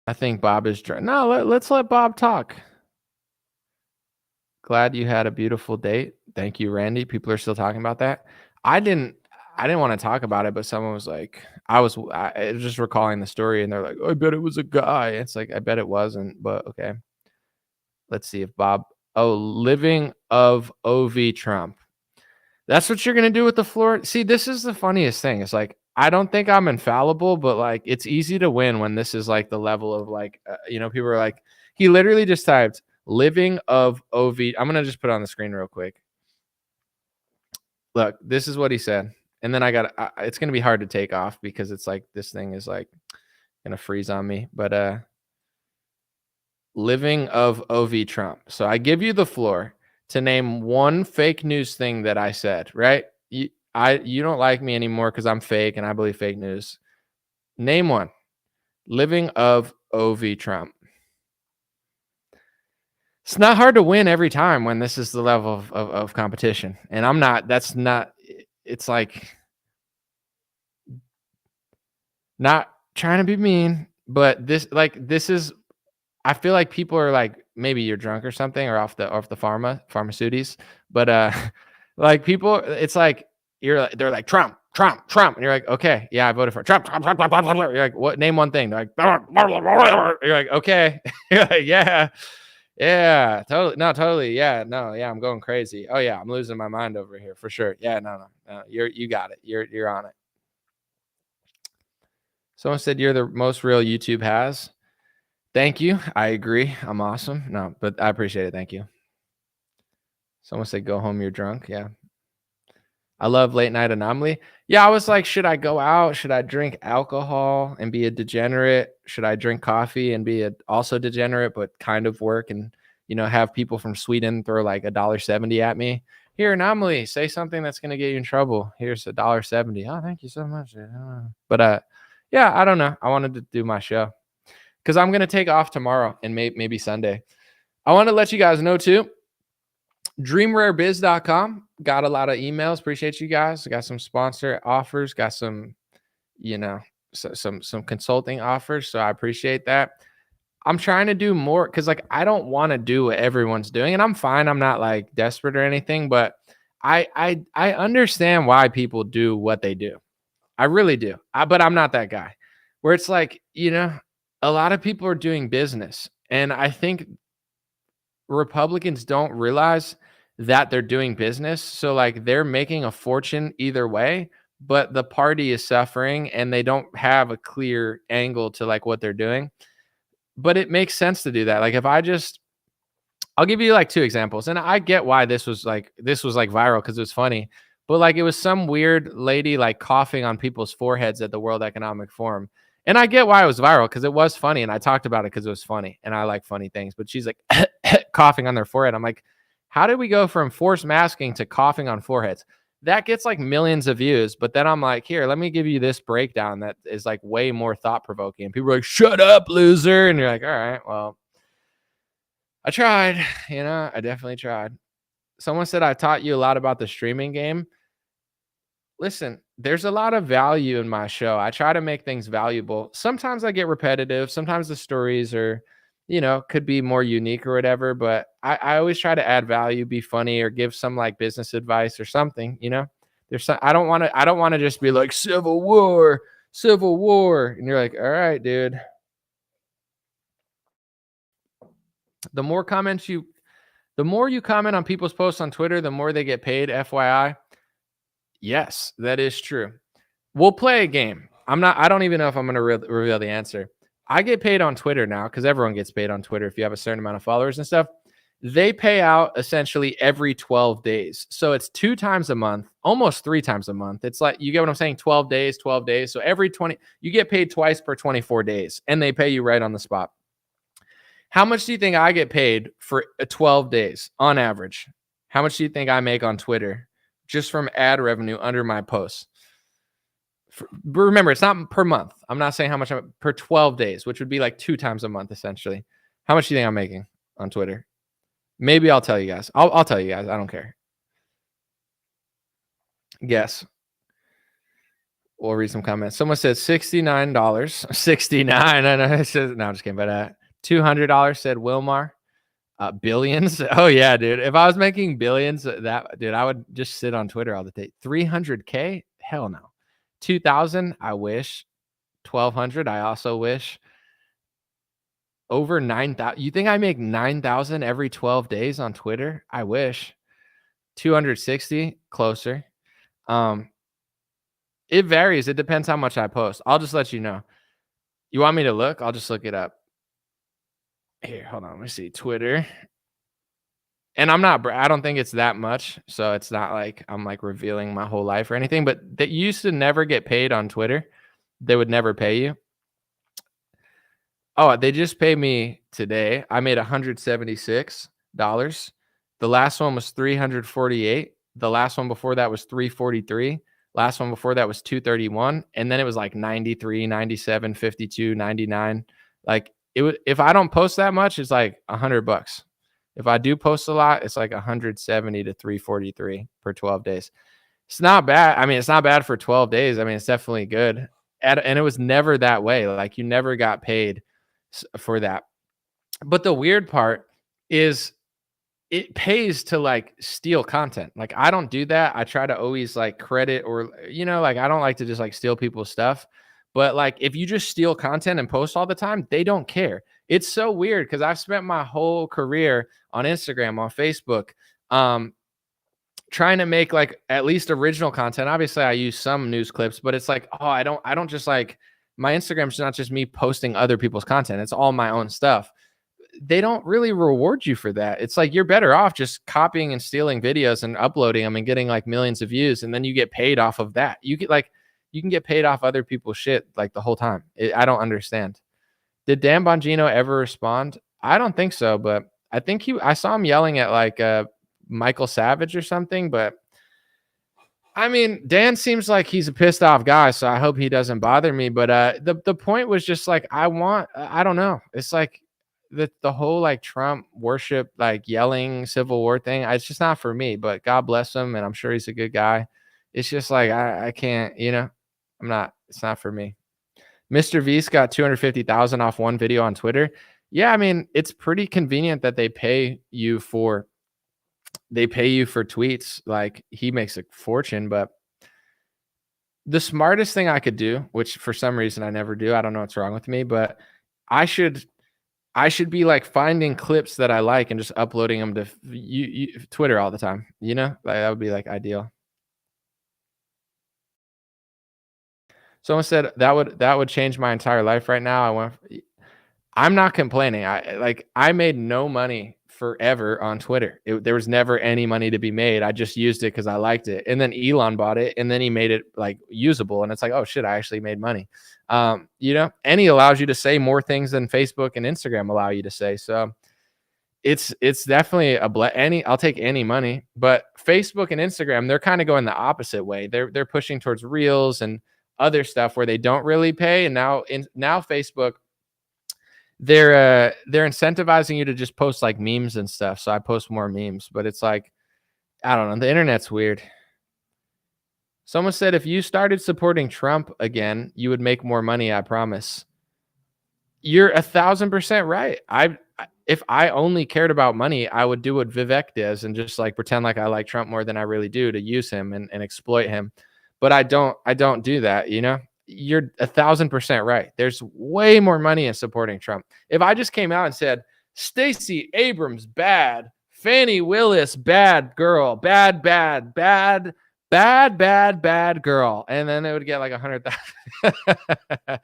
I think Bob is trying. No, let's let Bob talk. Glad you had a beautiful date. Thank you, Randy. People are still talking about that. I didn't want to talk about it, but someone was like, I was just recalling the story, and they're like, I bet it was a guy. It's like, I bet it wasn't, but okay. Let's see if Bob Oh, living of OV Trump. That's what you're going to do with the floor. See, this is the funniest thing. It's like, I don't think I'm infallible, but like, it's easy to win when this is like the level of like, people are like, he literally just typed living of OV. I'm going to just put it on the screen real quick. Look, this is what he said. And then it's going to be hard to take off because it's like, this thing is like going to freeze on me, but, living of OV Trump. So I give you the floor to name one fake news thing that I said, right? You don't like me anymore because I'm fake and I believe fake news. Name one. Living of OV Trump. It's not hard to win every time when this is the level of competition. And it's like not trying to be mean, but this is, I feel like people are like, maybe you're drunk or something, or off the pharmaceuticals, but like people, it's like they're like Trump, and you're like, okay, yeah, I voted for Trump. You're like, what? Name one thing. They're like, you're like, okay, you're like, yeah, totally, yeah, I'm going crazy. Oh yeah, I'm losing my mind over here for sure. Yeah, no, you got it. You're on it. Someone said you're the most real YouTube has. Thank you. I agree. I'm awesome. No, but I appreciate it. Thank you. Someone said, go home, you're drunk. Yeah. I love late night anomaly. Yeah, I was like, should I go out? Should I drink alcohol and be a degenerate? Should I drink coffee and be also degenerate, but kind of work and, have people from Sweden throw like $1.70 at me? Here, anomaly, say something that's going to get you in trouble. Here's $1.70. Oh, thank you so much. But yeah, I don't know. I wanted to do my show because I'm going to take off tomorrow and maybe Sunday. I want to let you guys know too, dreamrarebiz.com. Got a lot of emails. Appreciate you guys. Got some sponsor offers. Got some, some consulting offers. So I appreciate that. I'm trying to do more because like I don't want to do what everyone's doing, and I'm fine. I'm not like desperate or anything, but I understand why people do what they do. I really do. But I'm not that guy where it's like, a lot of people are doing business, and I think Republicans don't realize that they're doing business. So like they're making a fortune either way, but the party is suffering and they don't have a clear angle to like what they're doing. But it makes sense to do that. Like I'll give you like two examples, and I get why this was like viral because it was funny. But like it was some weird lady like coughing on people's foreheads at the World Economic Forum. And I get why it was viral because it was funny. And I talked about it because it was funny. And I like funny things. But she's like coughing on their forehead. I'm like, how did we go from forced masking to coughing on foreheads? That gets like millions of views. But then I'm like, here, let me give you this breakdown that is like way more thought provoking. And people are like, shut up, loser. And you're like, all right, well, I tried. I definitely tried. Someone said I taught you a lot about the streaming game. Listen, there's a lot of value in my show. I try to make things valuable. Sometimes I get repetitive. Sometimes the stories are, could be more unique or whatever. But I always try to add value, be funny, or give some like business advice or something. There's some, I don't want to just be like Civil War, and you're like, all right, dude. The more you comment on people's posts on Twitter, the more they get paid. FYI. Yes, that is true. We'll play a game. I don't even know if I'm going to reveal the answer. I get paid on Twitter now because everyone gets paid on Twitter if you have a certain amount of followers and stuff. They pay out essentially every 12 days. So it's 2 times a month, almost 3 times a month. It's like, you get what I'm saying? 12 days. So every 20, you get paid twice per 24 days and they pay you right on the spot. How much do you think I get paid for 12 days on average? How much do you think I make on Twitter just from ad revenue under my posts? But remember, it's not per month. I'm not saying how much per 12 days, which would be like 2 times a month, essentially. How much do you think I'm making on Twitter? Maybe I'll tell you guys. I'll tell you guys. I don't care. Guess. We'll read some comments. Someone said $69. 69. I know. It says, no, I'm just kidding. But $200 said Wilmar. Billions. Oh yeah, dude. If I was making billions, dude, I would just sit on Twitter all the day. 300K? Hell no. 2,000? I wish. 1,200? I also wish. over 9,000. You think I make 9,000 every 12 days on Twitter? I wish. 260, closer. It varies. It depends how much I post. I'll just let you know. You want me to look? I'll just look it up. Here, hold on. Let me see. Twitter. And I don't think it's that much. So it's not like I'm like revealing my whole life or anything, but they used to never get paid on Twitter. They would never pay you. Oh, they just paid me today. I made $176. The last one was $348. The last one before that was $343. Last one before that was $231. And then it was like $93, $97, $52, $99. Like it would, if I don't post that much, it's like $100. If I do post a lot, it's like $170 to $343 per 12 days. It's not bad. I mean, it's not bad for 12 days. I mean, it's definitely good. And it was never that way. Like you never got paid for that. But the weird part is it pays to like steal content. Like I don't do that. I try to always like credit or, like I don't like to just like steal people's stuff. But like if you just steal content and post all the time, they don't care. It's so weird because I've spent my whole career on Instagram, on Facebook, trying to make like at least original content. Obviously I use some news clips, but it's like, I don't just like, my Instagram's not just me posting other people's content. It's all my own stuff. They don't really reward you for that. It's like, you're better off just copying and stealing videos and uploading them and getting like millions of views. And then you get paid off of that. You can get paid off other people's shit like the whole time. I don't understand. Did Dan Bongino ever respond? I don't think so, but I think I saw him yelling at like Michael Savage or something, but I mean, Dan seems like he's a pissed off guy, so I hope he doesn't bother me. But the point was just like, I don't know. It's like the whole like Trump worship, like yelling Civil War thing. It's just not for me, but God bless him. And I'm sure he's a good guy. It's just like, I can't, it's not for me. Mr. V's got 250,000 off one video on Twitter. Yeah. I mean, it's pretty convenient that they pay you for tweets. Like he makes a fortune, but the smartest thing I could do, which for some reason I never do, I don't know what's wrong with me, but I should be like finding clips that I like and just uploading them to Twitter all the time. Like that would be like ideal. Someone said that would change my entire life right now. I'm not complaining. I made no money forever on Twitter. There was never any money to be made. I just used it because I liked it. And then Elon bought it and then he made it like usable. And it's like, oh shit, I actually made money. And he allows you to say more things than Facebook and Instagram allow you to say. So it's definitely I'll take any money, but Facebook and Instagram, they're kind of going the opposite way. They're pushing towards Reels and other stuff where they don't really pay. And now Facebook, they're incentivizing you to just post like memes and stuff. So I post more memes, but it's like, I don't know. The internet's weird. Someone said, if you started supporting Trump again, you would make more money. I promise. You're 1,000% right. If I only cared about money, I would do what Vivek does and just like pretend like I like Trump more than I really do to use him and exploit him. But I don't do that. You're 1,000% right. There's way more money in supporting Trump. If I just came out and said, Stacey Abrams, bad, Fani Willis, bad girl, bad girl. And then it would get like 100,000.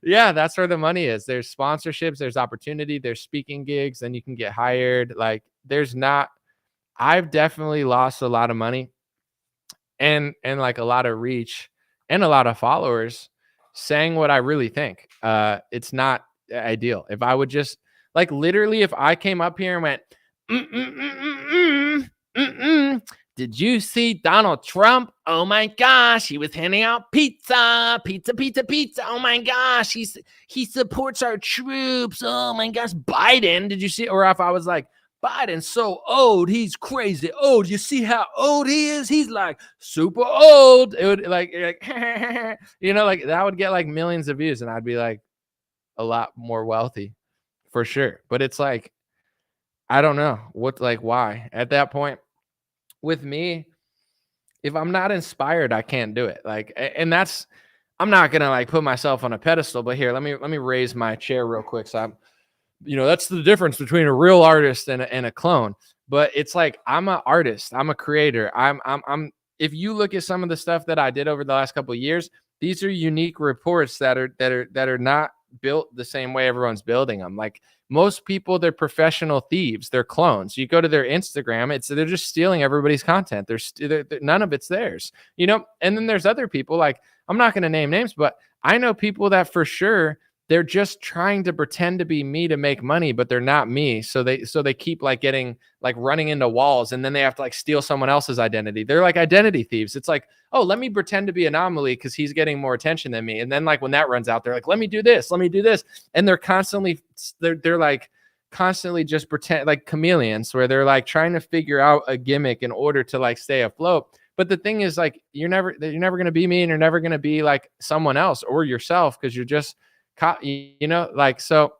Yeah, that's where the money is. There's sponsorships, there's opportunity, there's speaking gigs, then you can get hired. Like I've definitely lost a lot of money and like a lot of reach and a lot of followers saying what I really think. It's not ideal. If I would just like literally, if I came up here and went, did you see Donald Trump? Oh my gosh, he was handing out pizza. Oh my gosh, he supports our troops. Oh my gosh, Biden, did you see? Or if I was like, Biden's so old, he's crazy old. You see how old he is? He's like super old. It would like like that would get like millions of views, and I'd be like a lot more wealthy for sure. But it's like, I don't know why at that point. With me, if I'm not inspired, I can't do it. Like, and I'm not gonna like put myself on a pedestal. But here, let me raise my chair real quick so that's the difference between a real artist and a clone. But it's like, I'm an artist, I'm a creator. I'm if you look at some of the stuff that I did over the last couple of years, these are unique reports that are not built the same way everyone's building them. Like most people, they're professional thieves, they're clones. You go to their Instagram, they're just stealing everybody's content. They're none of it's theirs, And then there's other people, like, I'm not going to name names, but I know people that for sure they're just trying to pretend to be me to make money, but they're not me. So they keep like getting like running into walls, and then they have to like steal someone else's identity. They're like identity thieves. It's like, oh, let me pretend to be Anomaly because he's getting more attention than me. And then like when that runs out, they're like, let me do this. And they're constantly just pretend, like chameleons, where they're like trying to figure out a gimmick in order to like stay afloat. But the thing is, like, you're never going to be me, and you're never going to be like someone else or yourself, because you're just like, so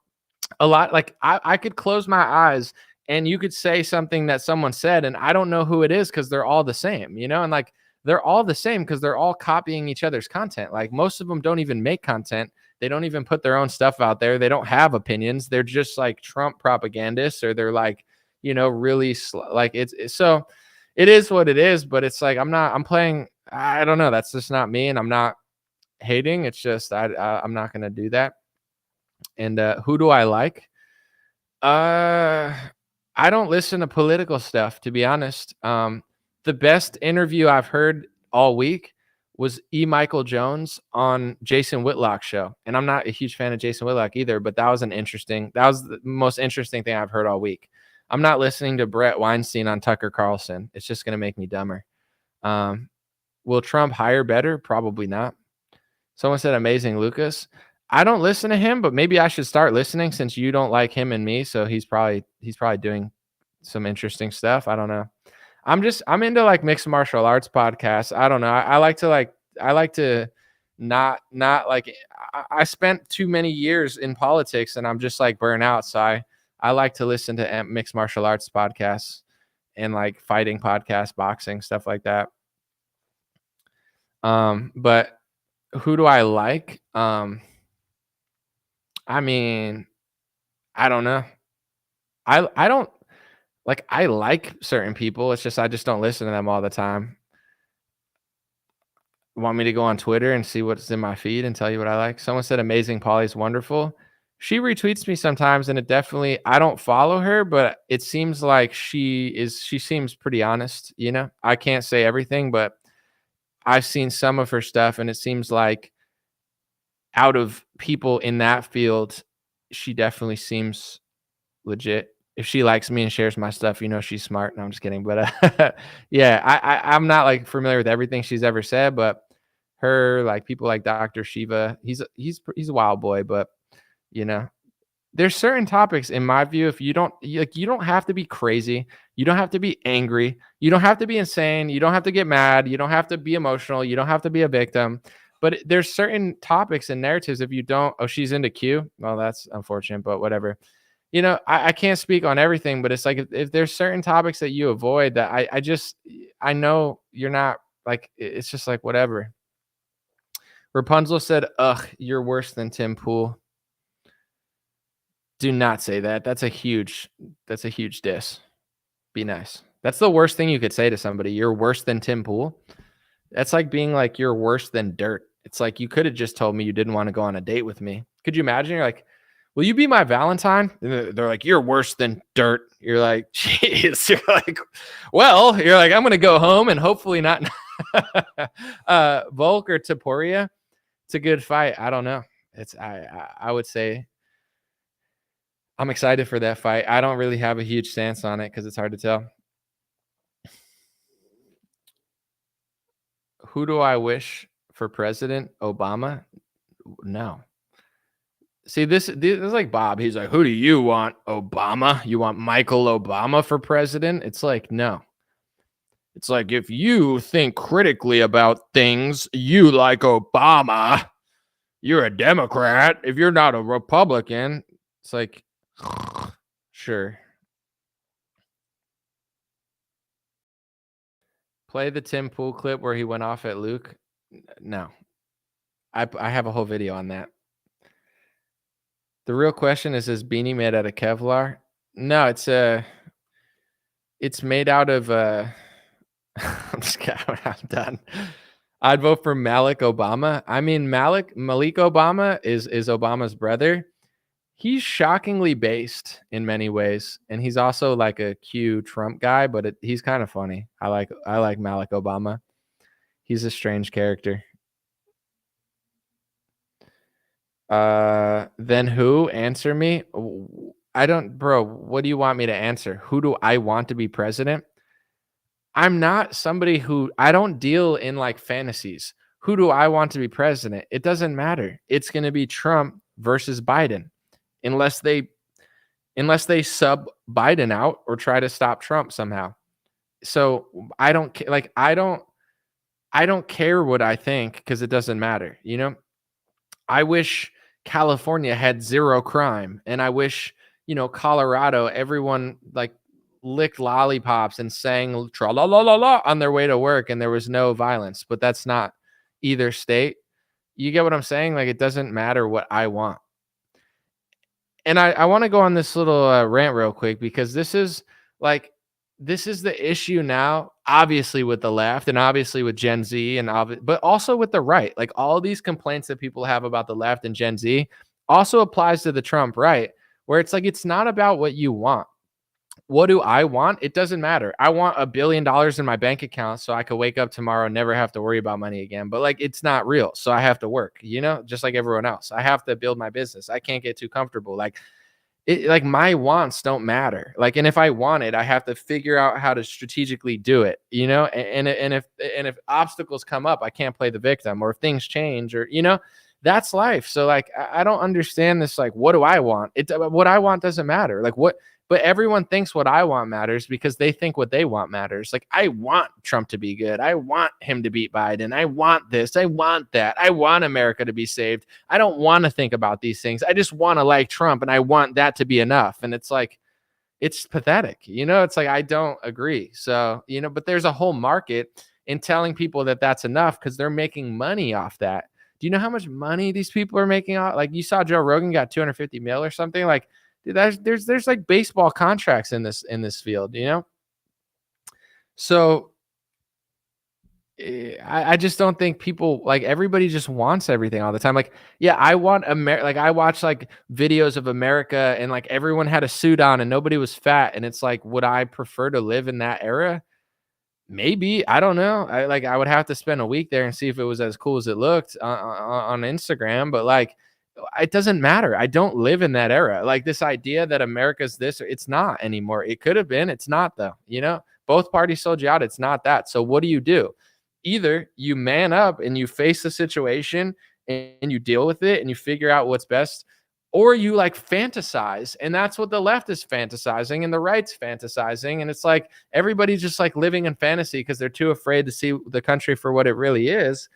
a lot, like I could close my eyes and you could say something that someone said and I don't know who it is, because they're all the same, and like they're all the same because they're all copying each other's content. Like most of them don't even make content. They don't even put their own stuff out there. They don't have opinions. They're just like Trump propagandists, or they're like, really like so it is what it is. But it's like, I'm playing, I don't know. That's just not me. And I'm not hating. It's just I'm not gonna do that. And who do I like? I don't listen to political stuff, to be honest. The best interview I've heard all week was Michael Jones on Jason Whitlock's show. And I'm not a huge fan of Jason Whitlock either, but that was the most interesting thing I've heard all week. I'm not listening to Brett Weinstein on Tucker Carlson. It's just gonna make me dumber. Will Trump hire better? Probably not. Someone said amazing Lucas. I don't listen to him, but maybe I should start listening, since you don't like him and me. So he's probably doing some interesting stuff. I don't know. I'm into like mixed martial arts podcasts. I don't know. I like to not like, I spent too many years in politics and I'm just like burnt out. So I like to listen to mixed martial arts podcasts and like fighting podcasts, boxing, stuff like that. But who do I like? I mean, I don't know. I don't like, I like certain people. It's just, I just don't listen to them all the time. Want me to go on Twitter and see what's in my feed and tell you what I like? Someone said Amazing Polly's wonderful. She retweets me sometimes, and it definitely, I don't follow her, but it seems like she seems pretty honest. I can't say everything, but I've seen some of her stuff, and it seems like out of people in that field, she definitely seems legit. If she likes me and shares my stuff, she's smart. No, I'm just kidding. But yeah, I'm not like familiar with everything she's ever said, but her, like people like Dr. Shiva, he's a wild boy. But there's certain topics, in my view, if you don't have to be crazy, you don't have to be angry, you don't have to be insane, you don't have to get mad, you don't have to be emotional, you don't have to be a victim. But there's certain topics and narratives, if you don't, oh, she's into Q. Well, that's unfortunate, but whatever. I can't speak on everything, but it's like, if there's certain topics that you avoid, that I know you're not like, it's just like, whatever. Rapunzel said, ugh, you're worse than Tim Pool. Do not say that. That's a huge diss. Be nice. That's the worst thing you could say to somebody. You're worse than Tim Pool. That's like being like, you're worse than dirt. It's like, you could have just told me you didn't want to go on a date with me. Could you imagine? You're like, will you be my Valentine? And they're like, you're worse than dirt. You're like, jeez. You're like, well, you're like, I'm going to go home and hopefully not. Volk or Taporia. It's a good fight. I don't know. I would say I'm excited for that fight. I don't really have a huge stance on it because it's hard to tell. Who do I wish for president? Obama? No. See, this is like Bob. He's like, who do you want? Obama? You want Michael Obama for president? It's like, no. It's like, if you think critically about things, you like Obama. You're a Democrat. If you're not a Republican, it's like, sure. Play the Tim Pool clip where he went off at Luke. No. I have a whole video on that. The real question is Beanie made out of Kevlar? No, it's made out of I'm just kidding. I'm done. I'd vote for Malik Obama. I mean, Malik Obama is Obama's brother. He's shockingly based in many ways, and he's also like a Q Trump guy, but he's kind of funny. I like Malik Obama. He's a strange character. Then who? Answer me. I don't, bro. What do you want me to answer? Who do I want to be president? I'm not somebody who I don't deal in like fantasies. Who do I want to be president? It doesn't matter. It's going to be Trump versus Biden, unless they sub Biden out or try to stop Trump somehow. So I don't like I don't care what I think because it doesn't matter. You know, I wish California had zero crime, and I wish Colorado everyone like licked lollipops and sang tra la la la la on their way to work and there was no violence, but that's not either state. You get what I'm saying? Like, it doesn't matter what I want. And I want to go on this little rant real quick because this is the issue now, obviously with the left and obviously with Gen Z but also with the right. Like, all these complaints that people have about the left and Gen Z also applies to the Trump right, where it's like, it's not about what you want. What do I want? It doesn't matter. I want $1 billion in my bank account so I could wake up tomorrow and never have to worry about money again. But like, it's not real. So I have to work, just like everyone else. I have to build my business. I can't get too comfortable. Like my wants don't matter. Like, and if I want it, I have to figure out how to strategically do it, and if obstacles come up, I can't play the victim, or if things change, or, that's life. So like, I don't understand this. Like, what do I want? What I want doesn't matter. Like but everyone thinks what I want matters because they think what they want matters. Like, I want Trump to be good. I want him to beat Biden. I want this. I want that. I want America to be saved. I don't want to think about these things. I just want to like Trump, and I want that to be enough. And it's like, it's pathetic. It's like, I don't agree. So, but there's a whole market in telling people that that's enough because they're making money off that. Do you know how much money these people are making off? Like, you saw Joe Rogan got 250 mil or something. Like, dude, there's like baseball contracts in this field, So I just don't think people, like, everybody just wants everything all the time. Like, yeah, I want like, I watch like videos of America and like everyone had a suit on and nobody was fat, and it's like, would I prefer to live in that era? Maybe. I don't know. I would have to spend a week there and see if it was as cool as it looked on Instagram, but like, it doesn't matter. I don't live in that era. Like, this idea that America's this, it's not anymore. It could have been. It's not, though. Both parties sold you out. It's not that. So what do? Either you man up and you face the situation and you deal with it and you figure out what's best, or you like fantasize. And that's what the left is fantasizing and the right's fantasizing. And it's like, everybody's just like living in fantasy because they're too afraid to see the country for what it really is.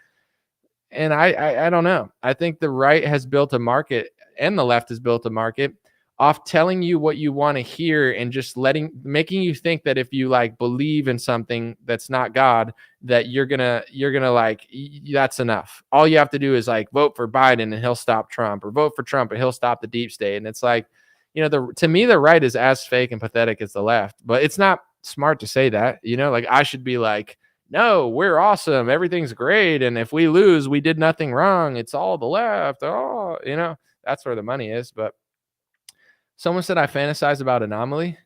And I don't know. I think the right has built a market and the left has built a market off telling you what you want to hear and just making you think that if you like believe in something that's not God, that you're gonna like, that's enough. All you have to do is like vote for Biden and he'll stop Trump, or vote for Trump and he'll stop the deep state. And it's like, to me, the right is as fake and pathetic as the left, but it's not smart to say that, like, I should be like, no, we're awesome. Everything's great. And if we lose, we did nothing wrong. It's all the left. Oh, that's where the money is. But someone said I fantasize about Anomaly.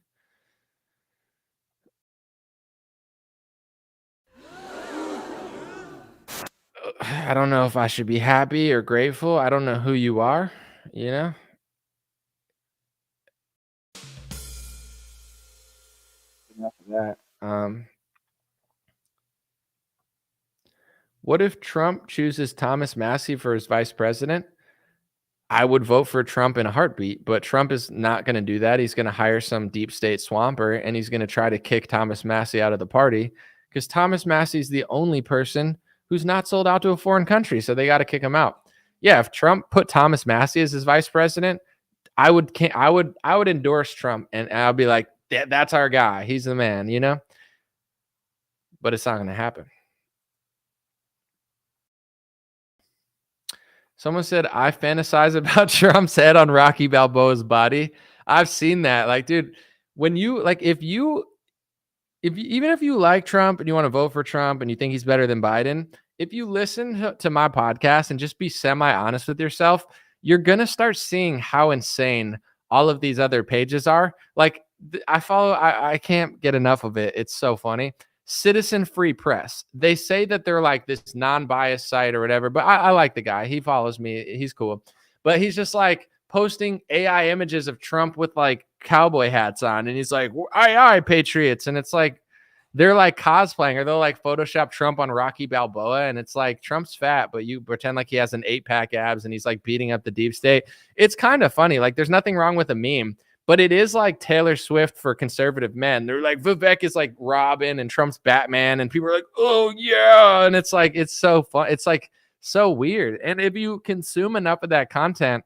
I don't know if I should be happy or grateful. I don't know who you are, Enough of that. What if Trump chooses Thomas Massie for his vice president? I would vote for Trump in a heartbeat, but Trump is not going to do that. He's going to hire some deep state swamper, and he's going to try to kick Thomas Massie out of the party because Thomas Massie is the only person who's not sold out to a foreign country. So they got to kick him out. Yeah. If Trump put Thomas Massie as his vice president, I would endorse Trump, and I'll be like, that's our guy. He's the man, but it's not going to happen. Someone said, I fantasize about Trump's head on Rocky Balboa's body. I've seen that. Like, dude, when you like, if you even if you like Trump and you want to vote for Trump and you think he's better than Biden, if you listen to my podcast and just be semi-honest with yourself, you're going to start seeing how insane all of these other pages are. Like I can't get enough of it. It's so funny. Citizen Free Press. They say that they're like this non-biased site or whatever, but I like the guy. He follows me. He's cool. But he's just like posting AI images of Trump with like cowboy hats on. And he's like, aye, patriots. And it's like, they're like cosplaying, or they'll like Photoshop Trump on Rocky Balboa. And it's like, Trump's fat, but you pretend like he has an 8-pack abs and he's like beating up the deep state. It's kind of funny. Like, there's nothing wrong with a meme, but it is like Taylor Swift for conservative men. They're like, Vivek is like Robin and Trump's Batman. And people are like, oh yeah. And it's like, it's so fun. It's like so weird. And if you consume enough of that content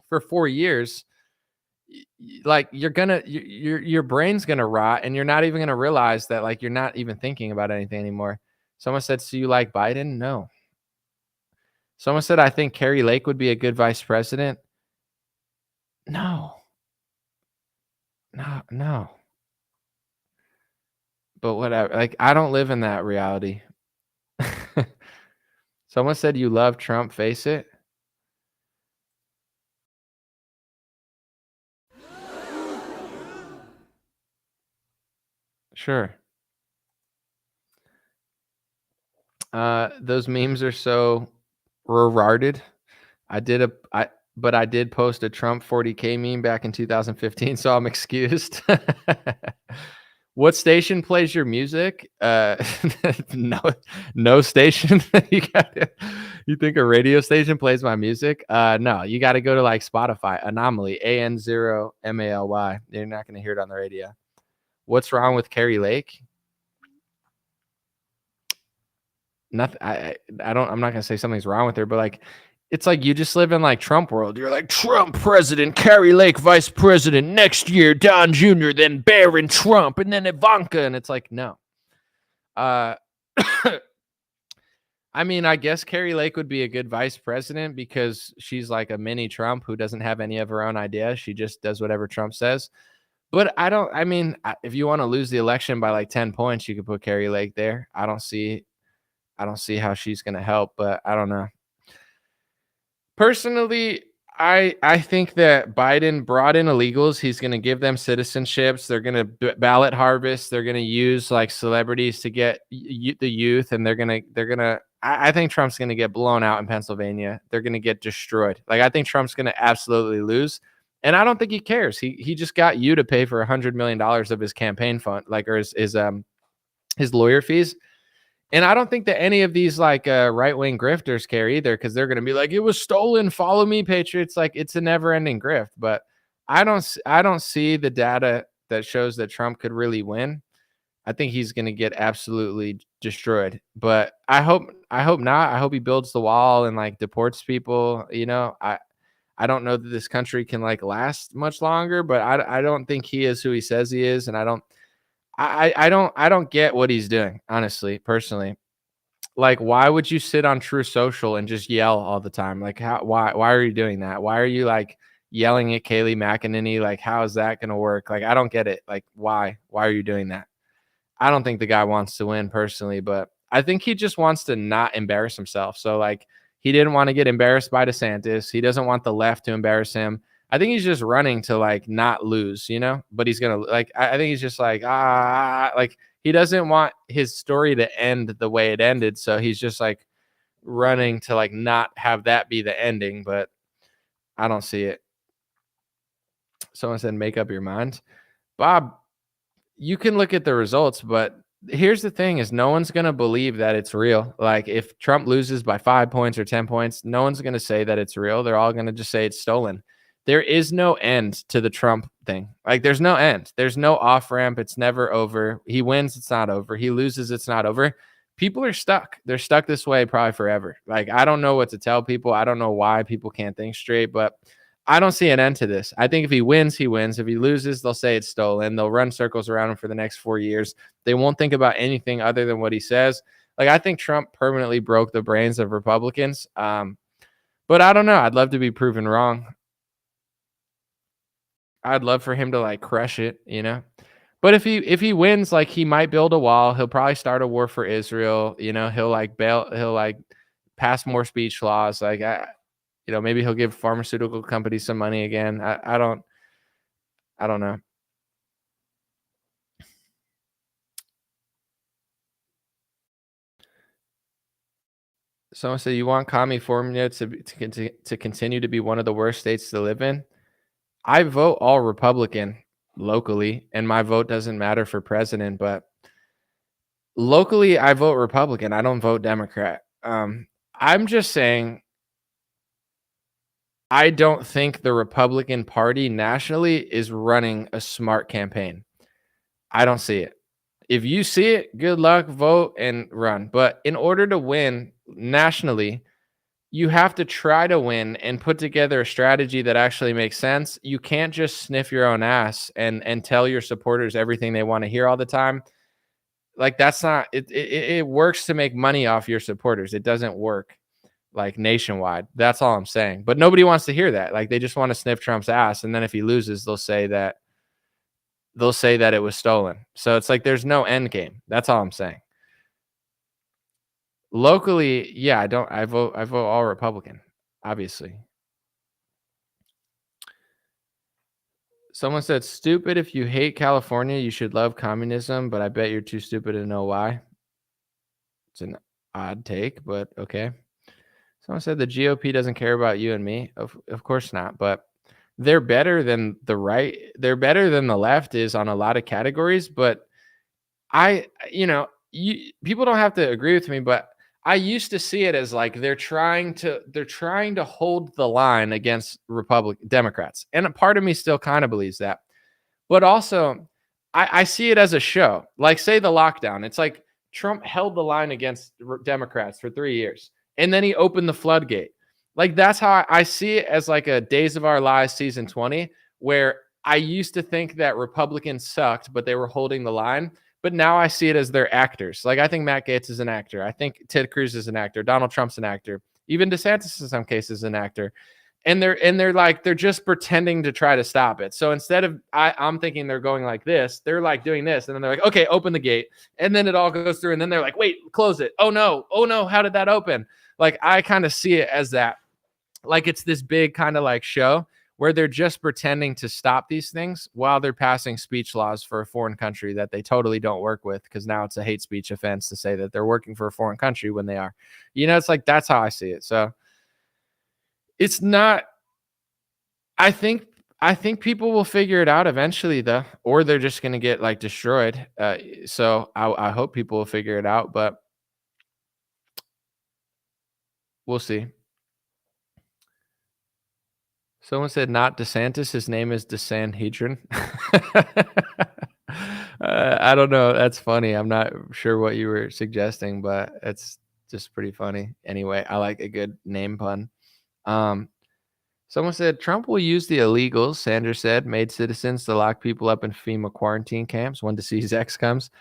for 4 years, like your brain's gonna rot, and you're not even gonna realize that like you're not even thinking about anything anymore. Someone said, so you like Biden? No. Someone said, I think Carrie Lake would be a good vice president. No. But whatever. Like, I don't live in that reality. Someone said, you love Trump, face it. Sure. Those memes are so retarded. I did post a Trump 40K meme back in 2015, so I'm excused. What station plays your music? No station. You think a radio station plays my music? No, you got to go to like Spotify, Anomaly, AN0MALY. You're not going to hear it on the radio. What's wrong with Carrie Lake? Nothing. I'm not gonna say something's wrong with her, but like, it's like you just live in like Trump world. You're like, Trump president, Carrie Lake vice president, next year Don Jr., then Barron Trump, and then Ivanka, and it's like, no. I mean, I guess Carrie Lake would be a good vice president because she's like a mini Trump who doesn't have any of her own ideas. She just does whatever Trump says. But if you want to lose the election by like 10 points, you could put Carrie Lake there. I don't see how she's going to help, but I don't know. Personally, I think that Biden brought in illegals. He's going to give them citizenships. They're going to ballot harvest. They're going to use like celebrities to get the youth, and I think Trump's going to get blown out in Pennsylvania. They're going to get destroyed. Like, I think Trump's going to absolutely lose. And I don't think he cares. He just got you to pay for $100 million of his campaign fund, like, or his lawyer fees. And I don't think that any of these like right-wing grifters care either, because they're going to be like, it was stolen. Follow me, Patriots. Like, it's a never-ending grift. But I don't see the data that shows that Trump could really win. I think he's going to get absolutely destroyed. But I hope not. I hope he builds the wall and like deports people. You know, I don't know that this country can like last much longer, but I don't think he is who he says he is, and I don't get what he's doing, honestly, personally. Like, why would you sit on True Social and just yell all the time? Like, why are you doing that? Why are you like yelling at Kayleigh McEnany? Like, how is that going to work? Like, I don't get it. Like, why are you doing that? I don't think the guy wants to win personally, but I think he just wants to not embarrass himself. So like, he didn't want to get embarrassed by DeSantis. He doesn't want the left to embarrass him. I think he's just running to like not lose, you know, but he's going to like, I think he's just like, like he doesn't want his story to end the way it ended. So he's just like running to like not have that be the ending, but I don't see it. Someone said, make up your mind. Bob, you can look at the results, but here's the thing is no one's going to believe that it's real. Like, if Trump loses by 5 points or 10 points, no one's going to say that it's real. They're all going to just say it's stolen. There is no end to the Trump thing. Like, there's no end. There's no off ramp. It's never over. He wins. It's not over. He loses. It's not over. People are stuck. They're stuck this way probably forever. Like, I don't know what to tell people. I don't know why people can't think straight, but I don't see an end to this. I think if he wins, he wins. If he loses, they'll say it's stolen. They'll run circles around him for the next 4 years. They won't think about anything other than what he says. Like, I think Trump permanently broke the brains of Republicans. But But I don't know. I'd love to be proven wrong. I'd love for him to like crush it, you know. But if he wins, like he might build a wall. He'll probably start a war for Israel. You know, he'll like pass more speech laws. Like you know, maybe he'll give pharmaceutical companies some money again. I don't know. Someone said, you want California to continue to be one of the worst states to live in? I vote all Republican locally, and my vote doesn't matter for president, but locally I vote Republican. I don't vote Democrat. I'm just saying I don't think the Republican Party nationally is running a smart campaign. I don't see it. If you see it, good luck, vote and run. But in order to win nationally, you have to try to win and put together a strategy that actually makes sense. You can't just sniff your own ass and tell your supporters everything they want to hear all the time. Like that's not it works to make money off your supporters. It doesn't work like nationwide. That's all I'm saying. But nobody wants to hear that. Like they just want to sniff Trump's ass, and then if he loses, they'll say that it was stolen. So it's like there's no end game. That's all I'm saying. Locally, yeah, I vote all Republican, obviously. Someone said, stupid, if you hate California, you should love communism, but I bet you're too stupid to know why. It's an odd take, but okay. Someone said the GOP doesn't care about you and me. Of course not, but they're better than the right. They're better than the left is on a lot of categories, but people don't have to agree with me, but I used to see it as like they're trying to hold the line against Democrats. And a part of me still kind of believes that. But also I see it as a show. Like say the lockdown. It's like Trump held the line against Democrats for 3 years. And then he opened the floodgate. Like that's how I see it, as like a Days of Our Lives season 20, where I used to think that Republicans sucked, but they were holding the line. But now I see it as they're actors. Like I think Matt Gaetz is an actor. I think Ted Cruz is an actor. Donald Trump's an actor. Even DeSantis in some cases is an actor. And they're just pretending to try to stop it. So instead of I'm thinking they're going like this, they're like doing this, and then they're like, okay, open the gate, and then it all goes through, and then they're like, wait, close it. Oh no, how did that open? Like I kind of see it as that. Like it's this big kind of like show where they're just pretending to stop these things while they're passing speech laws for a foreign country that they totally don't work with, because now it's a hate speech offense to say that they're working for a foreign country when they are. It's like that's how I see it. So it's not. I think people will figure it out eventually, though, or they're just going to get like destroyed. So I hope people will figure it out, but we'll see. Someone said not DeSantis. His name is DeSanhedrin. I don't know. That's funny. I'm not sure what you were suggesting, but it's just pretty funny. Anyway, I like a good name pun. Someone said Trump will use the illegals, Sanders said, made citizens to lock people up in FEMA quarantine camps when disease X comes.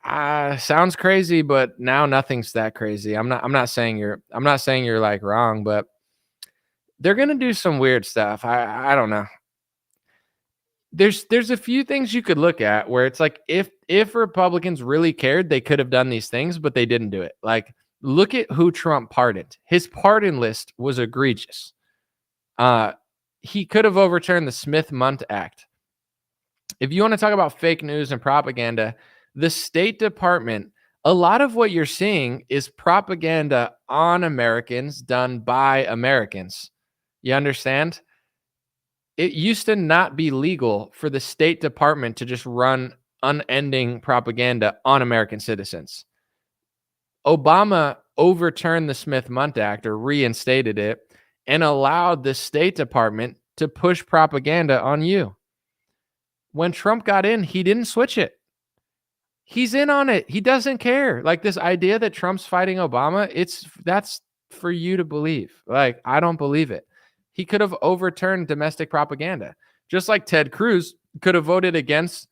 Sounds crazy, but now nothing's that crazy. I'm not saying you're like wrong, but they're going to do some weird stuff. I don't know. There's a few things you could look at where it's like if Republicans really cared, they could have done these things, but they didn't do it. Like look at who Trump pardoned. His pardon list was egregious. He could have overturned the Smith-Mundt Act. If you want to talk about fake news and propaganda, the State Department, a lot of what you're seeing is propaganda on Americans done by Americans. You understand? It used to not be legal for the State Department to just run unending propaganda on American citizens. Obama overturned the Smith-Mundt Act or reinstated it and allowed the State Department to push propaganda on you. When Trump got in, he didn't switch it. He's in on it. He doesn't care. Like this idea that Trump's fighting Obama, that's for you to believe. Like, I don't believe it. He could have overturned domestic propaganda, just like Ted Cruz could have voted against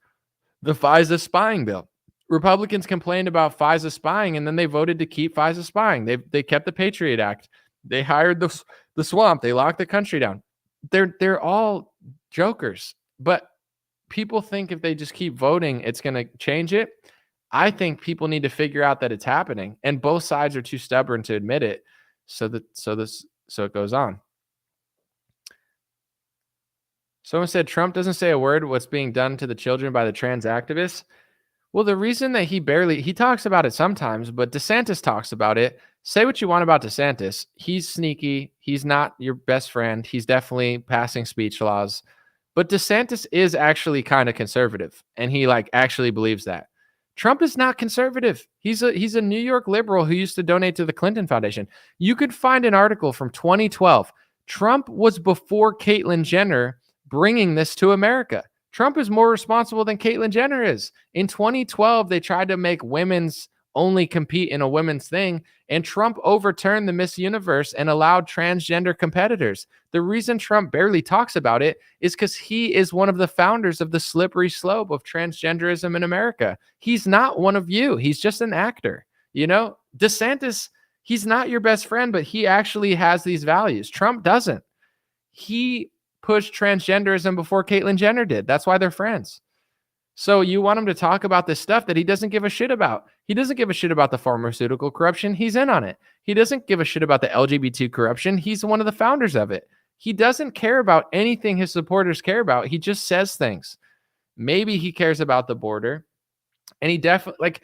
the FISA spying bill. Republicans complained about FISA spying, and then they voted to keep FISA spying. They kept the Patriot Act. They hired the the swamp. They locked the country down. They're all jokers. But people think if they just keep voting, it's going to change it. I think people need to figure out that it's happening, and both sides are too stubborn to admit it. So it goes on. Someone said Trump doesn't say a word what's being done to the children by the trans activists. Well, the reason that he talks about it sometimes, but DeSantis talks about it. Say what you want about DeSantis. He's sneaky. He's not your best friend. He's definitely passing speech laws. But DeSantis is actually kind of conservative, and he actually believes that. Trump is not conservative. He's a New York liberal who used to donate to the Clinton Foundation. You could find an article from 2012. Trump was before Caitlyn Jenner bringing this to America. Trump is more responsible than Caitlyn Jenner is. In 2012, they tried to make women's only compete in a women's thing, and Trump overturned the Miss Universe and allowed transgender competitors. The reason Trump barely talks about it is because he is one of the founders of the slippery slope of transgenderism in America. He's not one of you. He's just an actor. DeSantis, he's not your best friend, but he actually has these values. Trump doesn't. He pushed transgenderism before Caitlyn Jenner did. That's why they're friends. So you want him to talk about this stuff that he doesn't give a shit about. He doesn't give a shit about the pharmaceutical corruption. He's in on it. He doesn't give a shit about the LGBT corruption. He's one of the founders of it. He doesn't care about anything his supporters care about. He just says things. Maybe he cares about the border. And he definitely,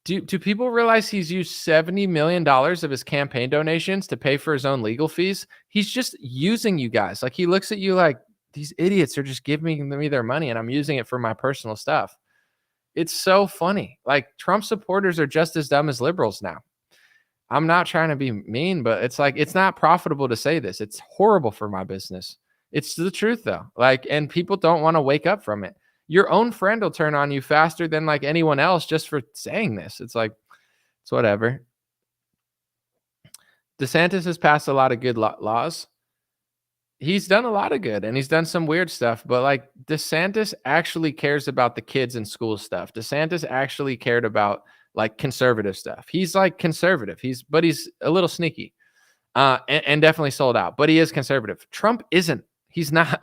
do people realize he's used $70 million of his campaign donations to pay for his own legal fees? He's just using you guys. He looks at you like, these idiots are just giving me their money and I'm using it for my personal stuff. It's so funny. Trump supporters are just as dumb as liberals now. I'm not trying to be mean, but it's not profitable to say this. It's horrible for my business. It's the truth though. And people don't want to wake up from it. Your own friend will turn on you faster than anyone else just for saying this. It's whatever. DeSantis has passed a lot of good laws. He's done a lot of good and he's done some weird stuff, but DeSantis actually cares about the kids in school stuff. DeSantis actually cared about conservative stuff. He's conservative. But he's a little sneaky and definitely sold out, but he is conservative. Trump isn't. He's not.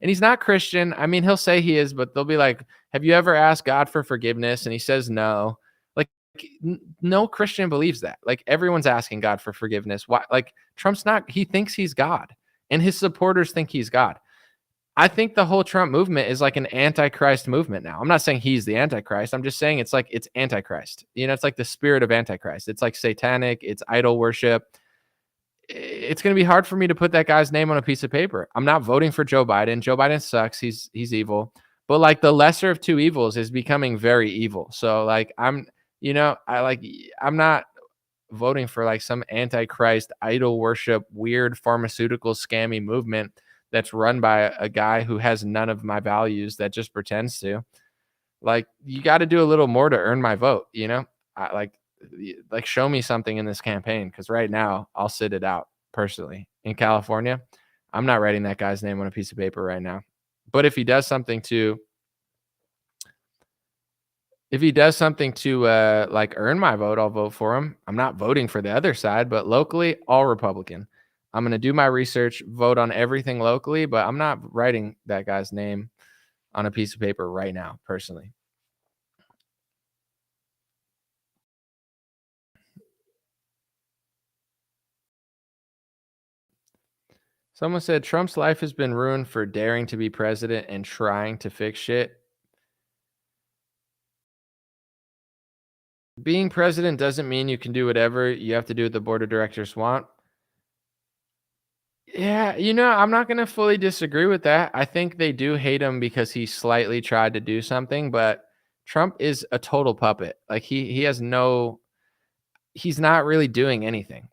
He's not Christian. I mean, he'll say he is, but they'll be like, have you ever asked God for forgiveness? And he says no. No Christian believes that. Everyone's asking God for forgiveness. Why? Trump's not. He thinks he's God. And his supporters think he's God. I think the whole Trump movement is an antichrist movement now. I'm not saying he's the antichrist. I'm just saying it's antichrist. It's the spirit of antichrist. It's satanic. It's idol worship. It's going to be hard for me to put that guy's name on a piece of paper. I'm not voting for Joe Biden. Joe Biden sucks. He's evil. But the lesser of two evils is becoming very evil. So I'm not voting for some antichrist idol worship weird pharmaceutical scammy movement that's run by a guy who has none of my values that just pretends to. You got to do a little more to earn my vote. Show me something in this campaign, because right now I'll sit it out personally. In California, I'm not writing that guy's name on a piece of paper right now. But if he does something to earn my vote, I'll vote for him. I'm not voting for the other side, but locally, all Republican. I'm going to do my research, vote on everything locally, but I'm not writing that guy's name on a piece of paper right now, personally. Someone said Trump's life has been ruined for daring to be president and trying to fix shit. Being president doesn't mean you can do whatever you have to do what the board of directors want. Yeah, I'm not going to fully disagree with that. I think they do hate him because he slightly tried to do something, but Trump is a total puppet. He's not really doing anything.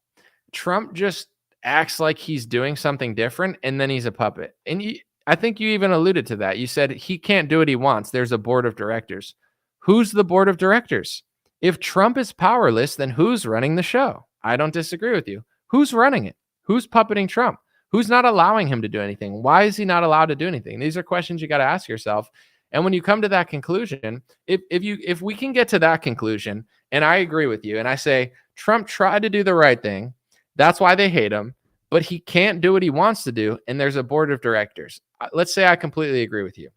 Trump just acts like he's doing something different, and then he's a puppet. And I think you even alluded to that. You said he can't do what he wants. There's a board of directors. Who's the board of directors? If Trump is powerless, then who's running the show? I don't disagree with you. Who's running it? Who's puppeting Trump? Who's not allowing him to do anything? Why is he not allowed to do anything? These are questions you got to ask yourself. And when you come to that conclusion, if we can get to that conclusion, and I agree with you, and I say Trump tried to do the right thing, that's why they hate him. but he can't do what he wants to do. And there's a board of directors. Let's say I completely agree with you.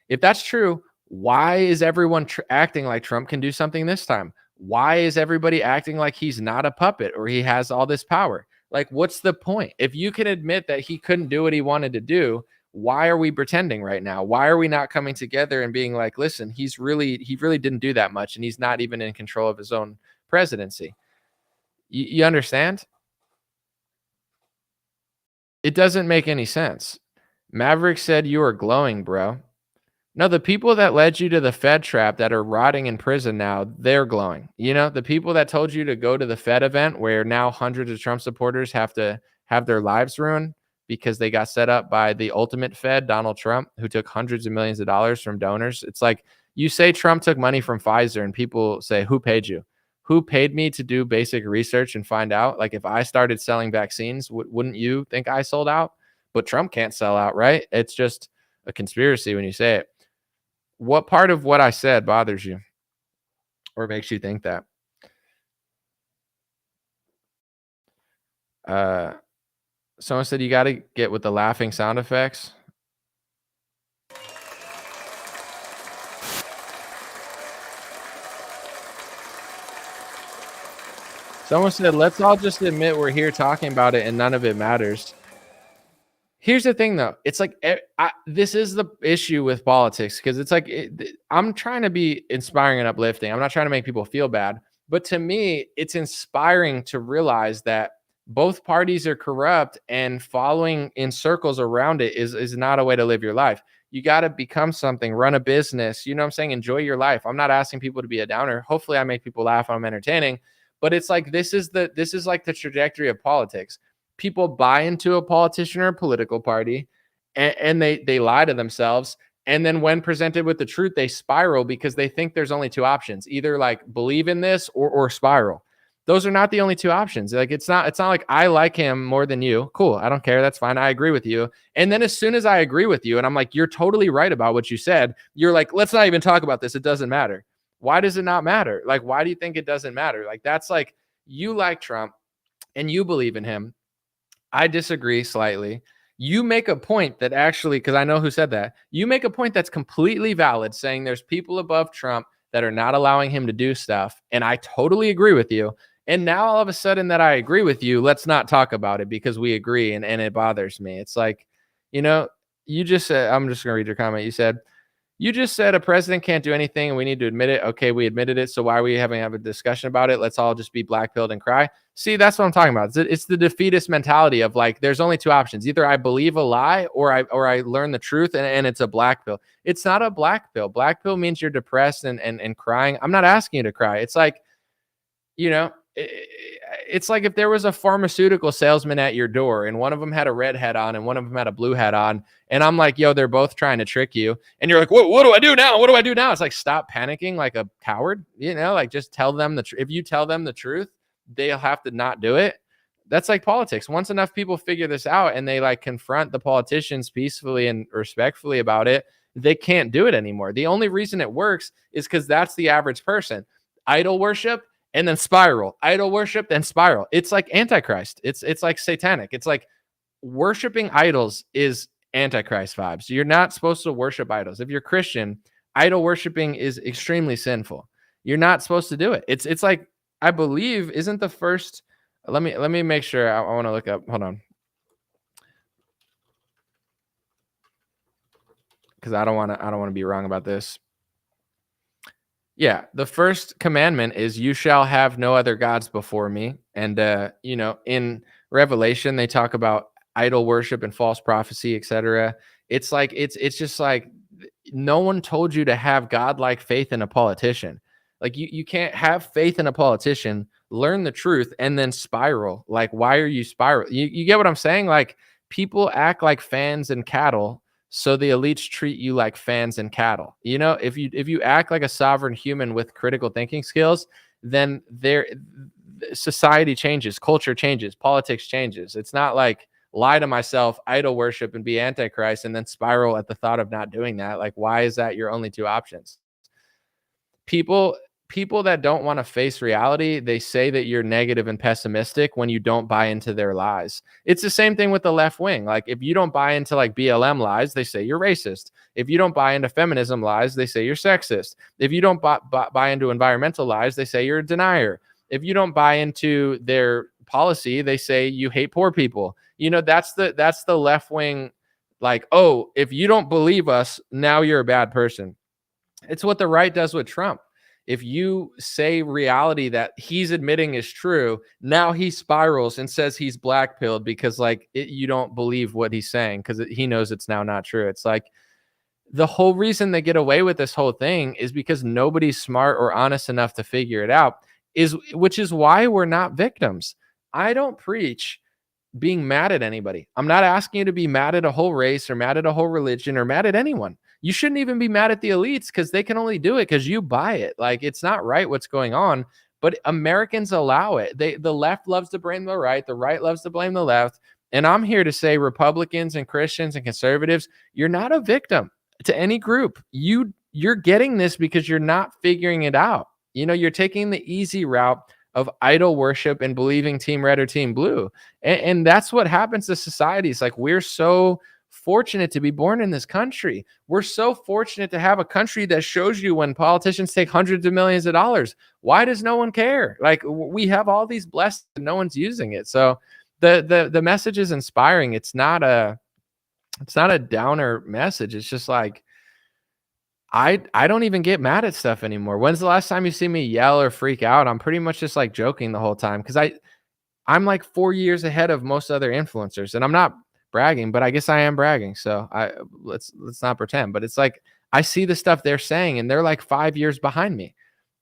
If that's true, why is everyone acting like Trump can do something this time? Why is everybody acting like he's not a puppet or he has all this power? Like, what's the point? If you can admit that he couldn't do what he wanted to do, why are we pretending right now? Why are we not coming together and being like, listen, he really didn't do that much, and he's not even in control of his own presidency. You understand? It doesn't make any sense. Maverick said you are glowing, bro. No, the people that led you to the Fed trap that are rotting in prison now, they're glowing. You know, the people that told you to go to the Fed event where now hundreds of Trump supporters have to have their lives ruined because they got set up by the ultimate Fed, Donald Trump, who took hundreds of millions of dollars from donors. It's like you say Trump took money from Pfizer and people say, who paid you? Who paid me to do basic research and find out? Like, if I started selling vaccines, wouldn't you think I sold out? But Trump can't sell out, right? It's just a conspiracy when you say it. What part of what I said bothers you or makes you think that? Someone said you got to get with the laughing sound effects. Someone said, let's all just admit we're here talking about it and none of it matters. Here's the thing, though. It's like this is the issue with politics, because it's like I'm trying to be inspiring and uplifting. I'm not trying to make people feel bad. But to me, it's inspiring to realize that both parties are corrupt, and following in circles around it is not a way to live your life. You got to become something, run a business. You know what I'm saying? Enjoy your life. I'm not asking people to be a downer. Hopefully I make people laugh. I'm entertaining. But it's like this is like the trajectory of politics. People buy into a politician or a political party, and they lie to themselves. And then when presented with the truth, they spiral because they think there's only two options: either like believe in this or spiral. Those are not the only two options. Like it's not like I like him more than you. Cool. I don't care. That's fine. I agree with you. And then as soon as I agree with you and I'm like, you're totally right about what you said, you're like, let's not even talk about this. It doesn't matter. Why does it not matter? Like, why do you think it doesn't matter? Like, that's like, you like Trump and you believe in him. I disagree slightly. You make a point that actually, because I know who said that, you make a point that's completely valid, saying there's people above Trump that are not allowing him to do stuff. And I totally agree with you. And now all of a sudden that I agree with you, let's not talk about it because we agree, and it bothers me. It's like, you know, you just said, I'm just going to read your comment. You just said a president can't do anything and we need to admit it. Okay, we admitted it. So why are we having a discussion about it? Let's all just be black-pilled and cry. See, that's what I'm talking about. It's the defeatist mentality of like, there's only two options. Either I believe a lie or I learn the truth, and it's a black pill. It's not a black pill. Black pill means you're depressed and crying. I'm not asking you to cry. It's like, you know, it's like if there was a pharmaceutical salesman at your door and one of them had a red hat on and one of them had a blue hat on, and I'm like, yo, they're both trying to trick you, and you're like, what do I do now? What do I do now? It's like, stop panicking like a coward, you know, like just tell them the truth. If you tell them the truth, they'll have to not do it. That's like politics. Once enough people figure this out and they like confront the politicians peacefully and respectfully about it, they can't do it anymore. The only reason it works is because that's the average person. Idol worship and then spiral. Idol worship, then spiral. It's like Antichrist. It's like satanic. It's like worshiping idols is Antichrist vibes. You're not supposed to worship idols. If you're Christian, idol worshiping is extremely sinful. You're not supposed to do it. It's like, I believe, isn't the first, let me make sure. I want to look up. Hold on. Because I don't want to be wrong about this. Yeah, the first commandment is you shall have no other gods before me. And you know, in Revelation they talk about idol worship and false prophecy, etc. It's like it's just like no one told you to have godlike faith in a politician. Like you can't have faith in a politician, learn the truth, and then spiral. Like, why are you spiral? You get what I'm saying? Like, people act like fans and cattle, so the elites treat you like fans and cattle. You know, if you act like a sovereign human with critical thinking skills, then society changes, culture changes, politics changes. It's not like lie to myself, idol worship, and be Antichrist, and then spiral at the thought of not doing that. Like, why is that your only two options? People people that don't want to face reality, they say that you're negative and pessimistic when you don't buy into their lies. It's the same thing with the left wing. Like if you don't buy into like BLM lies, they say you're racist. If you don't buy into feminism lies, they say you're sexist. If you don't buy into environmental lies, they say you're a denier. If you don't buy into their policy, they say you hate poor people. You know, that's the left wing. Like, oh, if you don't believe us, now you're a bad person. It's what the right does with Trump. If you say reality that he's admitting is true, now he spirals and says he's black-pilled because like you don't believe what he's saying because he knows it's now not true. It's like the whole reason they get away with this whole thing is because nobody's smart or honest enough to figure it out, which is why we're not victims. I don't preach being mad at anybody. I'm not asking you to be mad at a whole race or mad at a whole religion or mad at anyone. You shouldn't even be mad at the elites because they can only do it because you buy it. Like it's not right what's going on, but Americans allow it. The left loves to blame the right loves to blame the left. And I'm here to say Republicans and Christians and conservatives, you're not a victim to any group. You're getting this because you're not figuring it out. You know, you're taking the easy route of idol worship and believing team red or team blue. And that's what happens to societies. Like we're so fortunate to be born in this country. We're so fortunate to have a country that shows you when politicians take hundreds of millions of dollars. Why does no one care? Like we have all these blessings and no one's using it. So the message is inspiring. It's not a downer message. It's just like, I don't even get mad at stuff anymore. When's the last time you see me yell or freak out? I'm pretty much just like joking the whole time because I'm like 4 years ahead of most other influencers, and I'm not bragging, but I guess I am bragging. So let's not pretend. But it's like I see the stuff they're saying, and they're like 5 years behind me,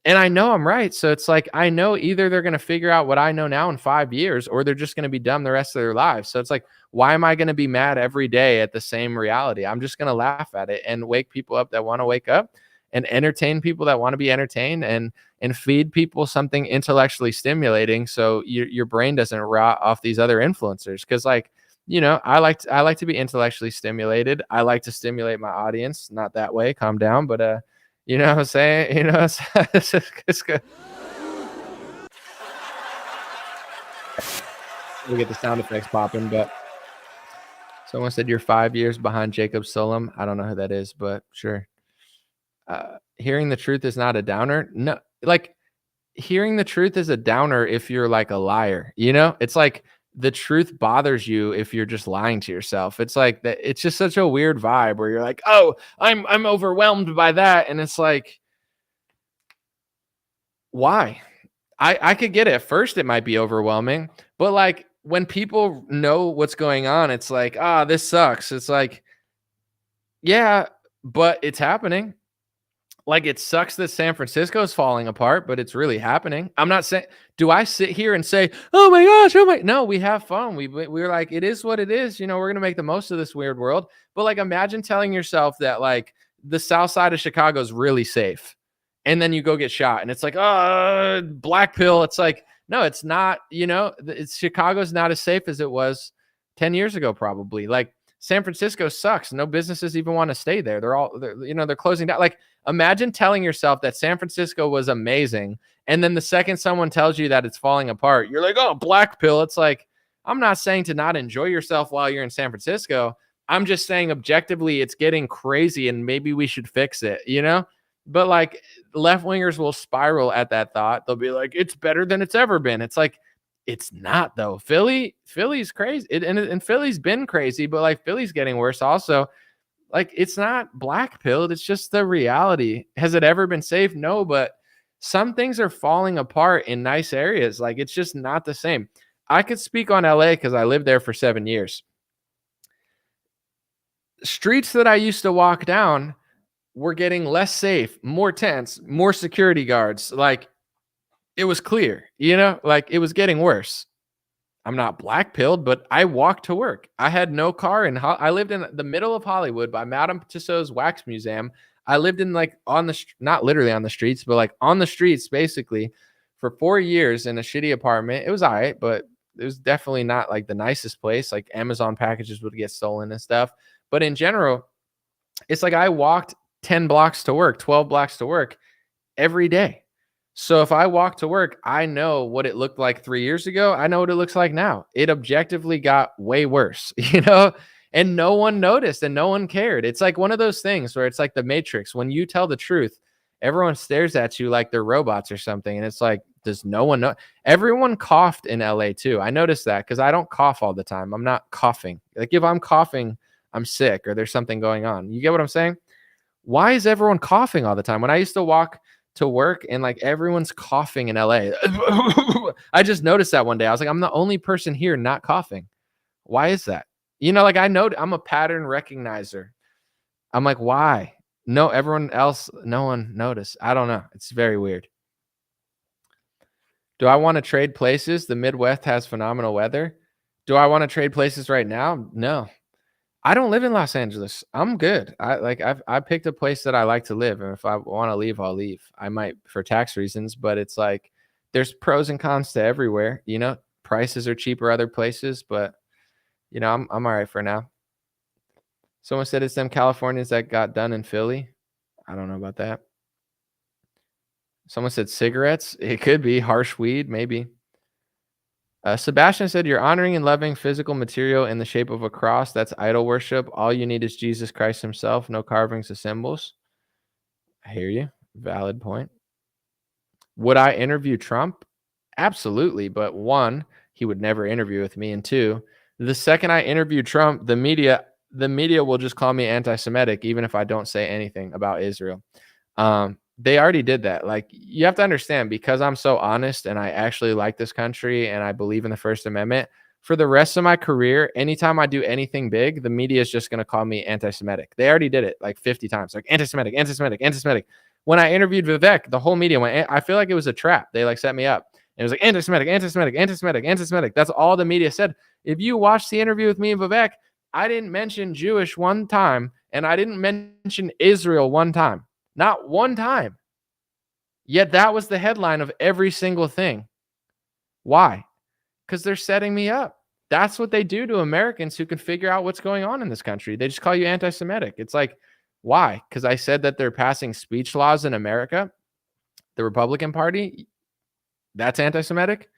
and I know I'm right. So it's like I know either they're gonna figure out what I know now in 5 years, or they're just gonna be dumb the rest of their lives. So it's like, why am I gonna be mad every day at the same reality? I'm just gonna laugh at it and wake people up that want to wake up, and entertain people that want to be entertained, and feed people something intellectually stimulating, so your brain doesn't rot off these other influencers. Because like, you know, I like to be intellectually stimulated. I like to stimulate my audience. Not that way. Calm down. But you know what I'm saying? You know, it's good. We get the sound effects popping, but someone said you're 5 years behind Jacob Sullum. I don't know who that is, but sure. Hearing the truth is not a downer. No, like hearing the truth is a downer if you're like a liar. You know, it's like the truth bothers you if you're just lying to yourself. It's like that. It's just such a weird vibe where you're like, oh, I'm overwhelmed by that, and it's like, why? I could get it. At first, it might be overwhelming, but like when people know what's going on, it's like, this sucks. It's like, yeah, but it's happening. Like it sucks that San Francisco is falling apart, but it's really happening. I'm not saying, do I sit here and say, oh my gosh, no, we have fun. We're like, it is what it is. You know, we're going to make the most of this weird world. But like, imagine telling yourself that like the South side of Chicago is really safe. And then you go get shot and it's like, black pill. It's like, no, it's not, you know, Chicago's not as safe as it was 10 years ago, probably. Like San Francisco sucks. No businesses even want to stay there. They're closing down. Like imagine telling yourself that San Francisco was amazing. And then the second someone tells you that it's falling apart, you're like, oh, black pill. It's like, I'm not saying to not enjoy yourself while you're in San Francisco. I'm just saying objectively, it's getting crazy and maybe we should fix it, you know? But like left wingers will spiral at that thought. They'll be like, it's better than it's ever been. It's like, it's not though. Philly's crazy. And Philly's been crazy, but like Philly's getting worse also. Like it's not black pilled. It's just the reality. Has it ever been safe? No, but some things are falling apart in nice areas. Like it's just not the same. I could speak on LA because I lived there for 7 years. Streets that I used to walk down were getting less safe, more tense, more security guards. Like it was clear, you know, like it was getting worse. I'm not black pilled, but I walked to work. I had no car, and I lived in the middle of Hollywood by Madame Tussauds Wax Museum. I lived in like not literally on the streets, but like on the streets basically for 4 years in a shitty apartment. It was all right, but it was definitely not like the nicest place. Like Amazon packages would get stolen and stuff. But in general, it's like I walked 10 blocks to work, 12 blocks to work every day. So if I walk to work, I know what it looked like 3 years ago. I know what it looks like now. It objectively got way worse, and no one noticed and no one cared. It's like one of those things where it's like the Matrix. When you tell the truth, everyone stares at you like they're robots or something. And it's like, does no one know? Everyone coughed in LA too. I noticed that because I don't cough all the time. I'm not coughing. Like if I'm coughing, I'm sick or there's something going on. You get what I'm saying? Why is everyone coughing all the time? When I used to walk to work and like everyone's coughing in LA, I just noticed that one day. I was like, I'm the only person here not coughing. Why is that? Like I know I'm a pattern recognizer. I'm like, why? No, everyone else, no one noticed. I don't know. It's very weird. Do I want to trade places? The Midwest has phenomenal weather. Do I want to trade places right now? No. I don't live in Los Angeles. I'm good. I picked a place that I like to live, and if I want to leave, I'll leave. I might for tax reasons, but it's like there's pros and cons to everywhere. Prices are cheaper other places, but I'm all right for now. Someone said it's them Californians that got done in Philly. I don't know about that. Someone said cigarettes. It could be harsh weed, maybe. Sebastian said, you're honoring and loving physical material in the shape of a cross. That's idol worship. All you need is Jesus Christ himself. No carvings of symbols. I hear you. Valid point. Would I interview Trump? Absolutely. But one, he would never interview with me. And two, the second I interview Trump, the media will just call me anti-Semitic, even if I don't say anything about Israel. They already did that. Like, you have to understand, because I'm so honest and I actually like this country and I believe in the First Amendment, for the rest of my career, anytime I do anything big, the media is just going to call me anti-Semitic. They already did it like 50 times, like anti-Semitic, anti-Semitic, anti-Semitic. When I interviewed Vivek, the whole media went, I feel like it was a trap. They like set me up. And it was like anti-Semitic, anti-Semitic, anti-Semitic, anti-Semitic. That's all the media said. If you watch the interview with me and Vivek, I didn't mention Jewish one time, and I didn't mention Israel one time. Not one time. Yet that was the headline of every single thing. Why? Because they're setting me up. That's what they do to Americans who can figure out what's going on in this country. They just call you anti-Semitic. It's like, why? Because I said that they're passing speech laws in America, the Republican Party. That's anti-Semitic.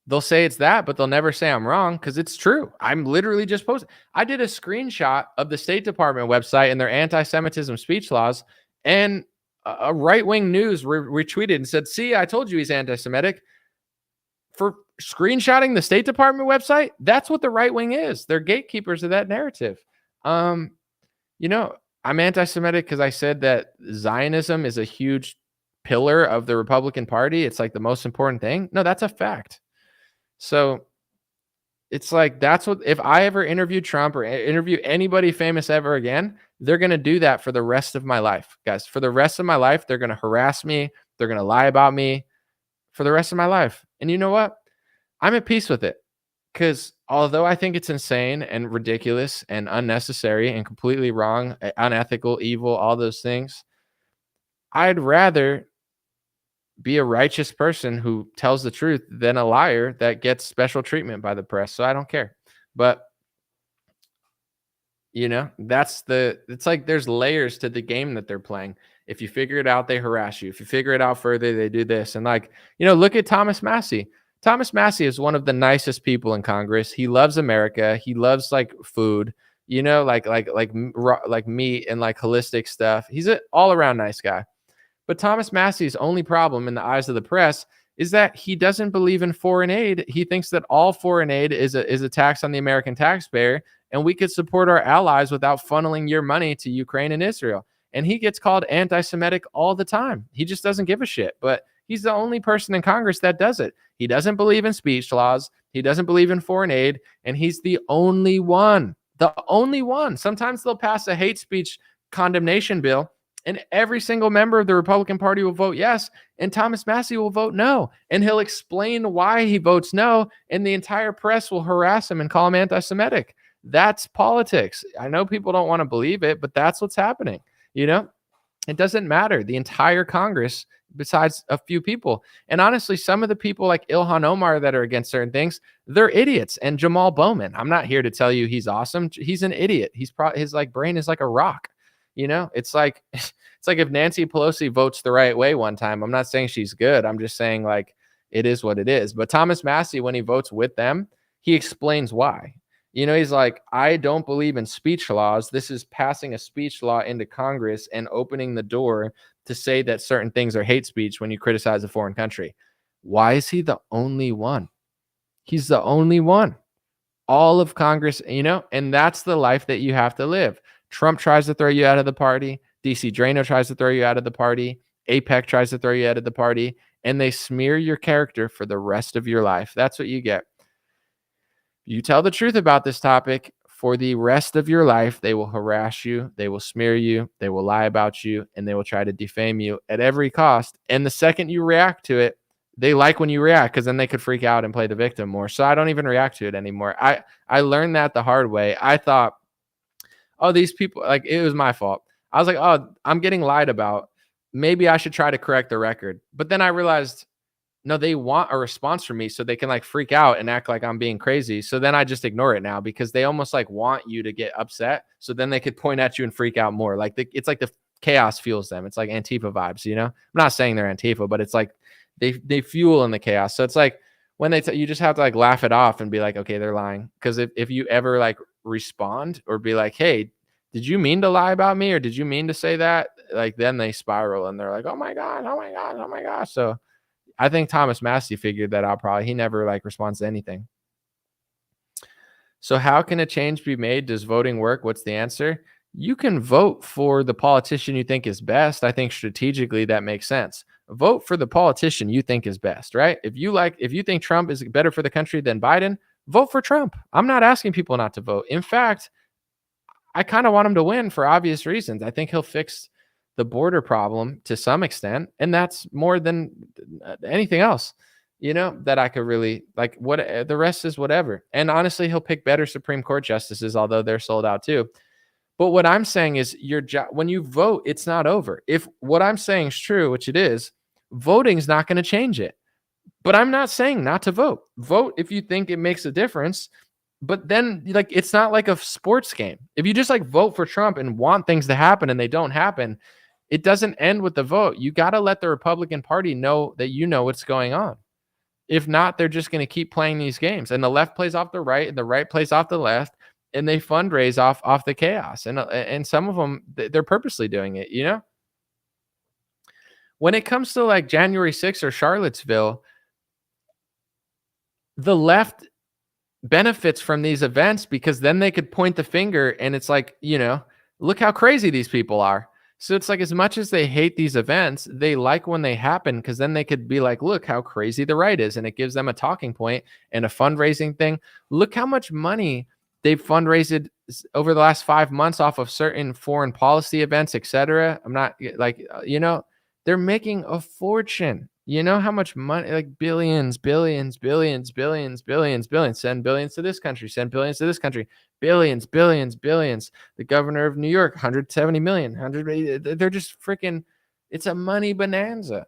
They'll say it's that, but they'll never say I'm wrong because it's true. I'm literally just posting. I did a screenshot of the State Department website and their anti-Semitism speech laws, and a right-wing news retweeted and said, see, I told you he's anti-Semitic. For screenshotting the State Department website, that's what the right wing is. They're gatekeepers of that narrative. I'm anti-Semitic because I said that Zionism is a huge pillar of the Republican Party. It's like the most important thing. No, that's a fact. So it's like, that's what, if I ever interview Trump or interview anybody famous ever again, they're going to do that for the rest of my life, guys. For the rest of my life, they're going to harass me. They're going to lie about me for the rest of my life. And you know what? I'm at peace with it, because although I think it's insane and ridiculous and unnecessary and completely wrong, unethical, evil, all those things, I'd rather be a righteous person who tells the truth than a liar that gets special treatment by the press. So I don't care. But it's like there's layers to the game that they're playing. If you figure it out, they harass you. If you figure it out further, they do this. And look at Thomas Massie. Thomas Massie is one of the nicest people in Congress. He loves America. He loves like food, like meat and like holistic stuff. He's an all around nice guy. But Thomas Massie's only problem in the eyes of the press is that he doesn't believe in foreign aid. He thinks that all foreign aid is a tax on the American taxpayer, and we could support our allies without funneling your money to Ukraine and Israel. And he gets called anti-Semitic all the time. He just doesn't give a shit. But he's the only person in Congress that does it. He doesn't believe in speech laws. He doesn't believe in foreign aid. And he's the only one. The only one. Sometimes they'll pass a hate speech condemnation bill, and every single member of the Republican Party will vote yes, and Thomas Massie will vote no. And he'll explain why he votes no, and the entire press will harass him and call him anti-Semitic. That's politics. I know people don't want to believe it, but that's what's happening. It doesn't matter. The entire Congress, besides a few people. And honestly, some of the people like Ilhan Omar that are against certain things, they're idiots. And Jamal Bowman, I'm not here to tell you he's awesome. He's an idiot. His brain is like a rock. You know, it's like it's like if Nancy Pelosi votes the right way one time, I'm not saying she's good. I'm just saying like it is what it is. But Thomas Massey, when he votes with them, he explains why. You know, he's like, I don't believe in speech laws. This is passing a speech law into Congress and opening the door to say that certain things are hate speech when you criticize a foreign country. Why is he the only one? He's the only one. All of Congress, you know, and that's the life that you have to live. Trump tries to throw you out of the party. DC Drano tries to throw you out of the party. APEC tries to throw you out of the party, and they smear your character for the rest of your life. That's what you get. You tell the truth about this topic, for the rest of your life, they will harass you, they will smear you, they will lie about you, and they will try to defame you at every cost. And the second you react to it, they like when you react because then they could freak out and play the victim more. So I don't even react to it anymore. I learned that the hard way. I thought, oh, these people, like, it was my fault. I was like, oh, I'm getting lied about. Maybe I should try to correct the record. But then I realized, no, they want a response from me so they can like freak out and act like I'm being crazy. So then I just ignore it now because they almost like want you to get upset. So then they could point at you and freak out more. Like it's like the chaos fuels them. It's like Antifa vibes, you know? I'm not saying they're Antifa, but it's like they fuel in the chaos. So it's like when you just have to like laugh it off and be like, okay, they're lying. Because if you ever like respond or be like, hey, did you mean to lie about me or did you mean to say that? Like then they spiral and they're like, oh my God, oh my God, oh my gosh. So I think Thomas Massey figured that out probably. He never like responds to anything. So how can a change be made? Does voting work? What's the answer? You can vote for the politician you think is best. I think strategically that makes sense. Vote for the politician you think is best, right? If you think Trump is better for the country than Biden, vote for Trump. I'm not asking people not to vote. In fact, I kind of want him to win for obvious reasons. I think he'll fix the border problem to some extent, and that's more than anything else, you know, that I could really like. What the rest is whatever. And honestly, he'll pick better Supreme Court justices, although they're sold out too. But what I'm saying is your job when you vote, it's not over. If what I'm saying is true, which it is, voting is not going to change it. But I'm not saying not to vote. Vote if you think it makes a difference. But then like it's not like a sports game. If you just like vote for Trump and want things to happen and they don't happen, it doesn't end with the vote. You got to let the Republican Party know that you know what's going on. If not, they're just going to keep playing these games. And the left plays off the right, and the right plays off the left, and they fundraise off the chaos. And some of them, they're purposely doing it, you know? When it comes to like January 6th or Charlottesville, the left benefits from these events because then they could point the finger and it's like, you know, look how crazy these people are. So it's like as much as they hate these events, they like when they happen because then they could be like, look how crazy the right is. And it gives them a talking point and a fundraising thing. Look how much money they've fundraised over the last 5 months off of certain foreign policy events, etc. I'm not like, you know, they're making a fortune. You know how much money, like billions, billions, billions, billions, billions, billions, send billions to this country, send billions to this country, billions, billions, billions. The governor of New York, 170 million, they're just freaking, it's a money bonanza.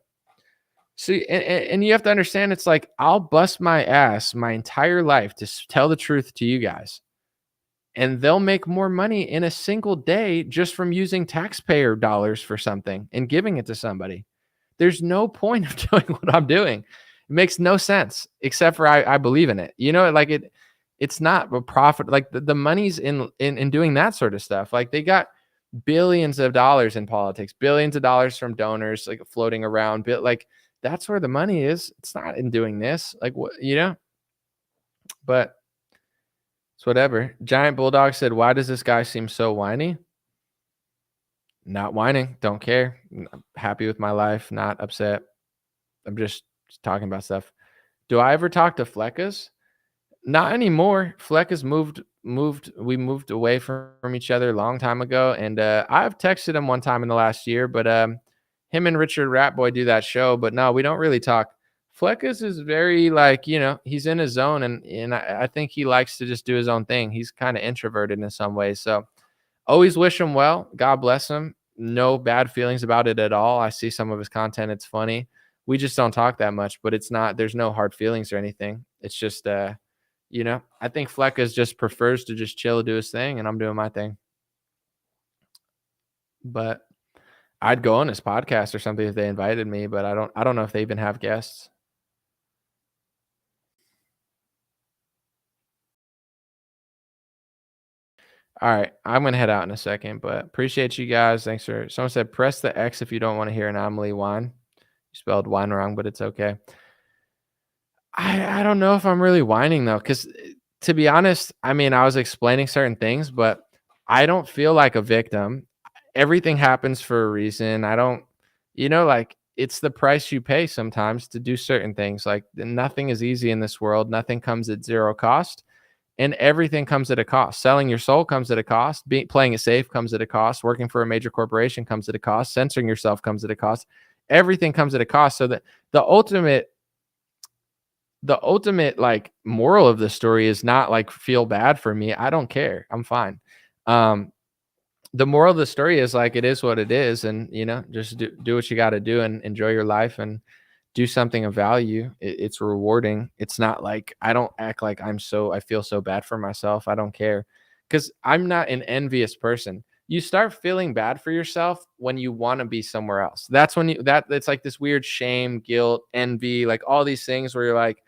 See, and you have to understand, it's like, I'll bust my ass my entire life to tell the truth to you guys. And they'll make more money in a single day just from using taxpayer dollars for something and giving it to somebody. There's no point of doing what I'm doing. It makes no sense, except for I believe in it. You know, like it's not a profit. Like the money's in doing that sort of stuff. Like they got billions of dollars in politics, billions of dollars from donors, like floating around. Like that's where the money is. It's not in doing this. Like what, you know, but it's whatever. Giant Bulldog said, why does this guy seem so whiny? Not whining, don't care. I'm happy with my life, not upset. I'm just talking about stuff. Do I ever talk to Fleckas? Not anymore. Fleckas we moved away from each other a long time ago. And I've texted him one time in the last year, but him and Richard Ratboy do that show. But no, we don't really talk. Fleckas is very like, you know, he's in his zone and I think he likes to just do his own thing. He's kind of introverted in some ways. So always wish him well. God bless him. No bad feelings about it at all. I see some of his content. It's funny. We just don't talk that much, but it's not, there's no hard feelings or anything. It's just, you know, I think Fleckas just prefers to just chill, do his thing, and I'm doing my thing. but I'd go on his podcast or something if they invited me, but I don't know if they even have guests. All right, I'm gonna head out in a second, but appreciate you guys. Thanks for someone said press the X if you don't want to hear anomaly wine. You spelled wine wrong, but it's okay. I don't know if I'm really whining though, because to be honest, I mean, I was explaining certain things, but I don't feel like a victim. Everything happens for a reason. I don't, like it's the price you pay sometimes to do certain things. Like nothing is easy in this world. Nothing comes at zero cost, and everything comes at a cost. Selling your soul comes at a cost. Playing it safe comes at a cost. Working for a major corporation comes at a cost. Censoring yourself comes at a cost. Everything comes at a cost. So that the ultimate like moral of the story is not like feel bad for me. I don't care. I'm fine. Um, the moral of the story is like it is what it is, and just do what you got to do and enjoy your life and do something of value. It's rewarding. It's not like I don't act like I feel so bad for myself. I don't care because I'm not an envious person. You start feeling bad for yourself when you want to be somewhere else. That's when it's like this weird shame, guilt, envy, like all these things where you're like,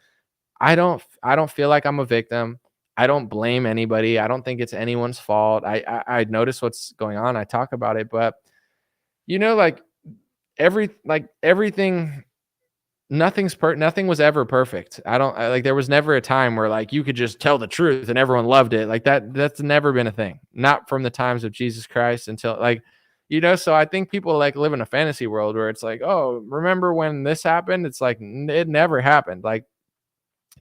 I don't feel like I'm a victim. I don't blame anybody. I don't think it's anyone's fault. I notice what's going on. I talk about it, but like everything, nothing was ever perfect. Like there was never a time where like you could just tell the truth and everyone loved it. Like that's never been a thing. Not from the times of Jesus Christ until like so I think people like live in a fantasy world where it's like, oh, remember when this happened? It's like it never happened. Like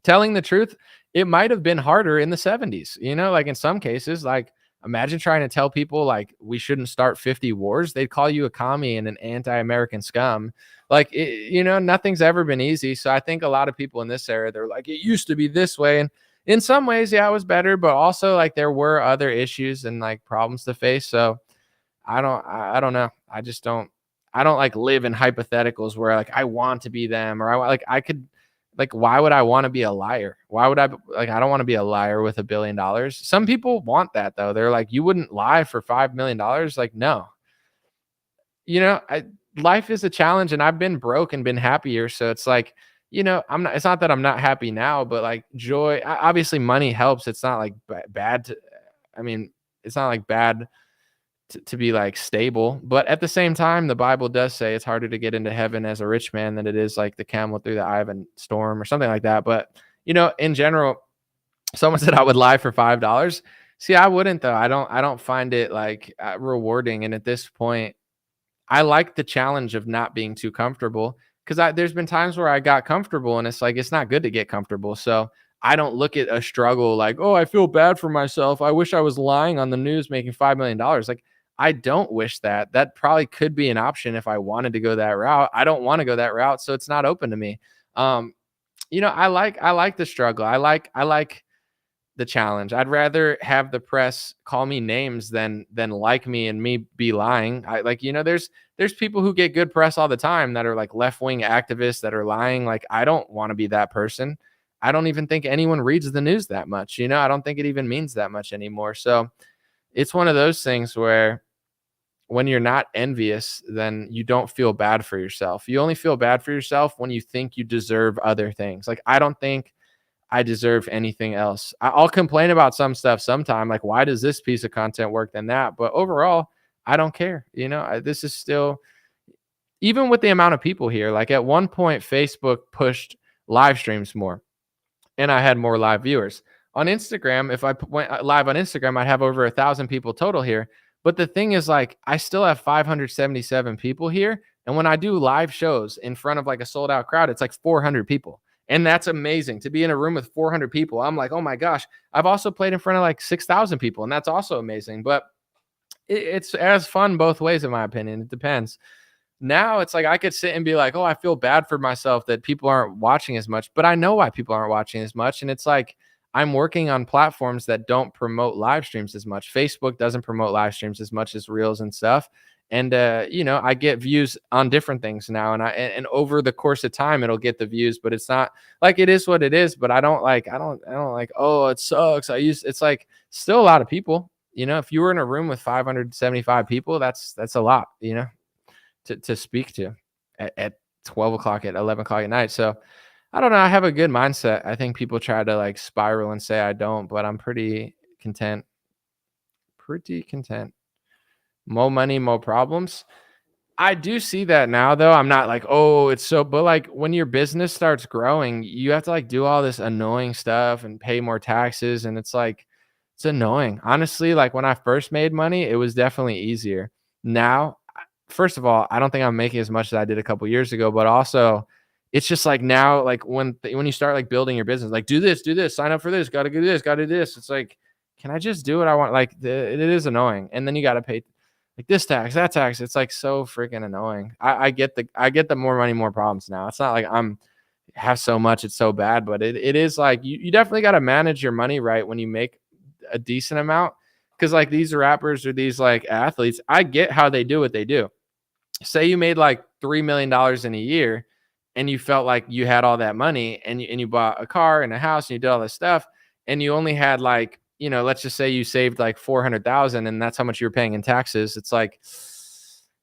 telling the truth, it might have been harder in the 70s, like in some cases, like imagine trying to tell people like we shouldn't start 50 wars. They'd call you a commie and an anti-American scum. Like, nothing's ever been easy. So I think a lot of people in this era, they're like, it used to be this way. And in some ways, yeah, it was better, but also like there were other issues and like problems to face. So I don't know. I don't like live in hypotheticals where like I want to be them or I could. Like, why would I want to be a liar? Why would I I don't want to be a liar with $1 billion. Some people want that though. They're like, you wouldn't lie for $5 million. Like, no, life is a challenge and I've been broke and been happier. So it's like, it's not that I'm not happy now, but like joy, obviously money helps. It's not like bad I mean, it's not like bad to be like stable, but at the same time the Bible does say it's harder to get into heaven as a rich man than it is like the camel through the eye of a storm or something like that. But in general, someone said I would lie for $5. See, I wouldn't though. I don't find it like rewarding, and at this point I like the challenge of not being too comfortable, because there's been times where I got comfortable and it's like it's not good to get comfortable. So I don't look at a struggle like, oh, I feel bad for myself. I wish I was lying on the news making $5 million. Like, I don't wish that. That probably could be an option if I wanted to go that route. I don't want to go that route, so it's not open to me. I like the struggle. I like the challenge. I'd rather have the press call me names than like me and me be lying. I like, there's people who get good press all the time that are like left-wing activists that are lying. Like, I don't want to be that person. I don't even think anyone reads the news that much. I don't think it even means that much anymore. So it's one of those things where when you're not envious, then you don't feel bad for yourself. You only feel bad for yourself when you think you deserve other things. Like, I don't think I deserve anything else. I'll complain about some stuff sometime, like why does this piece of content work than that? But overall, I don't care. This is still, even with the amount of people here, like at one point, Facebook pushed live streams more and I had more live viewers. On Instagram, if I went live on Instagram, I'd have over 1,000 people total here. But the thing is, like, I still have 577 people here. And when I do live shows in front of like a sold out crowd, it's like 400 people. And that's amazing to be in a room with 400 people. I'm like, oh my gosh. I've also played in front of like 6,000 people, and that's also amazing. But it's as fun both ways, in my opinion. It depends. Now it's like I could sit and be like, oh, I feel bad for myself that people aren't watching as much, but I know why people aren't watching as much. And it's like I'm working on platforms that don't promote live streams as much. Facebook doesn't promote live streams as much as Reels and stuff. And I get views on different things now, and over the course of time it'll get the views, but it's not like it is what it is. But I don't like, oh, it sucks. It's like still a lot of people. You know, if you were in a room with 575 people, that's a lot, you know, to speak to at 12 o'clock, at 11 o'clock at night. So I don't know. I have a good mindset. I think people try to like spiral and say I don't, but I'm pretty content. Pretty content. More money, more problems. I do see that now, though. I'm not like, oh, it's so, but like when your business starts growing, you have to like do all this annoying stuff and pay more taxes. And it's like, it's annoying. Honestly, like when I first made money, it was definitely easier. Now, first of all, I don't think I'm making as much as I did a couple years ago, but also it's just like now, like when you start like building your business, like do this, sign up for this, got to do this, got to do this. It's like, can I just do what I want? Like it is annoying. And then you got to pay like this tax, that tax. It's like so freaking annoying. I get the more money, more problems now. It's not like have so much, it's so bad, but it is like you definitely got to manage your money right when you make a decent amount. Cause like these rappers or these like athletes, I get how they do what they do. Say you made like $3 million in a year and you felt like you had all that money and you bought a car and a house and you did all this stuff and you only had like, you know, let's just say you saved like 400,000 and that's how much you're paying in taxes. It's like,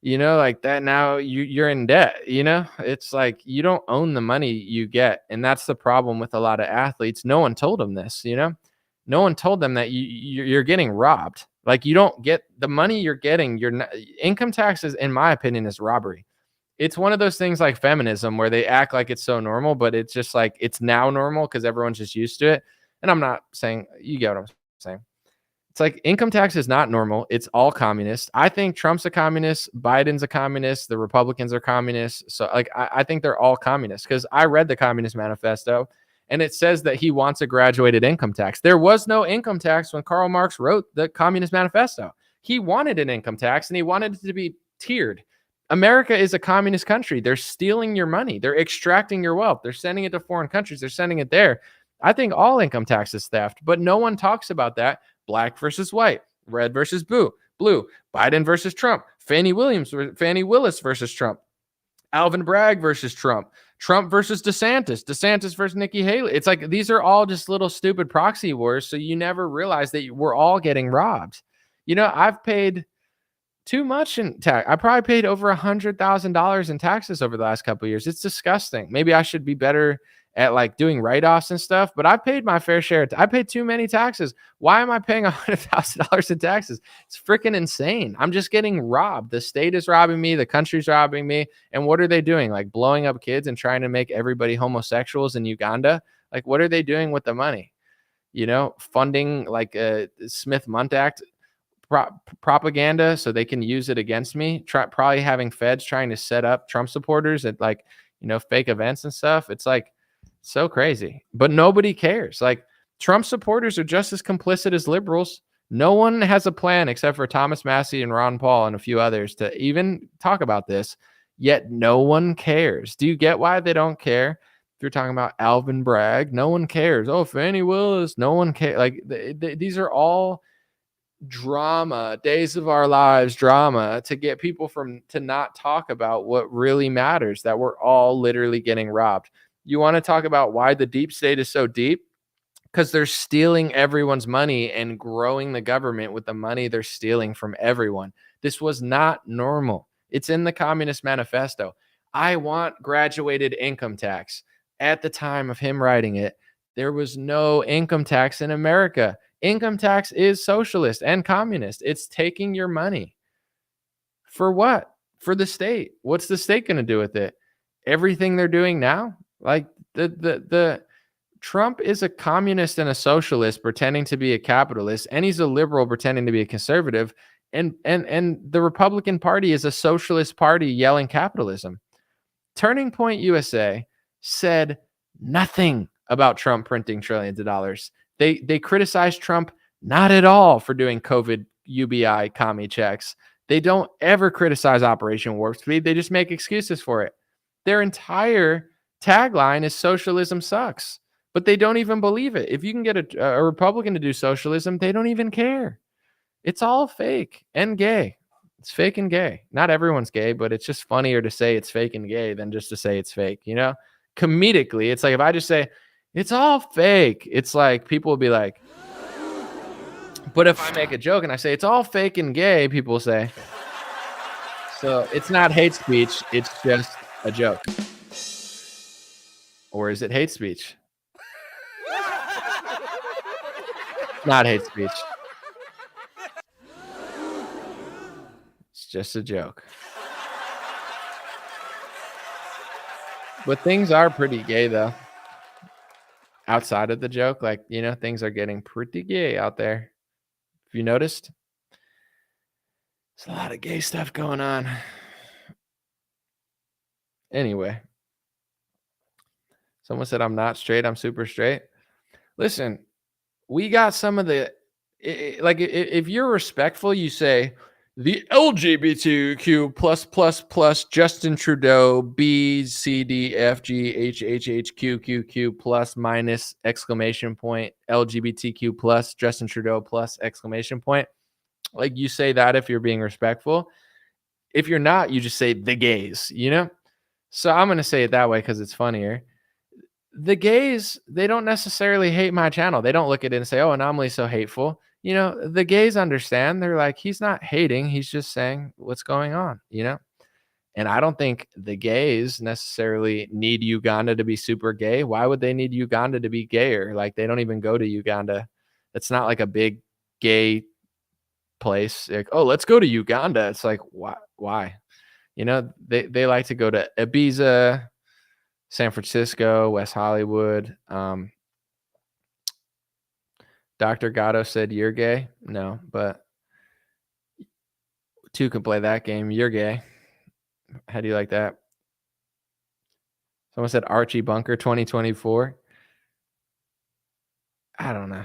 you know, like that now you're in debt, you know, it's like you don't own the money you get. And that's the problem with a lot of athletes. No one told them this, you know, no one told them that you're getting robbed. Like you don't get the money you're getting. Income taxes, in my opinion, is robbery. It's one of those things like feminism where they act like it's so normal, but it's just like it's now normal because everyone's just used to it. And I'm not saying, you get what I'm saying. It's like income tax is not normal. It's all communist. I think Trump's a communist. Biden's a communist. The Republicans are communists. So like I think they're all communists because I read the Communist Manifesto and it says that he wants a graduated income tax. There was no income tax when Karl Marx wrote the Communist Manifesto. He wanted an income tax and he wanted it to be tiered. America is a communist country. They're stealing your money. They're extracting your wealth. They're sending it to foreign countries. They're sending it there. I think all income tax is theft, but no one talks about that. Black versus white, red versus blue, Biden versus Trump, Fani Willis versus Trump, Alvin Bragg versus Trump versus DeSantis versus Nikki Haley. It's like these are all just little stupid proxy wars. So you never realize that we're all getting robbed. You know, I've paid too much in tax. I probably paid over $100,000 in taxes over the last couple of years. It's disgusting. Maybe I should be better at like doing write-offs and stuff, but I paid my fair share. I paid too many taxes. Why am I paying $100,000 in taxes? It's freaking insane. I'm just getting robbed. The state is robbing me. The country's robbing me. And what are they doing? Like blowing up kids and trying to make everybody homosexuals in Uganda. Like, what are they doing with the money? You know, funding like a Smith Mundt Act propaganda so they can use it against me. Probably having feds trying to set up Trump supporters at like, you know, fake events and stuff. It's like so crazy, but nobody cares. Like Trump supporters are just as complicit as liberals. No one has a plan except for Thomas Massie and Ron Paul and a few others to even talk about this, yet no one cares. Do you get why they don't care? If you're talking about Alvin Bragg, no one cares. Oh, Fani Willis, no one cares. Like these are all drama, days of our lives drama to get people to not talk about what really matters, that we're all literally getting robbed. You want to talk about why the deep state is so deep? Because they're stealing everyone's money and growing the government with the money they're stealing from everyone. This was not normal. It's in the Communist Manifesto. I want graduated income tax. At the time of him writing it, there was no income tax in America. Income tax is socialist and communist. It's taking your money. For what? For the state. What's the state going to do with it? Everything they're doing now? Like the Trump is a communist and a socialist pretending to be a capitalist, and he's a liberal pretending to be a conservative. And the Republican Party is a socialist party yelling capitalism. Turning Point USA said nothing about Trump printing trillions of dollars. They criticized Trump not at all for doing COVID UBI commie checks. They don't ever criticize Operation Warp Speed. They just make excuses for it. Their entire tagline is socialism sucks, but they don't even believe it. If you can get a Republican to do socialism, they don't even care. It's all fake and gay. It's fake and gay. Not everyone's gay, but it's just funnier to say it's fake and gay than just to say it's fake, you know? Comedically, it's like if I just say it's all fake, it's like people will be like, But if I make a joke and I say it's all fake and gay, people say. So it's not hate speech. It's just a joke. Or is it hate speech? Not hate speech. It's just a joke. But things are pretty gay, though. Outside of the joke, like, things are getting pretty gay out there. Have you noticed? There's a lot of gay stuff going on. Anyway. Someone said I'm not straight. I'm super straight. Listen, we got some of the, if you're respectful, you say the LGBTQ plus Justin Trudeau B C D F G H H H Q Q Q plus minus exclamation point LGBTQ plus Justin Trudeau plus exclamation point. Like, you say that if you're being respectful. If you're not, you just say the gays, So I'm going to say it that way because it's funnier. The gays, they don't necessarily hate my channel. They don't look at it and say, oh, Anomaly's so hateful. The gays understand. They're like, he's not hating. He's just saying what's going on, And I don't think the gays necessarily need Uganda to be super gay. Why would they need Uganda to be gayer? Like, they don't even go to Uganda. It's not like a big gay place. Like, oh, let's go to Uganda. It's like, why? They like to go to Ibiza, San Francisco, West Hollywood. Dr. Gatto said you're gay. No, but two can play that game. You're gay. How do you like that? Someone said Archie Bunker 2024. I don't know.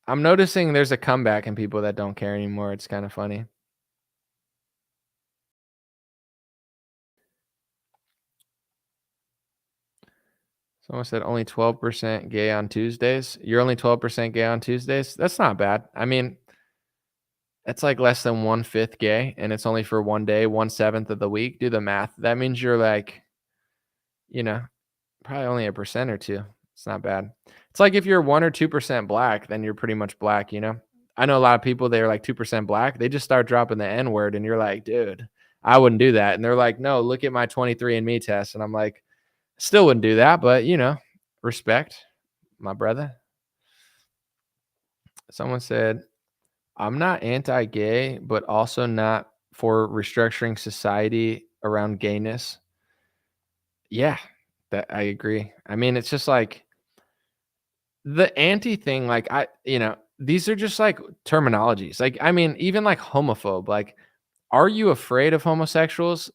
I'm noticing there's a comeback in people that don't care anymore. It's kind of funny. Someone said only 12% gay on Tuesdays. You're only 12% gay on Tuesdays? That's not bad. I mean, it's like less than 1/5 gay, and it's only for one day, 1/7 of the week. Do the math. That means you're like, probably only 1% or 2%. It's not bad. It's like if you're 1 or 2% black, then you're pretty much black, I know a lot of people, they're like 2% black. They just start dropping the N-word, and you're like, dude, I wouldn't do that. And they're like, no, look at my 23andMe test. And I'm like, still wouldn't do that, but respect, my brother. Someone said, I'm not anti-gay, but also not for restructuring society around gayness. Yeah, that I agree. I mean, it's just like the anti thing, like these are just like terminologies. Like, I mean, even like homophobe, like, are you afraid of homosexuals?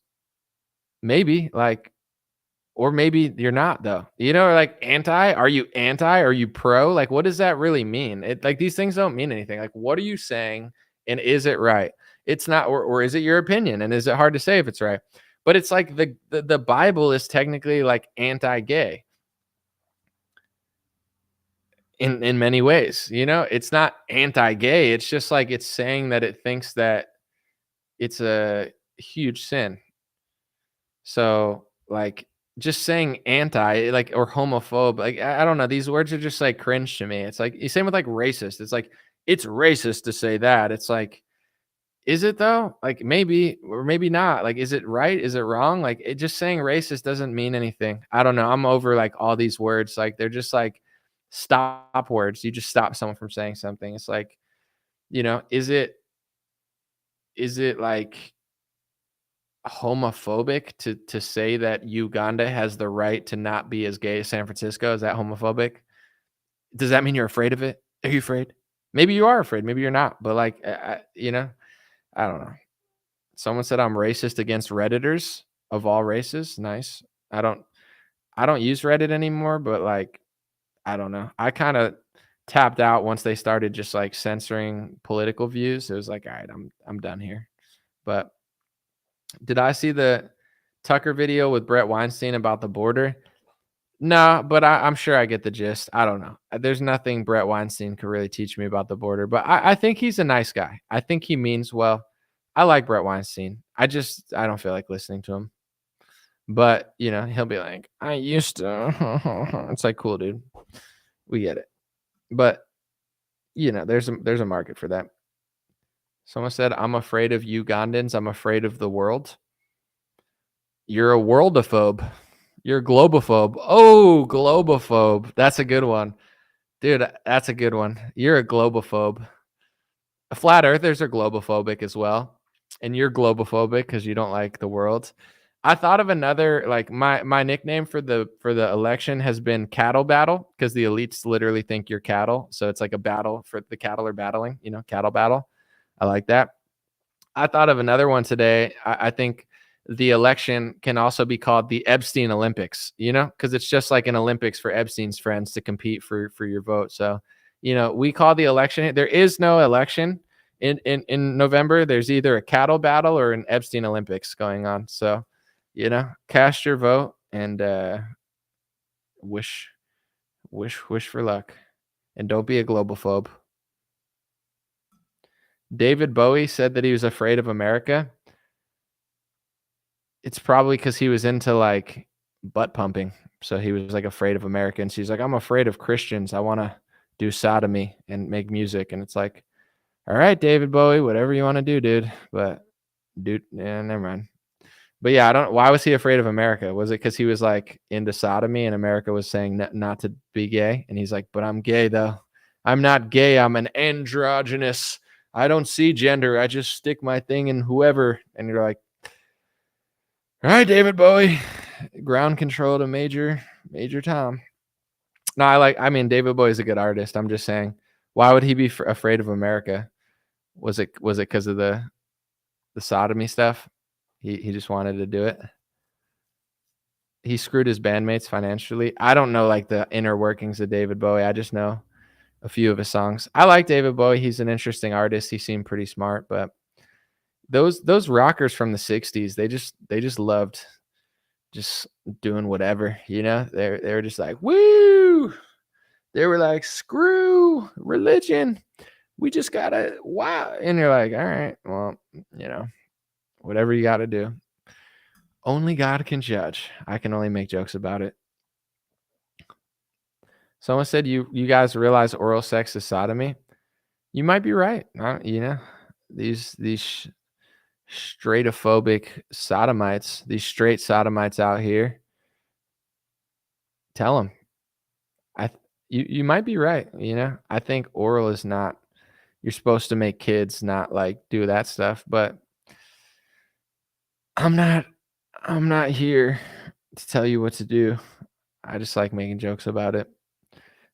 Maybe, like, or maybe you're not, though. Or like anti, are you anti? Are you pro? Like, what does that really mean? Like, these things don't mean anything. Like, what are you saying? And is it right? It's not, or is it your opinion? And is it hard to say if it's right? But it's like the Bible is technically like anti-gay in many ways. It's not anti-gay. It's just like, it's saying that it thinks that it's a huge sin. So, like, just saying anti, like, or homophobe, like, I don't know. These words are just like cringe to me. It's like, same with like racist. It's like, it's racist to say that. It's like, is it though? Like, maybe, or maybe not. Like, is it right? Is it wrong? Like, just saying racist doesn't mean anything. I don't know. I'm over like all these words. Like, they're just like stop words. You just stop someone from saying something. It's like, is it like homophobic to say that Uganda has the right to not be as gay as San Francisco? Is that homophobic? Does that mean you're afraid of it? Are you afraid? Maybe you are afraid. Maybe you're not. But like, I don't know. Someone said I'm racist against Redditors of all races. Nice. I don't use Reddit anymore, but like, I don't know. I kind of tapped out once they started just like censoring political views. It was like, all right, I'm done here. But did I see the Tucker video with Brett Weinstein about the border? No, but I'm sure I get the gist. I don't know. There's nothing Brett Weinstein could really teach me about the border, but I think he's a nice guy. I think he means well. I like Brett Weinstein. I don't feel like listening to him. But, he'll be like, I used to. It's like, cool, dude. We get it. But, there's a market for that. Someone said, I'm afraid of Ugandans. I'm afraid of the world. You're a worldophobe. You're a globophobe. Oh, globophobe. That's a good one. Dude, that's a good one. You're a globophobe. Flat earthers are globophobic as well. And you're globophobic because you don't like the world. I thought of another, like my nickname for the election has been cattle battle, because the elites literally think you're cattle. So it's like a battle for the cattle are battling, cattle battle. I like that. I thought of another one today. I think the election can also be called the Epstein Olympics, because it's just like an Olympics for Epstein's friends to compete for your vote. So, we call the election. There is no election in November. There's either a cattle battle or an Epstein Olympics going on. So, cast your vote and wish for luck, and don't be a globophobe. David Bowie said that he was afraid of America. It's probably because he was into like butt pumping. So he was like afraid of Americans. He's like, I'm afraid of Christians. I want to do sodomy and make music. And it's like, all right, David Bowie, whatever you want to do, dude. But dude, yeah, never mind. But yeah, why was he afraid of America? Was it because he was like into sodomy and America was saying not to be gay? And he's like, but I'm gay though. I'm not gay. I'm an androgynous. I don't see gender. I just stick my thing in whoever. And you're like, all right, David Bowie, ground control to Major Tom. No, David Bowie's a good artist. I'm just saying, why would he be afraid of America? Was it because of the sodomy stuff? He just wanted to do it. He screwed his bandmates financially. I don't know like the inner workings of David Bowie. I just know a few of his songs. I like David Bowie. He's an interesting artist. He seemed pretty smart, but those rockers from the 60s, they just loved just doing whatever, they were just like, woo. They were like, screw religion. We just gotta wow. And you're like, all right, well, whatever you gotta do. Only God can judge. I can only make jokes about it. Someone said you guys realize oral sex is sodomy. You might be right. These straightophobic sodomites, these straight sodomites out here. Tell them. You might be right. I think oral is not. You're supposed to make kids not like do that stuff, but I'm not here to tell you what to do. I just like making jokes about it.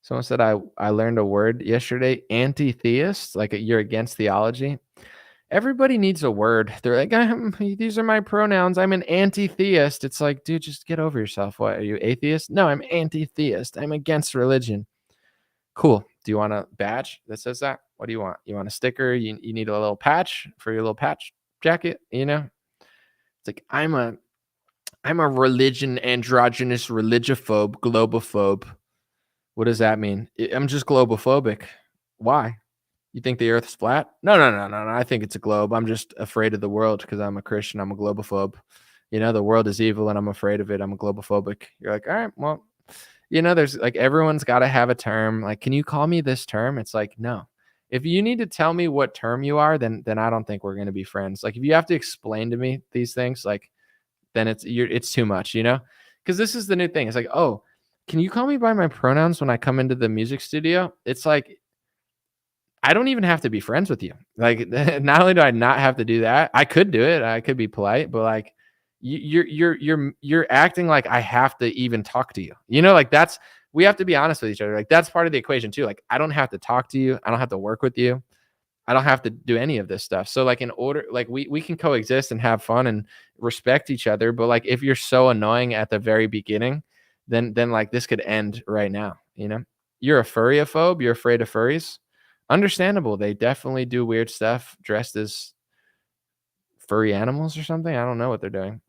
Someone said I learned a word yesterday, anti-theist, like you're against theology. Everybody needs a word. They're like, these are my pronouns. I'm an anti-theist. It's like, dude, just get over yourself. What, are you atheist? No, I'm anti-theist. I'm against religion. Cool. Do you want a badge that says that? What do you want? You want a sticker? You need a little patch for your little patch jacket? It's like, I'm a religion androgynous religiphobe, globophobe. What does that mean? I'm just globophobic. Why? You think the earth's flat? No. I think it's a globe. I'm just afraid of the world because I'm a Christian. I'm a globophobe. The world is evil and I'm afraid of it. I'm a globophobic. You're like, all right, well, there's like, everyone's got to have a term. Like, can you call me this term? It's like, no. If you need to tell me what term you are, then I don't think we're going to be friends. Like, if you have to explain to me these things, like, then it's too much, because this is the new thing. It's like, oh, can you call me by my pronouns when I come into the music studio? It's like, I don't even have to be friends with you. Like, not only do I not have to do that, I could do it. I could be polite, but like, you're acting like I have to even talk to you. Like we have to be honest with each other. Like, that's part of the equation too. Like, I don't have to talk to you. I don't have to work with you. I don't have to do any of this stuff. So like, in order, like we can coexist and have fun and respect each other. But like, if you're so annoying at the very beginning, then like this could end right now. You're a furryophobe. You're afraid of furries. Understandable. They definitely do weird stuff dressed as furry animals or something. I don't know what they're doing.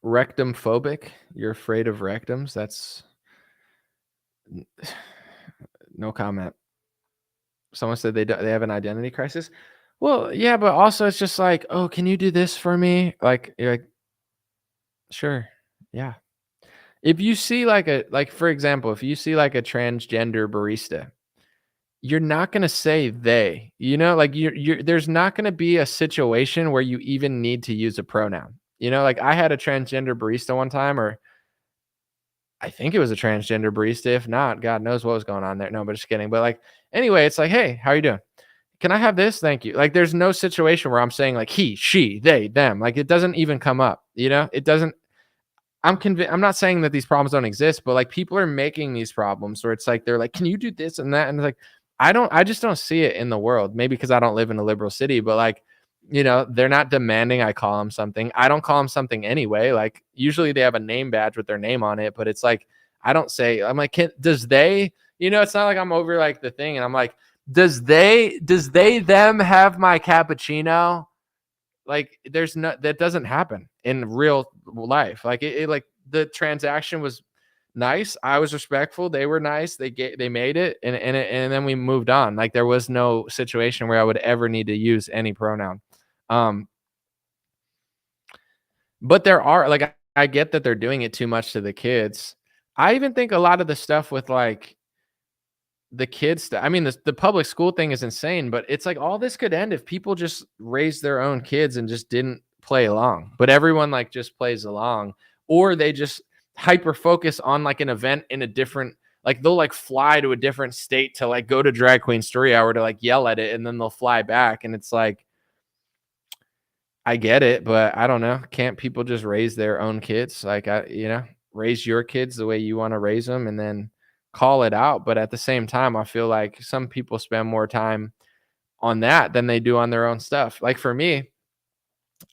Rectum phobic. You're afraid of rectums. That's no comment. Someone said they have an identity crisis. Well, yeah, but also it's just like, oh, can you do this for me? Like, you're like, sure, yeah. If you see for example, if you see like a transgender barista, you're not gonna say they, like there's not gonna be a situation where you even need to use a pronoun. Like I had a transgender barista one time, or I think it was a transgender barista. If not, God knows what was going on there. No, but just kidding. But like, anyway, it's like, hey, how you doing? Can I have this? Thank you. Like, there's no situation where I'm saying like he, she, they, them. Like, it doesn't even come up. It doesn't. I'm convinced. I'm not saying that these problems don't exist, but like people are making these problems where it's like they're like, can you do this and that? And it's like, I just don't see it in the world. Maybe because I don't live in a liberal city, but like, they're not demanding I call them something. I don't call them something anyway. Like usually they have a name badge with their name on it, but it's like I don't say. I'm like, does they? It's not like I'm over like the thing, and I'm like, does they them have my cappuccino? Like that doesn't happen in real life. Like it like the transaction was nice. I was respectful. They were nice. They made it, and then we moved on. Like there was no situation where I would ever need to use any pronoun. But there are like I get that they're doing it too much to the kids. I even think a lot of the stuff with like the kids, I mean, the public school thing is insane, but it's like all this could end if people just raised their own kids and just didn't play along. But everyone like just plays along, or they just hyper focus on like an event in a different, like they'll like fly to a different state to like go to drag queen story hour to like yell at it, and then they'll fly back, and it's like, I get it, but I don't know. Can't people just raise their own kids? Like raise your kids the way you want to raise them, and then call it out. But at the same time, I feel like some people spend more time on that than they do on their own stuff. Like for me,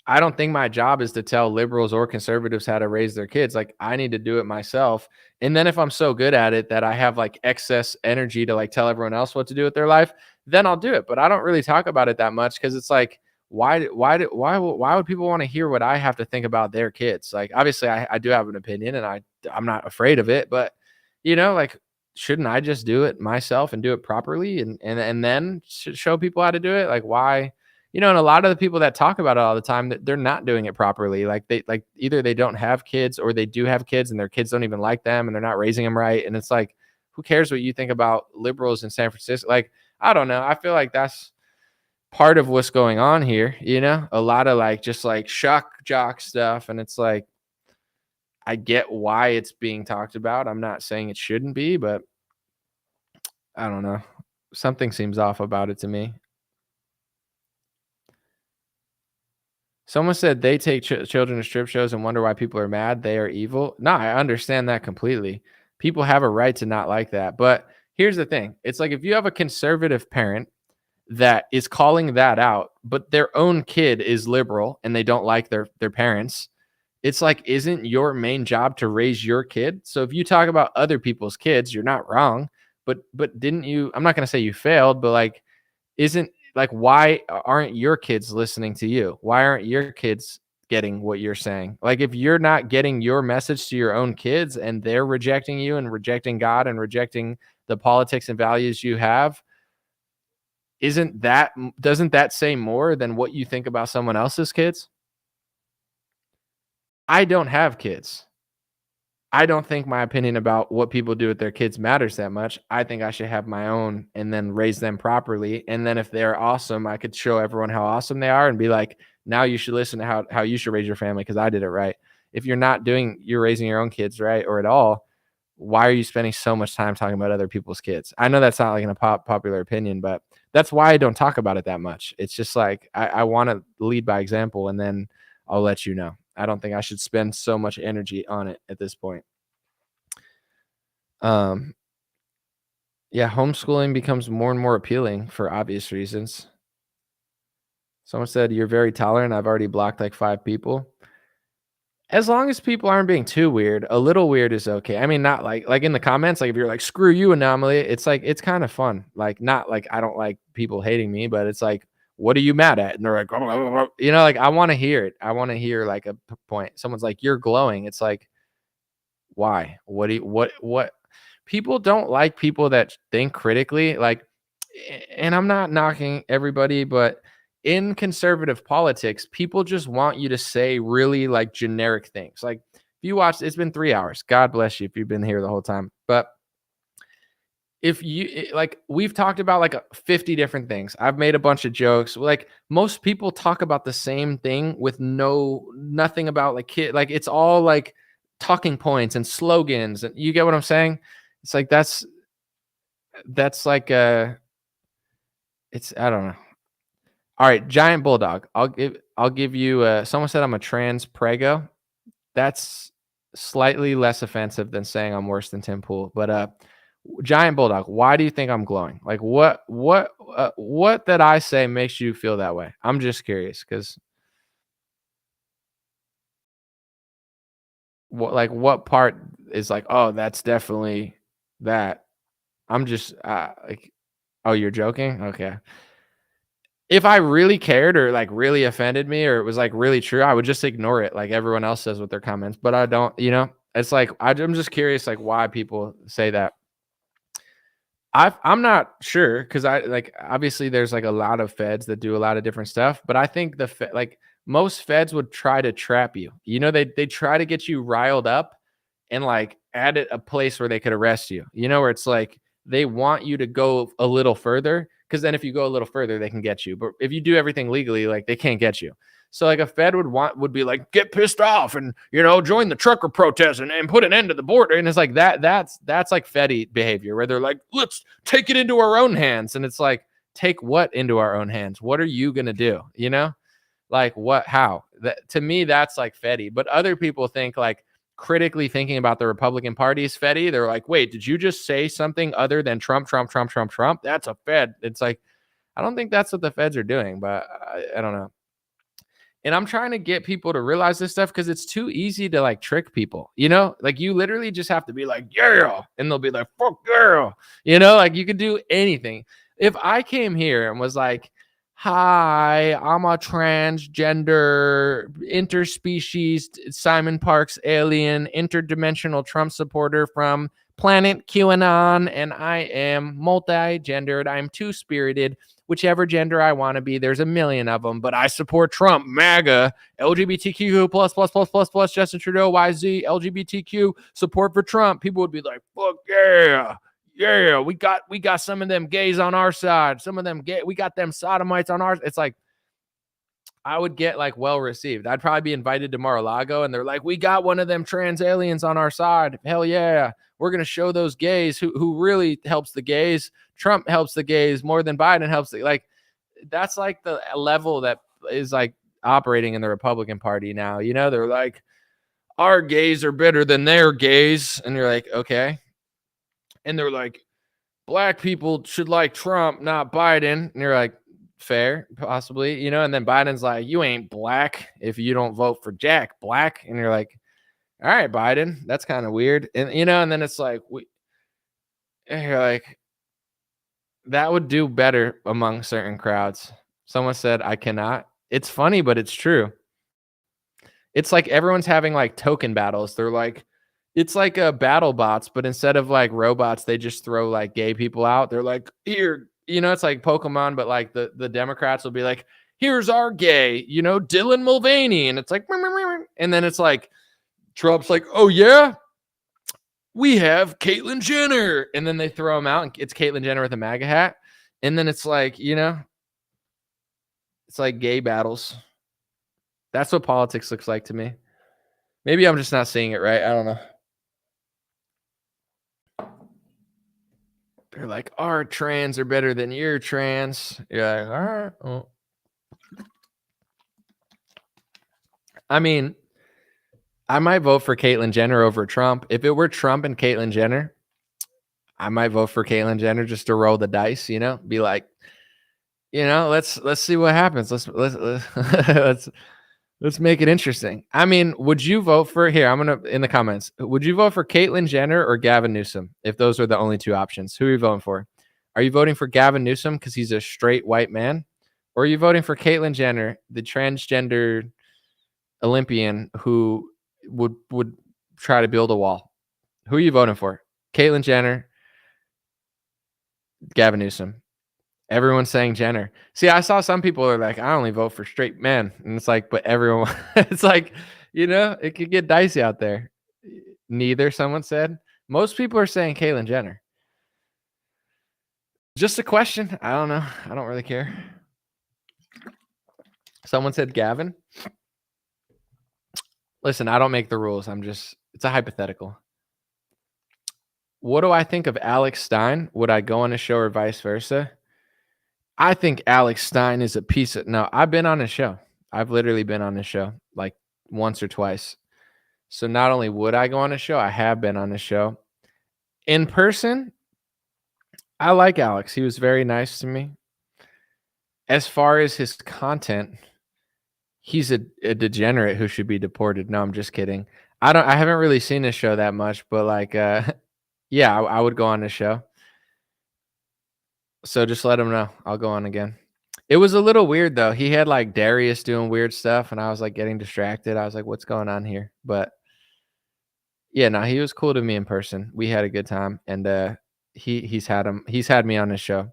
I don't think my job is to tell liberals or conservatives how to raise their kids. Like I need to do it myself. And then if I'm so good at it that I have like excess energy to like tell everyone else what to do with their life, then I'll do it. But I don't really talk about it that much because it's like, why would people want to hear what I have to think about their kids? Like obviously I do have an opinion, and I'm not afraid of it, but like, shouldn't I just do it myself and do it properly and then show people how to do it? Like why, and a lot of the people that talk about it all the time, they're not doing it properly. Like either they don't have kids, or they do have kids and their kids don't even like them and they're not raising them right. And it's like, who cares what you think about liberals in San Francisco? Like, I don't know. I feel like that's part of what's going on here, a lot of like, just like shock jock stuff. And it's like, I get why it's being talked about. I'm not saying it shouldn't be, but I don't know. Something seems off about it to me. Someone said they take children to strip shows and wonder why people are mad. They are evil. No, I understand that completely. People have a right to not like that. But here's the thing. It's like if you have a conservative parent that is calling that out, but their own kid is liberal and they don't like their parents, it's like, isn't your main job to raise your kid? So if you talk about other people's kids, you're not wrong. But didn't you, I'm not going to say you failed, but like, isn't like, why aren't your kids listening to you? Why aren't your kids getting what you're saying? Like, if you're not getting your message to your own kids and they're rejecting you and rejecting God and rejecting the politics and values you have, doesn't that say more than what you think about someone else's kids? I don't have kids. I don't think my opinion about what people do with their kids matters that much. I think I should have my own and then raise them properly. And then if they're awesome, I could show everyone how awesome they are and be like, now you should listen to how you should raise your family because I did it right. If you're raising your own kids right or at all, why are you spending so much time talking about other people's kids? I know that's not like a popular opinion, but that's why I don't talk about it that much. It's just like, I want to lead by example, and then I'll let you know. I don't think I should spend so much energy on it at this point. Yeah, homeschooling becomes more and more appealing for obvious reasons. Someone said, you're very tolerant. I've already blocked like 5 people. As long as people aren't being too weird, a little weird is okay. I mean, not like in the comments, like if you're like, screw you, anomaly, it's like, it's kind of fun. Like, not like I don't like people hating me, but it's like, what are you mad at? And they're like, like, I want to hear it. I want to hear like a point. Someone's like, you're glowing. It's like, why? What? People don't like people that think critically. Like, and I'm not knocking everybody, but in conservative politics, people just want you to say really like generic things. Like, you watched, it's been 3 hours. God bless you if you've been here the whole time. But if you like, we've talked about like 50 different things. I've made a bunch of jokes. Like most people talk about the same thing with nothing about like like it's all like talking points and slogans. And you get what I'm saying? It's like that's like it's, I don't know. All right, giant bulldog. I'll give you someone said I'm a trans prego. That's slightly less offensive than saying I'm worse than Tim Pool. But giant bulldog, why do you think I'm glowing? Like what that I say makes you feel that way? I'm just curious because what part is like, oh, that's definitely that. I'm just like, oh, you're joking? Okay. If I really cared or like really offended me or it was like really true, I would just ignore it like everyone else says with their comments. But I don't, it's like I'm just curious like why people say that. I'm not sure because I like obviously there's like a lot of feds that do a lot of different stuff, but I think like most feds would try to trap you. They try to get you riled up and like at a place where they could arrest you. Where it's like they want you to go a little further because then if you go a little further, they can get you. But if you do everything legally, like they can't get you. So like a Fed would be like, get pissed off and join the trucker protest and put an end to the border. And it's like that's like Fed behavior where they're like, let's take it into our own hands. And it's like, take what into our own hands? What are you gonna do? Like what? How? That to me, that's like Fed. But other people think like critically thinking about the Republican Party is Fed. They're like, wait, did you just say something other than Trump? That's a Fed. It's like, I don't think that's what the Feds are doing, but I don't know. And I'm trying to get people to realize this stuff because it's too easy to like trick people, like you literally just have to be like, yeah. And they'll be like, fuck yeah. Like you could do anything. If I came here and was like, hi, I'm a transgender interspecies Simon Park's alien interdimensional Trump supporter from planet QAnon, and I am multi-gendered. I'm two-spirited. Whichever gender I want to be, there's a million of them, but I support Trump, MAGA, LGBTQ plus, Justin Trudeau, YZ, LGBTQ, support for Trump. People would be like, fuck yeah. Yeah, we got some of them gays on our side. Some of them we got them sodomites on ours. It's like, I would get like well received. I'd probably be invited to Mar-a-Lago and they're like, we got one of them trans aliens on our side. Hell yeah. We're going to show those gays who really helps the gays. Trump helps the gays more than Biden helps. Like, that's like the level that is like operating in the Republican Party now. They're like, our gays are better than their gays. And you're like, okay. And they're like, black people should like Trump, not Biden. And you're like, fair, possibly, and then Biden's like, you ain't black if you don't vote for Jack Black. And you're like, all right, Biden, that's kind of weird. And, and then it's like, you're like, that would do better among certain crowds. Someone said, I cannot. It's funny, but it's true. It's like everyone's having like token battles. They're like, it's like a battle bots, but instead of like robots, they just throw like gay people out. They're like, here, it's like Pokemon, but like the Democrats will be like, here's our gay, Dylan Mulvaney. And it's like, and then it's like, Trump's like, oh yeah, we have Caitlyn Jenner. And then they throw him out and it's Caitlyn Jenner with a MAGA hat. And then it's like, it's like gay battles. That's what politics looks like to me. Maybe I'm just not seeing it right. I don't know. They're like, our trans are better than your trans. You're like, all right. Well. I mean, I might vote for Caitlyn Jenner over Trump. If it were Trump and Caitlyn Jenner, I might vote for Caitlyn Jenner just to roll the dice, be like, let's see what happens. Let's make it interesting. I mean, would you vote for here? I'm going to in the comments. Would you vote for Caitlyn Jenner or Gavin Newsom if those are the only two options? Who are you voting for? Are you voting for Gavin Newsom because he's a straight white man? Or are you voting for Caitlyn Jenner, the transgender Olympian who would try to build a wall? Who are you voting for? Caitlyn Jenner, Gavin Newsom. Everyone's saying Jenner. See, I saw some people are like, I only vote for straight men. And it's like, but everyone, it's like, it could get dicey out there. Neither, someone said. Most people are saying Caitlyn Jenner. Just a question. I don't know. I don't really care. Someone said Gavin. Listen, I don't make the rules. It's a hypothetical. What do I think of Alex Stein? Would I go on a show or vice versa? I think Alex Stein is a piece of... No, I've been on his show. I've literally been on his show like once or twice. So not only would I go on a show, I have been on a show. In person, I like Alex. He was very nice to me. As far as his content, he's a degenerate who should be deported. No, I'm just kidding. I haven't really seen his show that much, but like, yeah, I would go on his show. So just let him know. I'll go on again. It was a little weird though. He had like Darius doing weird stuff, and I was like getting distracted. I was like, what's going on here? But yeah, no, he was cool to me in person. We had a good time, and he's had me on his show.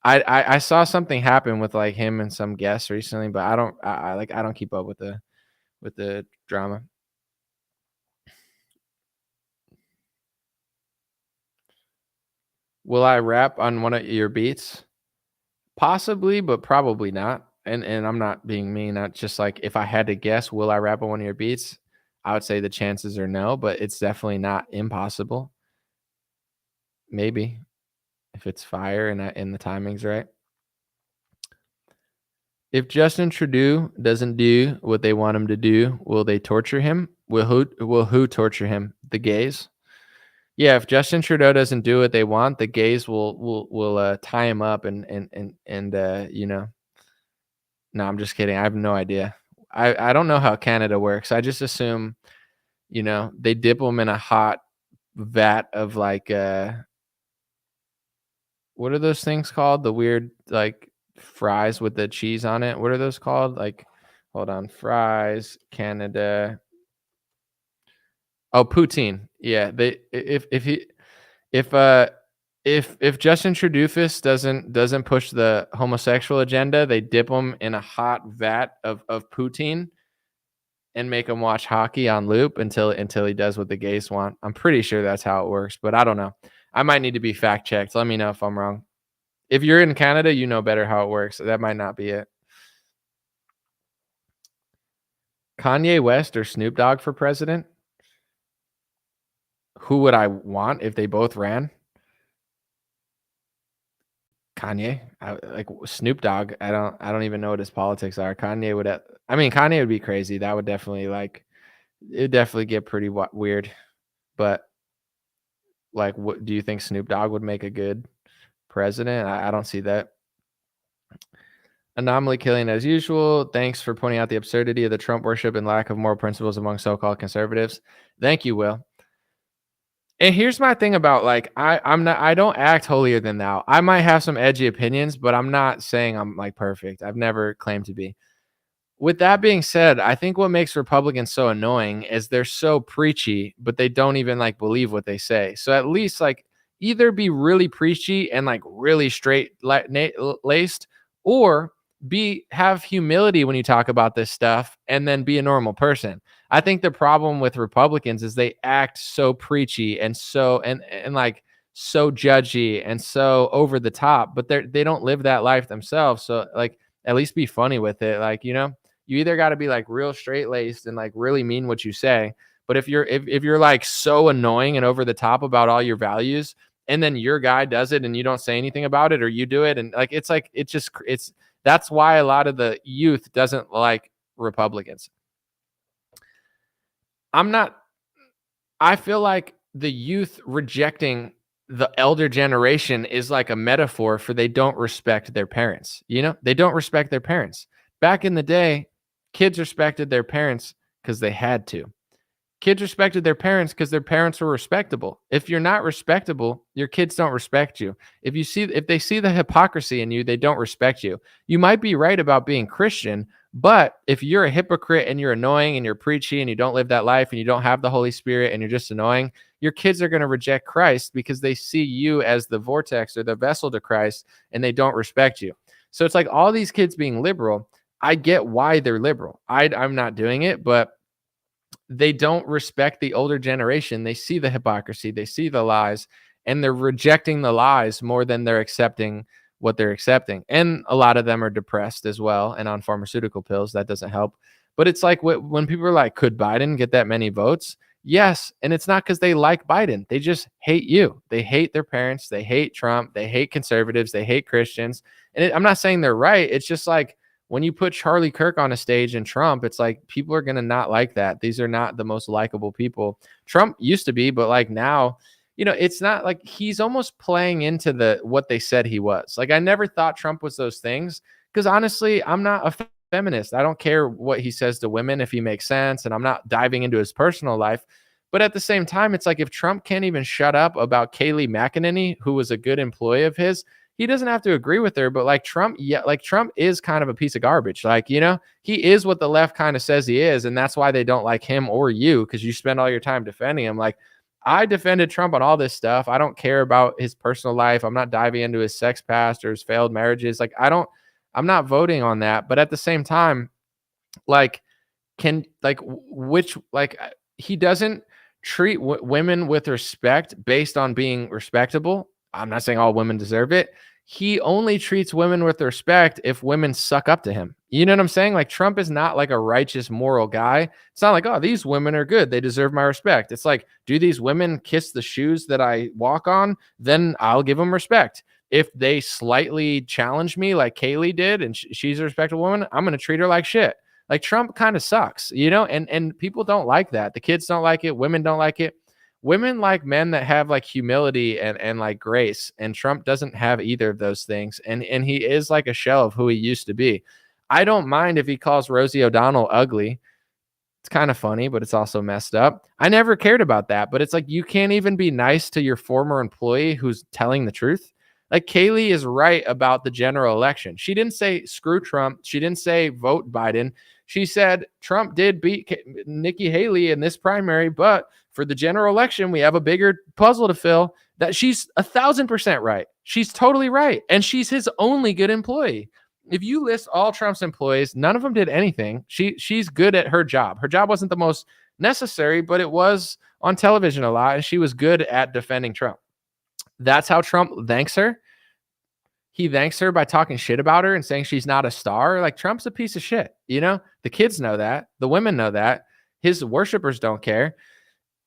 I saw something happen with like him and some guests recently, but I don't keep up with the drama. Will I rap on one of your beats? Possibly, but probably not. And I'm not being mean. Not just like, if I had to guess, will I rap on one of your beats? I would say the chances are no, but it's definitely not impossible. Maybe if it's fire and the timing's right. If Justin Trudeau doesn't do what they want him to do, will they torture him? Will who torture him? The gays? Yeah, if Justin Trudeau doesn't do what they want, the gays will tie him up and you know. No, I'm just kidding. I have no idea. I don't know how Canada works. I just assume, you know, they dip them in a hot vat of like what are those things called? The weird like fries with the cheese on it. What are those called? Like, hold on, fries, Canada. Oh, poutine. Yeah, if Justin Trudeau doesn't push the homosexual agenda, they dip him in a hot vat of poutine and make him watch hockey on loop until he does what the gays want. I'm pretty sure that's how it works, but I don't know. I might need to be fact checked. Let me know if I'm wrong. If you're in Canada, you know better how it works. That might not be it. Kanye West or Snoop Dogg for president? Who would I want if they both ran? Kanye. Like Snoop Dogg. I don't even know what his politics are. Kanye would be crazy. That would definitely it'd definitely get pretty weird. But like, what do you think Snoop Dogg would make a good president? I don't see that. Anomaly killing as usual. Thanks for pointing out the absurdity of the Trump worship and lack of moral principles among so-called conservatives. Thank you, Will. And here's my thing about like, I don't act holier than thou. I might have some edgy opinions, but I'm not saying I'm like perfect. I've never claimed to be. With that being said, I think what makes Republicans so annoying is they're so preachy, but they don't even like believe what they say. So at least like either be really preachy and like really straight laced, or have humility when you talk about this stuff and then be a normal person. I think the problem with Republicans is they act so preachy and so and like so judgy and so over the top, but they don't live that life themselves. So like at least be funny with it. Like, you know, you either got to be like real straight laced and like really mean what you say. But if you're like so annoying and over the top about all your values, and then your guy does it and you don't say anything about it, or you do it, and like it's that's why a lot of the youth doesn't like Republicans. I feel like the youth rejecting the elder generation is like a metaphor for they don't respect their parents. You know, they don't respect their parents. Back in the day, kids respected their parents because they had to. Kids respected their parents because their parents were respectable. If you're not respectable, your kids don't respect you. If they see the hypocrisy in you, they don't respect you. You might be right about being Christian, but if you're a hypocrite and you're annoying and you're preachy and you don't live that life and you don't have the Holy Spirit and you're just annoying, your kids are going to reject Christ because they see you as the vortex or the vessel to Christ, and they don't respect you. So it's like all these kids being liberal. I get why they're liberal. I'm not doing it, but they don't respect the older generation. They see the hypocrisy, they see the lies, and they're rejecting the lies more than they're accepting what they're accepting. And a lot of them are depressed as well and on pharmaceutical pills. That doesn't help. But it's like when people are like, could Biden get that many votes? Yes. And it's not because they like Biden. They just hate you. They hate their parents. They hate Trump. They hate conservatives. They hate Christians. And I'm not saying they're right. It's just like when you put Charlie Kirk on a stage and Trump, it's like people are going to not like that. These are not the most likable people. Trump used to be, but like now, it's not like he's almost playing into what they said he was. Like, I never thought Trump was those things because honestly, I'm not a feminist. I don't care what he says to women if he makes sense, and I'm not diving into his personal life. But at the same time, it's like if Trump can't even shut up about Kayleigh McEnany, who was a good employee of his, he doesn't have to agree with her. But like Trump, Trump is kind of a piece of garbage. Like, he is what the left kind of says he is, and that's why they don't like him or you, because you spend all your time defending him. Like, I defended Trump on all this stuff. I don't care about his personal life. I'm not diving into his sex past or his failed marriages. Like, I'm not voting on that. But at the same time, like, he doesn't treat women with respect based on being respectable. I'm not saying all women deserve it. He only treats women with respect if women suck up to him. You know what I'm saying? Like, Trump is not like a righteous, moral guy. It's not like, oh, these women are good, they deserve my respect. It's like, do these women kiss the shoes that I walk on? Then I'll give them respect. If they slightly challenge me like Kayleigh did and she's a respectable woman, I'm going to treat her like shit. Like, Trump kind of sucks, and people don't like that. The kids don't like it. Women don't like it. Women like men that have like humility and like grace, and Trump doesn't have either of those things. And he is like a shell of who he used to be. I don't mind if he calls Rosie O'Donnell ugly. It's kind of funny, but it's also messed up. I never cared about that, but it's like, you can't even be nice to your former employee who's telling the truth. Like, Kayleigh is right about the general election. She didn't say screw Trump. She didn't say vote Biden. She said Trump did beat Nikki Haley in this primary, but for the general election, we have a bigger puzzle to fill. That she's 1,000% right. She's totally right. And she's his only good employee. If you list all Trump's employees, none of them did anything. She's good at her job. Her job wasn't the most necessary, but it was on television a lot, and she was good at defending Trump. That's how Trump thanks her. He thanks her by talking shit about her and saying she's not a star. Like, Trump's a piece of shit. The kids know that. The women know that. His worshipers don't care.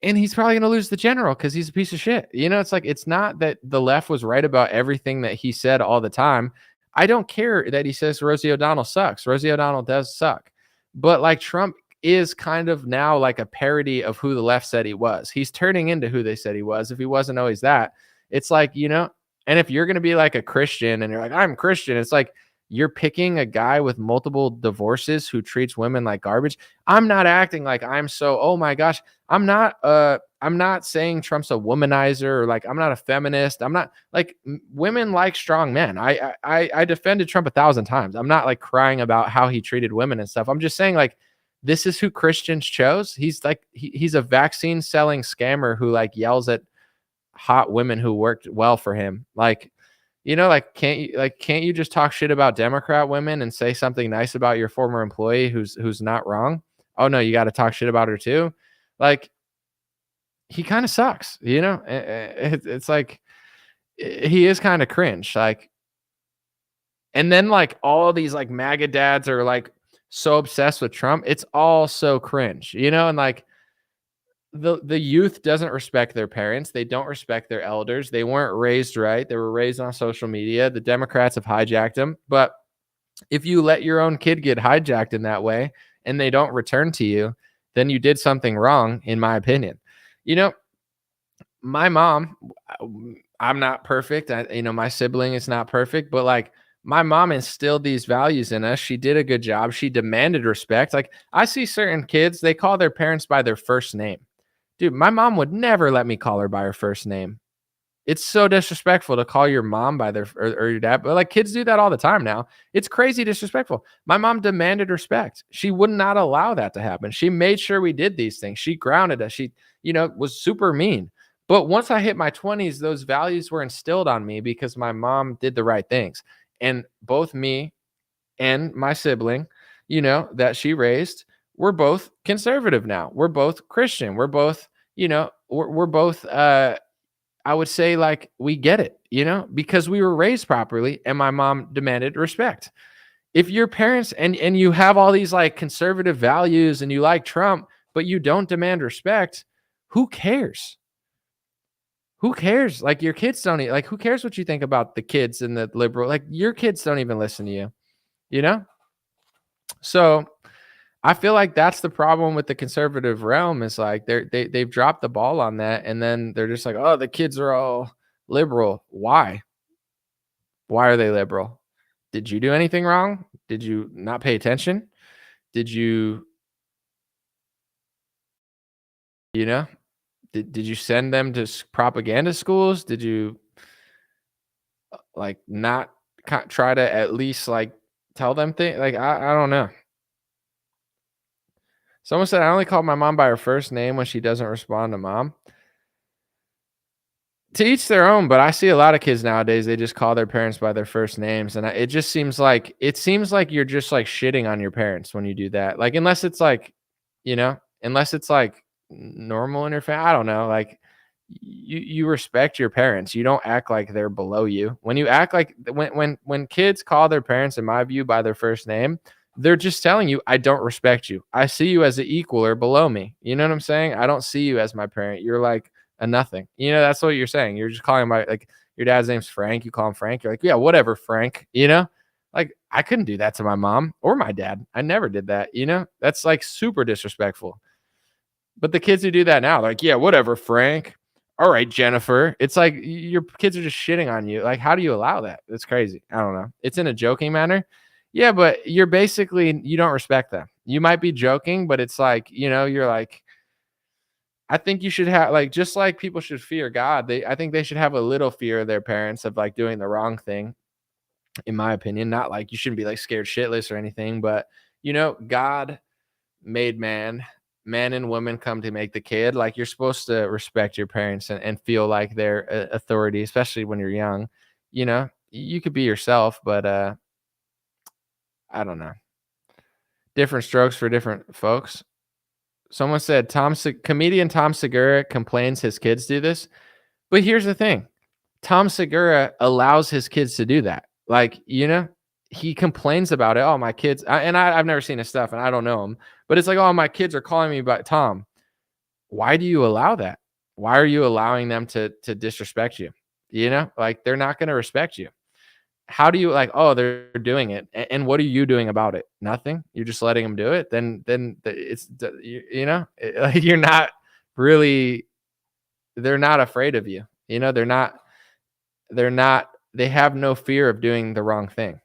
And he's probably going to lose the general because he's a piece of shit. It's like, it's not that the left was right about everything that he said all the time. I don't care that he says Rosie O'Donnell sucks. Rosie O'Donnell does suck. But like, Trump is kind of now like a parody of who the left said he was. He's turning into who they said he was. If he wasn't always that, it's like, and if you're going to be like a Christian and you're like, I'm Christian, it's like you're picking a guy with multiple divorces who treats women like garbage. I'm not acting like I'm so, oh my gosh, I'm not saying Trump's a womanizer, or like, I'm not a feminist. I'm not like, women like strong men. I defended Trump 1,000 times. I'm not like crying about how he treated women and stuff. I'm just saying, like, this is who Christians chose. He's like, he's a vaccine selling scammer who like yells at hot women who worked well for him. Like, can't you just talk shit about Democrat women and say something nice about your former employee who's not wrong? Oh no, you got to talk shit about her too. Like, he kind of sucks, it's like, he is kind of cringe. Like, and then like all these like MAGA dads are like so obsessed with Trump. It's all so cringe, and like, the youth doesn't respect their parents. They don't respect their elders. They weren't raised right. They were raised on social media. The Democrats have hijacked them. But if you let your own kid get hijacked in that way and they don't return to you, then you did something wrong, in my opinion. My mom, I'm not perfect. My sibling is not perfect, but like, my mom instilled these values in us. She did a good job. She demanded respect. Like, I see certain kids, they call their parents by their first name. Dude, my mom would never let me call her by her first name. It's so disrespectful to call your mom by their or your dad. But like, kids do that all the time now. It's crazy disrespectful. My mom demanded respect. She would not allow that to happen. She made sure we did these things. She grounded us. She, was super mean. But once I hit my 20s, those values were instilled on me because my mom did the right things. And both me and my sibling, that she raised, we're both conservative now. We're both Christian. We're both, we're both I would say like we get it, because we were raised properly and my mom demanded respect. If your parents and you have all these like conservative values and you like Trump, but you don't demand respect, who cares? Who cares? Like your kids don't like who cares what you think about the kids and the liberal, like your kids don't even listen to you, you know? So I feel like that's the problem with the conservative realm is like they've dropped the ball on that, and then they're just like, oh, the kids are all liberal. Why? Why are they liberal? Did you do anything wrong? Did you not pay attention? Did you, you know, did you send them to propaganda schools? Did you like not try to at least like tell them things? Like I don't know. Someone said I only called my mom by her first name when she doesn't respond to mom. To each their own, but I see a lot of kids nowadays, they just call their parents by their first names, and it just seems like you're just like shitting on your parents when you do that. Like unless it's like, unless it's like normal in your family, I don't know. Like you respect your parents. You don't act like they're below you. When you act like when kids call their parents, in my view, by their first name, they're just telling you, I don't respect you. I see you as an equal or below me. You know what I'm saying? I don't see you as my parent. You're like a nothing. That's what you're saying. You're just calling like your dad's name's Frank. You call him Frank. You're like, yeah, whatever, Frank. Like I couldn't do that to my mom or my dad. I never did that. That's like super disrespectful. But the kids who do that now, like, yeah, whatever, Frank. All right, Jennifer. It's like your kids are just shitting on you. Like, how do you allow that? That's crazy. I don't know. It's in a joking manner. Yeah, but you don't respect them. You might be joking, but it's like, you're like, I think you should have like, just like people should fear God. I think they should have a little fear of their parents of like doing the wrong thing, in my opinion. Not like you shouldn't be like scared shitless or anything, but God made man and woman come to make the kid. Like you're supposed to respect your parents and feel like they're authority, especially when you're young. You could be yourself, but I don't know. Different strokes for different folks. Someone said comedian Tom Segura complains his kids do this. But here's the thing. Tom Segura allows his kids to do that. Like, he complains about it. Oh, my kids. I've never seen his stuff and I don't know him. But it's like, oh, my kids are calling me by Tom. Why do you allow that? Why are you allowing them to disrespect you? Like they're not going to respect you. How do you like, oh, they're doing it. And what are you doing about it? Nothing. You're just letting them do it. Then it's, like you're not really, they're not afraid of you. They have no fear of doing the wrong thing,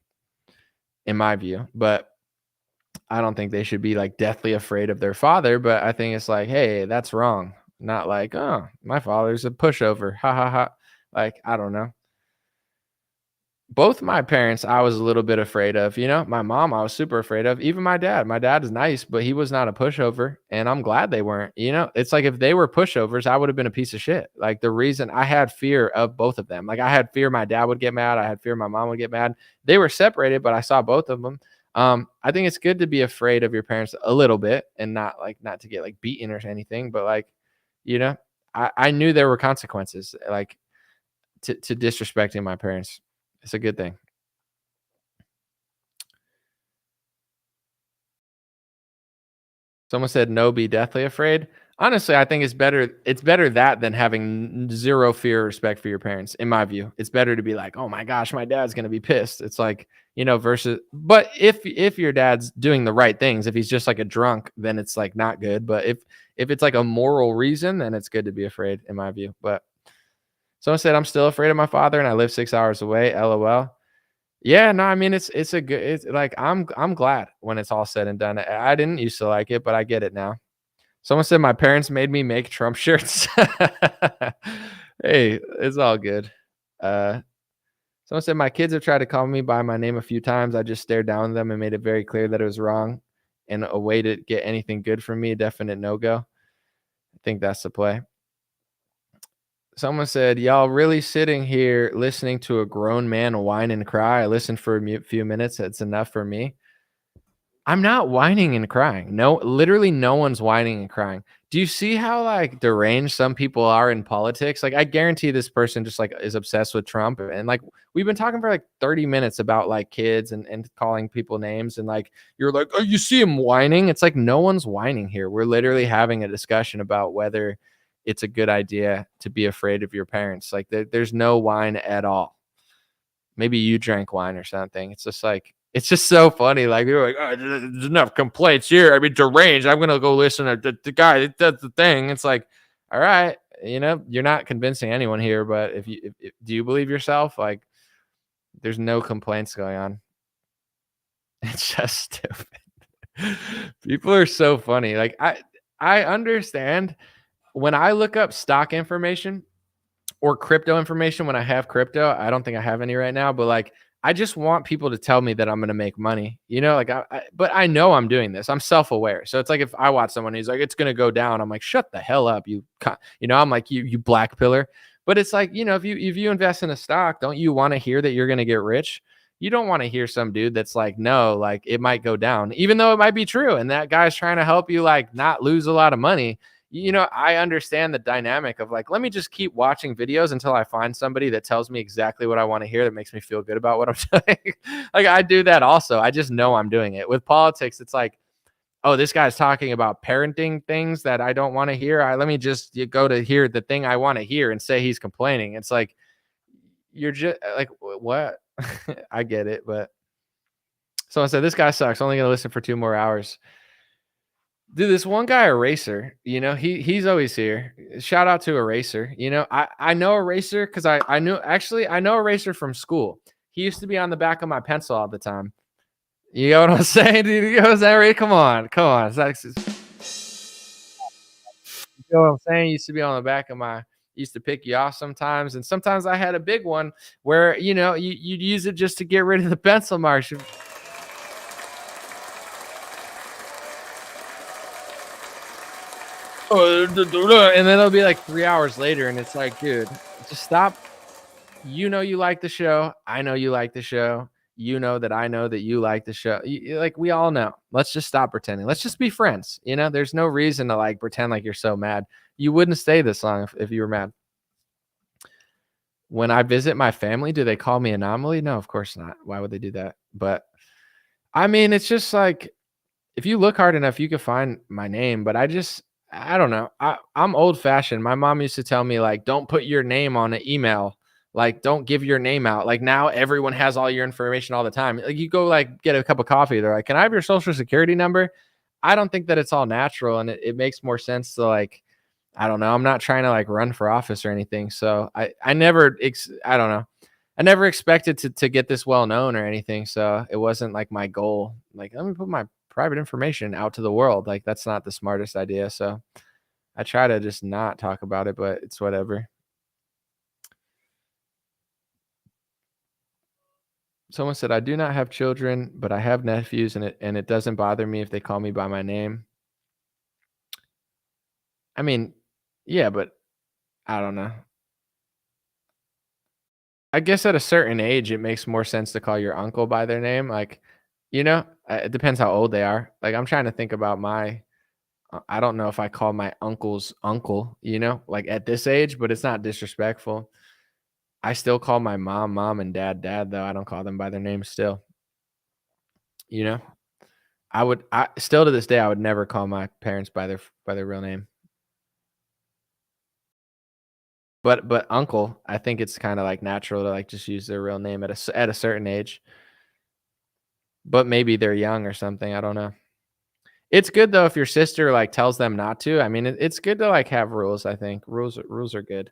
in my view. But I don't think they should be like deathly afraid of their father. But I think it's like, hey, that's wrong. Not like, oh, my father's a pushover. Ha ha ha. Like, I don't know. Both my parents, I was a little bit afraid of. My mom, I was super afraid of. Even my dad. My dad is nice, but he was not a pushover. And I'm glad they weren't. It's like if they were pushovers, I would have been a piece of shit. Like the reason I had fear of both of them. Like I had fear my dad would get mad. I had fear my mom would get mad. They were separated, but I saw both of them. I think it's good to be afraid of your parents a little bit and not to get like beaten or anything. But like, I knew there were consequences like to disrespecting my parents. It's a good thing. Someone said no, be deathly afraid. Honestly, I think it's better that than having zero fear or respect for your parents, in my view. It's better to be like, oh my gosh, my dad's gonna be pissed. It's like, versus, but if your dad's doing the right things, if he's just like a drunk, then it's like not good. But if it's like a moral reason, then it's good to be afraid, in my view. But someone said I'm still afraid of my father and I live 6 hours away. LOL. Yeah, no, I mean it's like I'm glad when it's all said and done. I didn't used to like it, but I get it now. Someone said my parents made me make Trump shirts. Hey, it's all good. Someone said my kids have tried to call me by my name a few times. I just stared down at them and made it very clear that it was wrong. And a way to get anything good from me, definite no-go. I think that's the play. Someone said, y'all really sitting here listening to a grown man whine and cry? I listened for a few minutes. It's enough for me. I'm not whining and crying. No, literally no one's whining and crying. Do you see how like deranged some people are in politics? Like I guarantee this person just like is obsessed with Trump. And like we've been talking for like 30 minutes about like kids and calling people names. And like you're like, oh, you see him whining. It's like no one's whining here. We're literally having a discussion about whether it's a good idea to be afraid of your parents. Like there's no whine at all. Maybe you drank wine or something. It's just like it's just so funny. Like you're like, oh, there's enough complaints here. I mean, deranged. I'm gonna go listen to the guy that does the thing. It's like, all right, you're not convincing anyone here. But if do you believe yourself? Like, there's no complaints going on. It's just stupid. People are so funny. Like I understand when I look up stock information or crypto information when I have crypto. I don't think I have any right now, but like I just want people to tell me that I'm going to make money, like but I know I'm doing this. I'm self-aware. So it's like if I watch someone who's like, it's going to go down. I'm like, shut the hell up. I'm like, you black pillar. But it's like, if you invest in a stock, don't you want to hear that you're going to get rich? You don't want to hear some dude that's like, no, like it might go down, even though it might be true. And that guy's trying to help you like not lose a lot of money. I understand the dynamic of like, let me just keep watching videos until I find somebody that tells me exactly what I want to hear that makes me feel good about what I'm doing. Like I do that also. I just know I'm doing it. With politics, it's like, oh, this guy's talking about parenting things that I don't want to hear. Let me just go to hear the thing I want to hear and say he's complaining. It's like, you're just like, what? I get it. But someone said, this guy sucks. Only going to listen for 2 more hours. Dude, this one guy, Eraser, he's always here. Shout out to Eraser. I know Eraser because I know Eraser from school. He used to be on the back of my pencil all the time. You know what I'm saying, dude? You know what I'm saying? Come on. You know what I'm saying? He used to be on the back of my. Used to pick you off sometimes, and sometimes I had a big one where you'd use it just to get rid of the pencil marks. And then it'll be like 3 hours later, and it's like, dude, just stop. You like the show. I know you like the show. You know that I know that you like the show. Like we all know. Let's just stop pretending. Let's just be friends. There's no reason to like pretend like you're so mad. You wouldn't stay this long if you were mad. When I visit my family, do they call me Anomaly? No, of course not. Why would they do that? But I mean, it's just like if you look hard enough, you can find my name. But I don't know. I'm old fashioned. My mom used to tell me like, don't put your name on an email. Like, don't give your name out. Like now everyone has all your information all the time. Like you go like get a cup of coffee. They're like, can I have your social security number? I don't think that it's all natural. And it makes more sense to like, I don't know. I'm not trying to like run for office or anything. So I don't know. I never expected to get this well known or anything. So it wasn't like my goal. Like, let me put my private information out to the world. Like that's not the smartest idea. So I try to just not talk about it, but it's whatever. Someone said, I do not have children, but I have nephews and it doesn't bother me if they call me by my name. I mean, yeah, but I don't know. I guess at a certain age, it makes more sense to call your uncle by their name. Like, it depends how old they are. Like I'm trying to think about I don't know if I call my uncle's uncle, like at this age, but it's not disrespectful. I still call my mom, and dad, though. I don't call them by their name still. I still to this day, I would never call my parents by their real name. But uncle, I think it's kind of like natural to like just use their real name at a certain age. But maybe they're young or something. I don't know. It's good though if your sister like tells them not to. I mean, it's good to like have rules. I think rules are good.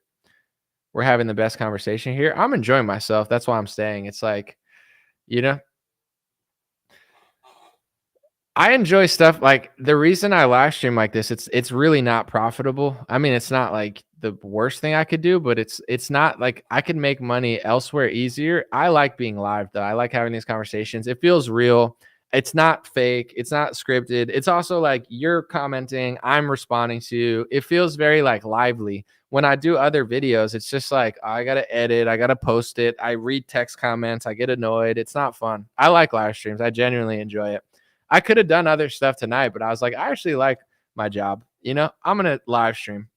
We're having the best conversation here. I'm enjoying myself. That's why I'm staying. It's like, I enjoy stuff like the reason I live stream like this. It's really not profitable. I mean, it's not like the worst thing I could do, but it's not like I could make money elsewhere easier. I like being live though. I like having these conversations. It feels real. It's not fake. It's not scripted. It's also like you're commenting, I'm responding to you. It feels very like lively. When I do other videos, it's just like, I got to edit. I got to post it. I read text comments. I get annoyed. It's not fun. I like live streams. I genuinely enjoy it. I could have done other stuff tonight, but I was like, I actually like my job. I'm going to live stream.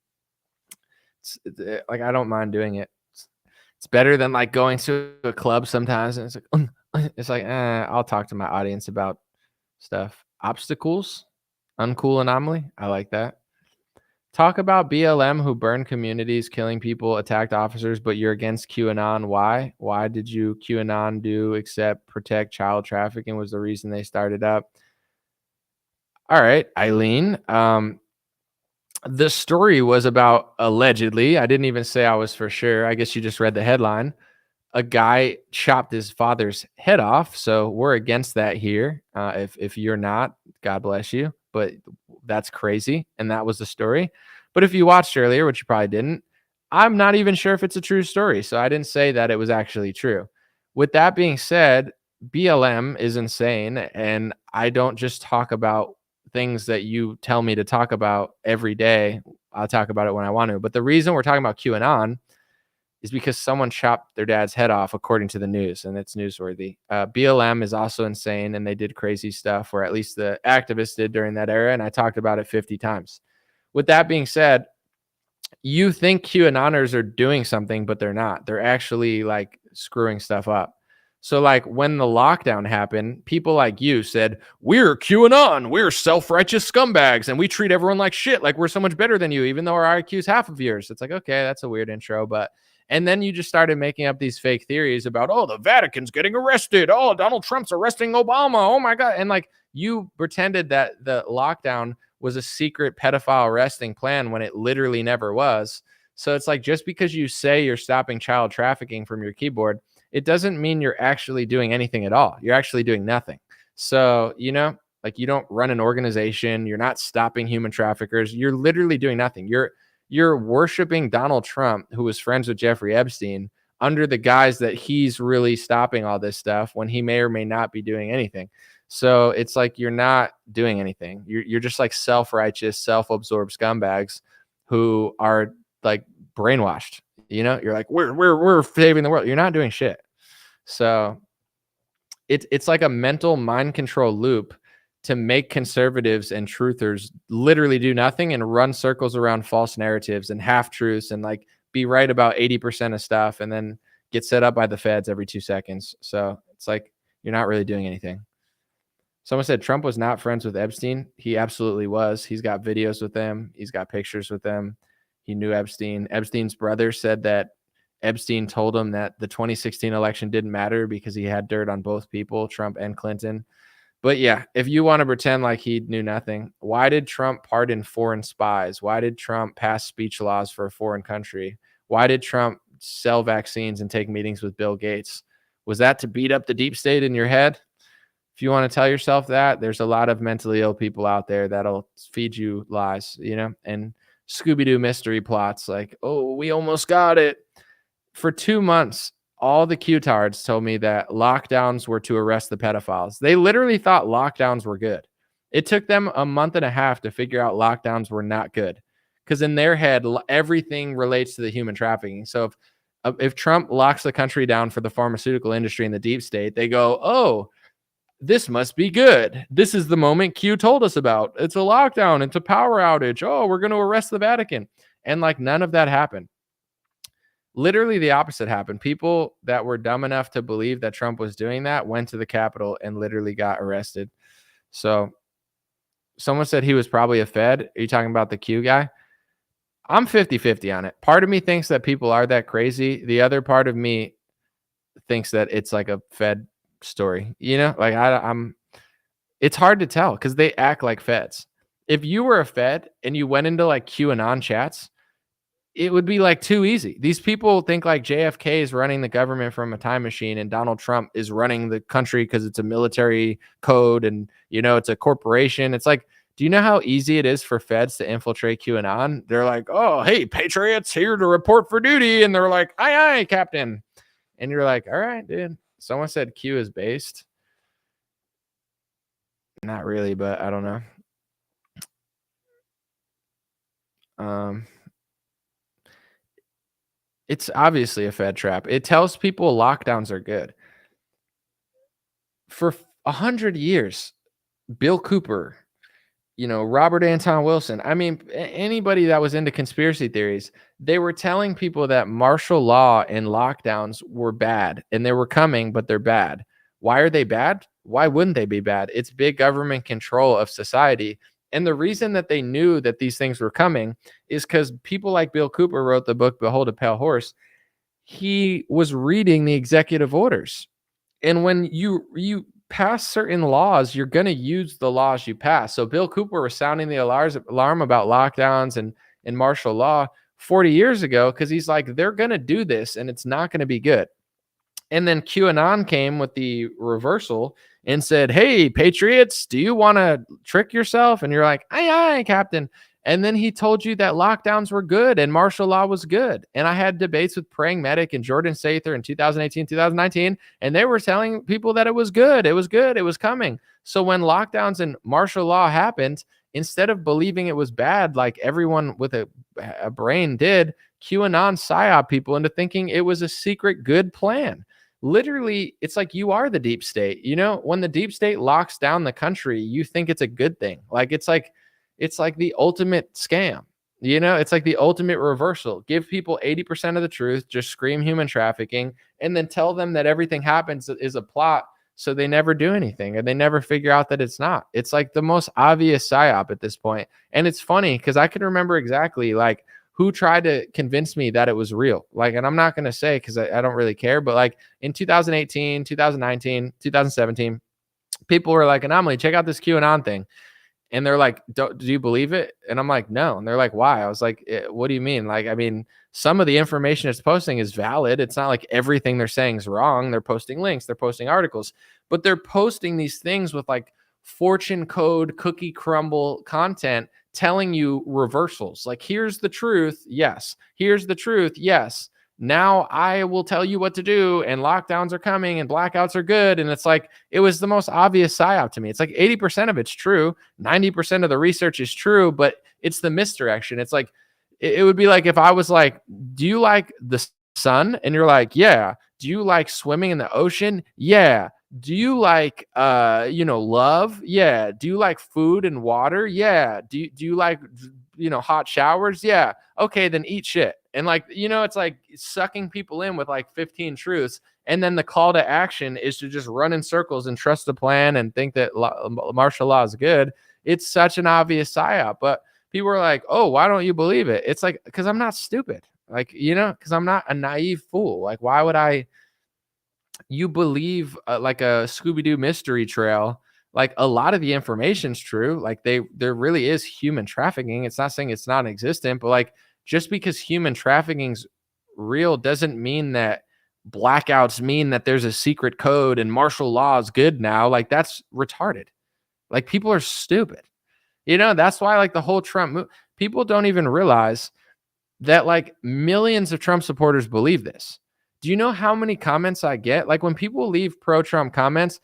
Like, I don't mind doing it. It's better than like going to a club sometimes. And it's like, I'll talk to my audience about stuff. Obstacles, uncool anomaly. I like that. Talk about BLM who burned communities, killing people, attacked officers, but you're against QAnon. Why? Why did you QAnon do except protect child trafficking was the reason they started up? All right, Eileen. The story was about allegedly, I didn't even say I was for sure. I guess you just read the headline. A guy chopped his father's head off. So we're against that here. If you're not, God bless you. But that's crazy. And that was the story. But if you watched earlier, which you probably didn't, I'm not even sure if it's a true story. So I didn't say that it was actually true. With that being said, BLM is insane. And I don't just talk about things that you tell me to talk about every day. I'll talk about it when I want to. But the reason we're talking about QAnon is because someone chopped their dad's head off, according to the news, and it's newsworthy. BLM is also insane, and they did crazy stuff, or at least the activists did during that era, and I talked about it 50 times. With that being said, you think QAnoners are doing something, but they're not. They're actually like screwing stuff up. So like when the lockdown happened, people like you said, we're QAnon, we're self-righteous scumbags, and we treat everyone like shit, like we're so much better than you, even though our IQ is half of yours. It's like, okay, that's a weird intro, but... And then you just started making up these fake theories about, oh, the Vatican's getting arrested. Oh, Donald Trump's arresting Obama. Oh, my God. And like you pretended that the lockdown was a secret pedophile arresting plan when it literally never was. So it's like just because you say you're stopping child trafficking from your keyboard, it doesn't mean you're actually doing anything at all. You're actually doing nothing. So, like you don't run an organization. You're not stopping human traffickers. You're literally doing nothing. You're worshiping Donald Trump, who was friends with Jeffrey Epstein, under the guise that he's really stopping all this stuff when he may or may not be doing anything. So it's like you're not doing anything. You're just like self-righteous, self-absorbed scumbags who are like brainwashed. You're like, we're saving the world. You're not doing shit. So it's like a mental mind control loop to make conservatives and truthers literally do nothing and run circles around false narratives and half truths and like be right about 80% of stuff and then get set up by the feds every 2 seconds. So it's like, you're not really doing anything. Someone said Trump was not friends with Epstein. He absolutely was. He's got videos with them. He's got pictures with them. He knew Epstein. Epstein's brother said that Epstein told him that the 2016 election didn't matter because he had dirt on both people, Trump and Clinton. But yeah, if you want to pretend like he knew nothing, why did Trump pardon foreign spies? Why did Trump pass speech laws for a foreign country? Why did Trump sell vaccines and take meetings with Bill Gates? Was that to beat up the deep state in your head? If you want to tell yourself that, there's a lot of mentally ill people out there that'll feed you lies, and Scooby-Doo mystery plots like, oh, we almost got it. For 2 months, all the Q-tards told me that lockdowns were to arrest the pedophiles. They literally thought lockdowns were good. It took them a month and a half to figure out lockdowns were not good because in their head, everything relates to the human trafficking. So if Trump locks the country down for the pharmaceutical industry and the deep state, they go, oh, this must be good. This is the moment Q told us about. It's a lockdown. It's a power outage. Oh, we're going to arrest the Vatican. And like none of that happened. Literally the opposite happened. People that were dumb enough to believe that Trump was doing that went to the Capitol and literally got arrested. So someone said he was probably a Fed. Are you talking about the Q guy? I'm 50-50 on it. Part of me thinks that people are that crazy. The other part of me thinks that it's like a Fed story. Like I'm it's hard to tell because they act like Feds. If you were a Fed and you went into like QAnon chats, it would be like too easy. These people think like JFK is running the government from a time machine and Donald Trump is running the country because it's a military code and, it's a corporation. It's like, do you know how easy it is for Feds to infiltrate QAnon? They're like, oh, hey, Patriots here to report for duty. And they're like, aye, aye, Captain. And you're like, all right, dude. Someone said Q is based. Not really, but I don't know. It's obviously a Fed trap. It tells people lockdowns are good. For 100 years, Bill Cooper, Robert Anton Wilson. I mean, anybody that was into conspiracy theories, they were telling people that martial law and lockdowns were bad and they were coming, but they're bad. Why are they bad? Why wouldn't they be bad? It's big government control of society. And the reason that they knew that these things were coming is because people like Bill Cooper wrote the book, Behold a Pale Horse. He was reading the executive orders. And when you pass certain laws, you're going to use the laws you pass. So Bill Cooper was sounding the alarm about lockdowns and martial law 40 years ago because he's like, they're going to do this and it's not going to be good. And then QAnon came with the reversal and said, hey, patriots, do you want to trick yourself? And you're like, aye, Captain. And then he told you that lockdowns were good and martial law was good. And I had debates with Praying Medic and Jordan Sather in 2018, 2019, and they were telling people that it was good. It was good. It was coming. So when lockdowns and martial law happened, instead of believing it was bad, like everyone with a brain did, QAnon psyop people into thinking it was a secret good plan. Literally, it's like you are the deep state. When the deep state locks down the country, you think it's a good thing. Like it's like the ultimate scam. It's like the ultimate reversal. Give people 80% of the truth, just scream human trafficking, and then tell them that everything happens is a plot, so they never do anything and they never figure out that it's not. It's like the most obvious psyop at this point. And it's funny because I can remember exactly like who tried to convince me that it was real. Like, and I'm not going to say because I don't really care, but like in 2018, 2019, 2017, people were like, Anomaly, check out this QAnon thing. And they're like, do you believe it? And I'm like, no. And they're like, why? I was like, what do you mean? Like, I mean, some of the information it's posting is valid. It's not like everything they're saying is wrong. They're posting links, they're posting articles, but they're posting these things with like fortune code, cookie crumble content telling you reversals. Like, here's the truth. Yes. Here's the truth. Yes. Now I will tell you what to do, and lockdowns are coming and blackouts are good. And it's like, it was the most obvious psyop to me. It's like 80% of it's true. 90% of the research is true, but it's the misdirection. It's like, it would be like if I was like, do you like the sun? And you're like, yeah. Do you like swimming in the ocean? Yeah. Do you like, love? Yeah. Do you like food and water? Yeah. Do you like, hot showers? Yeah. Okay, then eat shit. And like, it's like sucking people in with like 15 truths. And then the call to action is to just run in circles and trust the plan and think that martial law is good. It's such an obvious psyop, but people are like, oh, why don't you believe it? It's like, because I'm not stupid. Like, because I'm not a naive fool. Like, why would you believe like a Scooby-Doo mystery trail? Like, a lot of the information's true. Like, there really is human trafficking. It's not saying it's non-existent, but like, just because human trafficking's real doesn't mean that blackouts mean that there's a secret code and martial law is good now. Like, that's retarded. Like, people are stupid. That's why like the whole Trump people don't even realize that like millions of Trump supporters believe this. Do you know how many comments I get? Like, when people leave pro-Trump comments,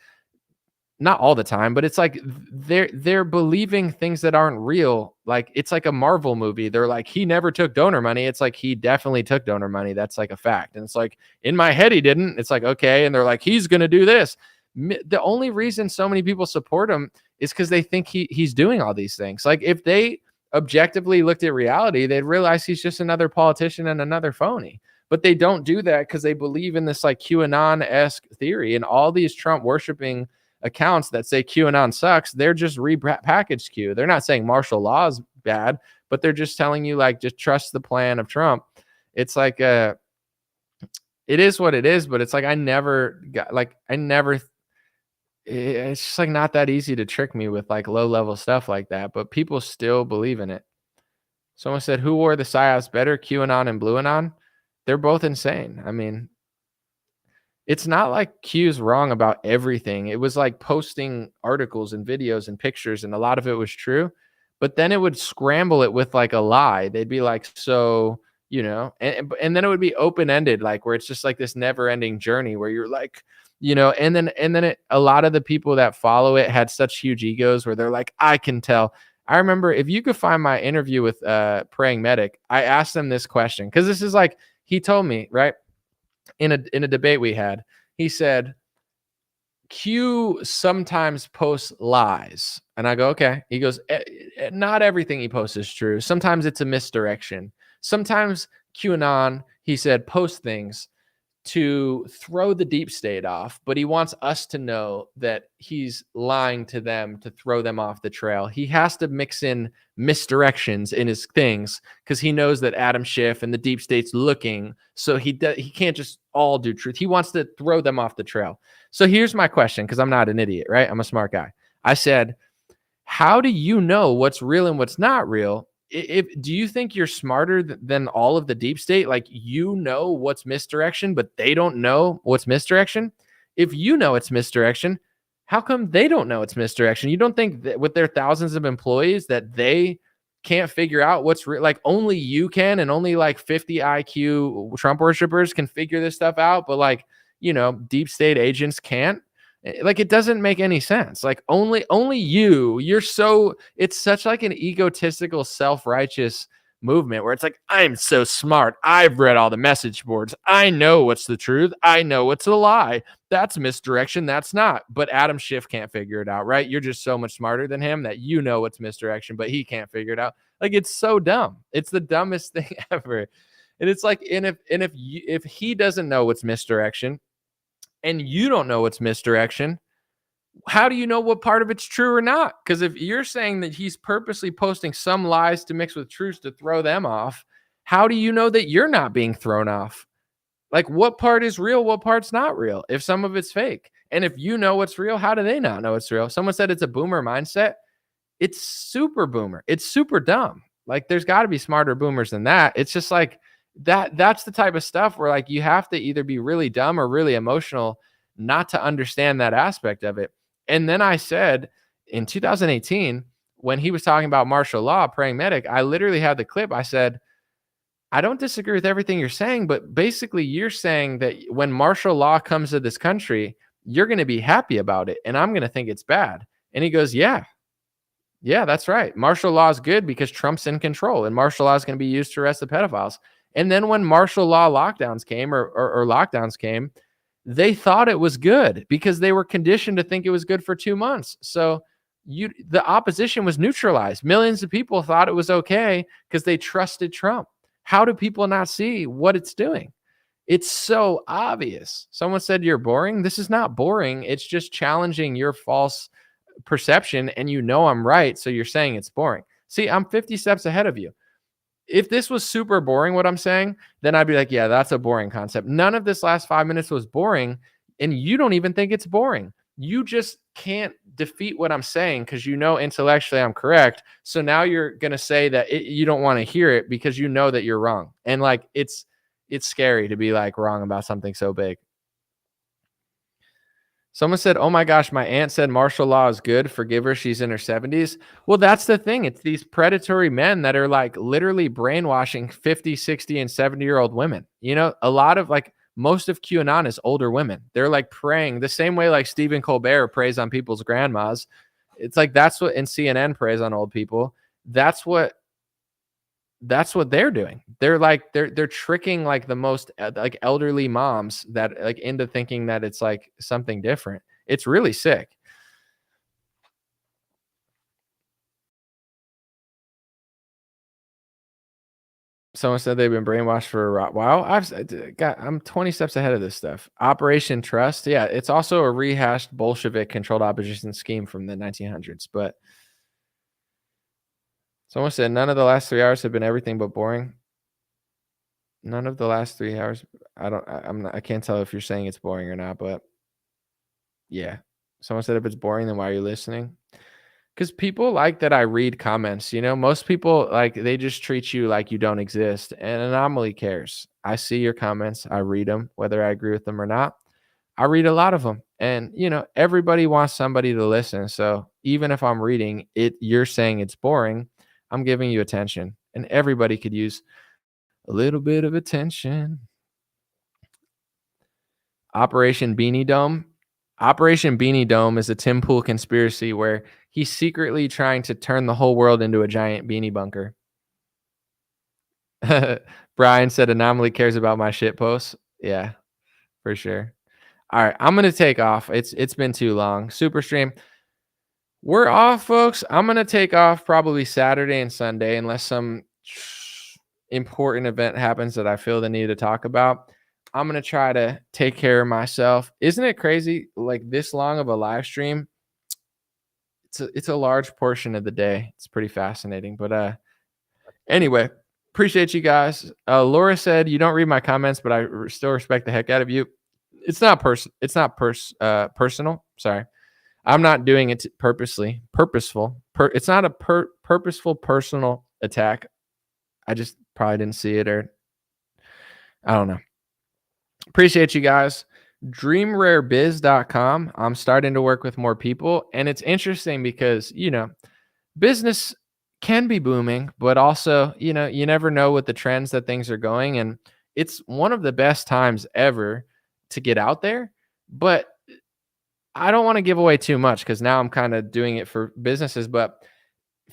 not all the time, but it's like they're believing things that aren't real. Like, it's like a Marvel movie. They're like, he never took donor money. It's like, he definitely took donor money. That's like a fact. And it's like, in my head, he didn't. It's like, okay. And they're like, he's going to do this. The only reason so many people support him is because they think he's doing all these things. Like, if they objectively looked at reality, they'd realize he's just another politician and another phony. But they don't do that because they believe in this like QAnon-esque theory, and all these Trump worshiping accounts that say QAnon sucks, they're just repackaged Q. They're not saying martial law is bad, but they're just telling you like, just trust the plan of Trump. It's like it is what it is, but it's like it's just like not that easy to trick me with like low level stuff like that, but people still believe in it. Someone said, who wore the psyops better, QAnon and BlueAnon? They're both insane. I mean, it's not like Q's wrong about everything. It was like posting articles and videos and pictures, and a lot of it was true, but then it would scramble it with like a lie. They'd be like, so, and then it would be open-ended, like where it's just like this never-ending journey where you're like, and then a lot of the people that follow it had such huge egos where they're like, I can tell. I remember, if you could find my interview with Praying Medic, I asked him this question, because this is like, he told me, right? In a debate we had, he said, Q sometimes posts lies. And I go, okay. He goes, not everything he posts is true. Sometimes it's a misdirection. Sometimes QAnon, he said, post things to throw the deep state off, but he wants us to know that he's lying to them to throw them off the trail. He has to mix in misdirections in his things because he knows that Adam Schiff and the deep state's looking. So he can't just all do truth. He wants to throw them off the trail. So here's my question, because I'm not an idiot, right? I'm a smart guy. I said, how do you know what's real and what's not real? Do you think you're smarter than all of the deep state? Like, you know what's misdirection, but they don't know what's misdirection? If you know it's misdirection, how come they don't know it's misdirection? You don't think that with their thousands of employees that they can't figure out what's real? Like, only you can, and only like 50 IQ Trump worshipers can figure this stuff out, but like, deep state agents can't. Like, it doesn't make any sense. Like, only you're so, it's such like an egotistical, self-righteous movement where it's like, I'm so smart. I've read all the message boards. I know what's the truth. I know what's a lie. That's misdirection. That's not. But Adam Schiff can't figure it out, right? You're just so much smarter than him that you know what's misdirection, but he can't figure it out. Like, it's so dumb. It's the dumbest thing ever. And it's like, if he doesn't know what's misdirection, and you don't know what's misdirection, how do you know what part of it's true or not? Because if you're saying that he's purposely posting some lies to mix with truths to throw them off, how do you know that you're not being thrown off? Like, what part is real? What part's not real? If some of it's fake. And if you know what's real, how do they not know it's real? Someone said it's a boomer mindset. It's super boomer. It's super dumb. Like, there's got to be smarter boomers than that. It's just like, that's the type of stuff where like you have to either be really dumb or really emotional not to understand that aspect of it. And then I said in 2018, when he was talking about martial law, praying medic, I literally had the clip. I said, I don't disagree with everything you're saying, but basically you're saying that when martial law comes to this country, you're going to be happy about it. And I'm going to think it's bad. And he goes, yeah, that's right. Martial law is good because Trump's in control and martial law is going to be used to arrest the pedophiles. And then when martial law lockdowns came or lockdowns came, they thought it was good because they were conditioned to think it was good for 2 months. So the opposition was neutralized. Millions of people thought it was okay because they trusted Trump. How do people not see what it's doing? It's so obvious. Someone said you're boring. This is not boring. It's just challenging your false perception. And I'm right. So you're saying it's boring. See, I'm 50 steps ahead of you. If this was super boring, what I'm saying, then I'd be like, yeah, that's a boring concept. None of this last 5 minutes was boring. And you don't even think it's boring. You just can't defeat what I'm saying because intellectually I'm correct. So now you're going to say that you don't want to hear it because you know that you're wrong. And like, it's scary to be like wrong about something so big. Someone said, oh my gosh, my aunt said martial law is good. Forgive her. She's in her 70s. Well, that's the thing. It's these predatory men that are like literally brainwashing 50, 60, and 70-year-old women. A lot of like most of QAnon is older women. They're like preying the same way like Stephen Colbert preys on people's grandmas. It's like that's what, and CNN preys on old people. That's what they're doing. They're like they're tricking like the most like elderly moms that like into thinking that it's like something different. It's really sick. Someone said they've been brainwashed for a while. I'm 20 steps ahead of this stuff. Operation Trust. Yeah, it's also a rehashed Bolshevik controlled opposition scheme from the 1900s, but someone said none of the last 3 hours have been everything but boring. None of the last 3 hours. I can't tell if you're saying it's boring or not, but yeah. Someone said if it's boring, then why are you listening? Because people like that I read comments. Most people like they just treat you like you don't exist. And Anomaly cares. I see your comments. I read them, whether I agree with them or not. I read a lot of them. And, everybody wants somebody to listen. So even if I'm reading it, you're saying it's boring, I'm giving you attention. And everybody could use a little bit of attention. Operation Beanie Dome. Operation Beanie Dome is a Tim Pool conspiracy where he's secretly trying to turn the whole world into a giant beanie bunker. Brian said Anomaly cares about my shit posts. Yeah, for sure. All right, I'm gonna take off. It's been too long. Super stream. We're off, folks. I'm gonna take off probably Saturday and Sunday, unless some important event happens that I feel the need to talk about. I'm gonna try to take care of myself. Isn't it crazy? Like this long of a live stream, it's a large portion of the day. It's pretty fascinating. But anyway, appreciate you guys. Laura said you don't read my comments, but I still respect the heck out of you. It's not personal. Sorry. I'm not doing it purposeful. It's not a purposeful personal attack. I just probably didn't see it, or I don't know. Appreciate you guys. DreamRareBiz.com. I'm starting to work with more people, and it's interesting because, business can be booming, but also, you never know with the trends that things are going, and it's one of the best times ever to get out there. But I don't want to give away too much because now I'm kind of doing it for businesses, but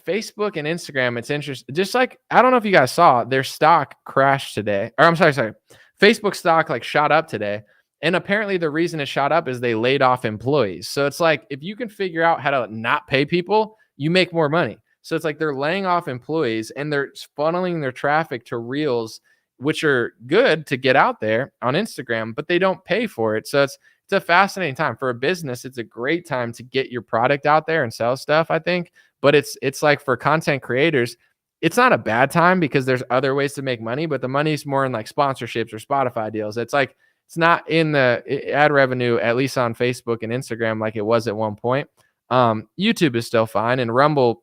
Facebook and Instagram, it's interesting. Just like, I don't know if you guys saw, their stock crashed today. Or I'm sorry. Facebook stock like shot up today. And apparently the reason it shot up is they laid off employees. So it's like, if you can figure out how to not pay people, you make more money. So it's like they're laying off employees and they're funneling their traffic to Reels, which are good to get out there on Instagram, but they don't pay for it. So it's a fascinating time for a business. It's a great time to get your product out there and sell stuff, I think. But it's like for content creators, it's not a bad time because there's other ways to make money, but the money's more in like sponsorships or Spotify deals. It's like, it's not in the ad revenue, at least on Facebook and Instagram, like it was at one point. YouTube is still fine. And Rumble,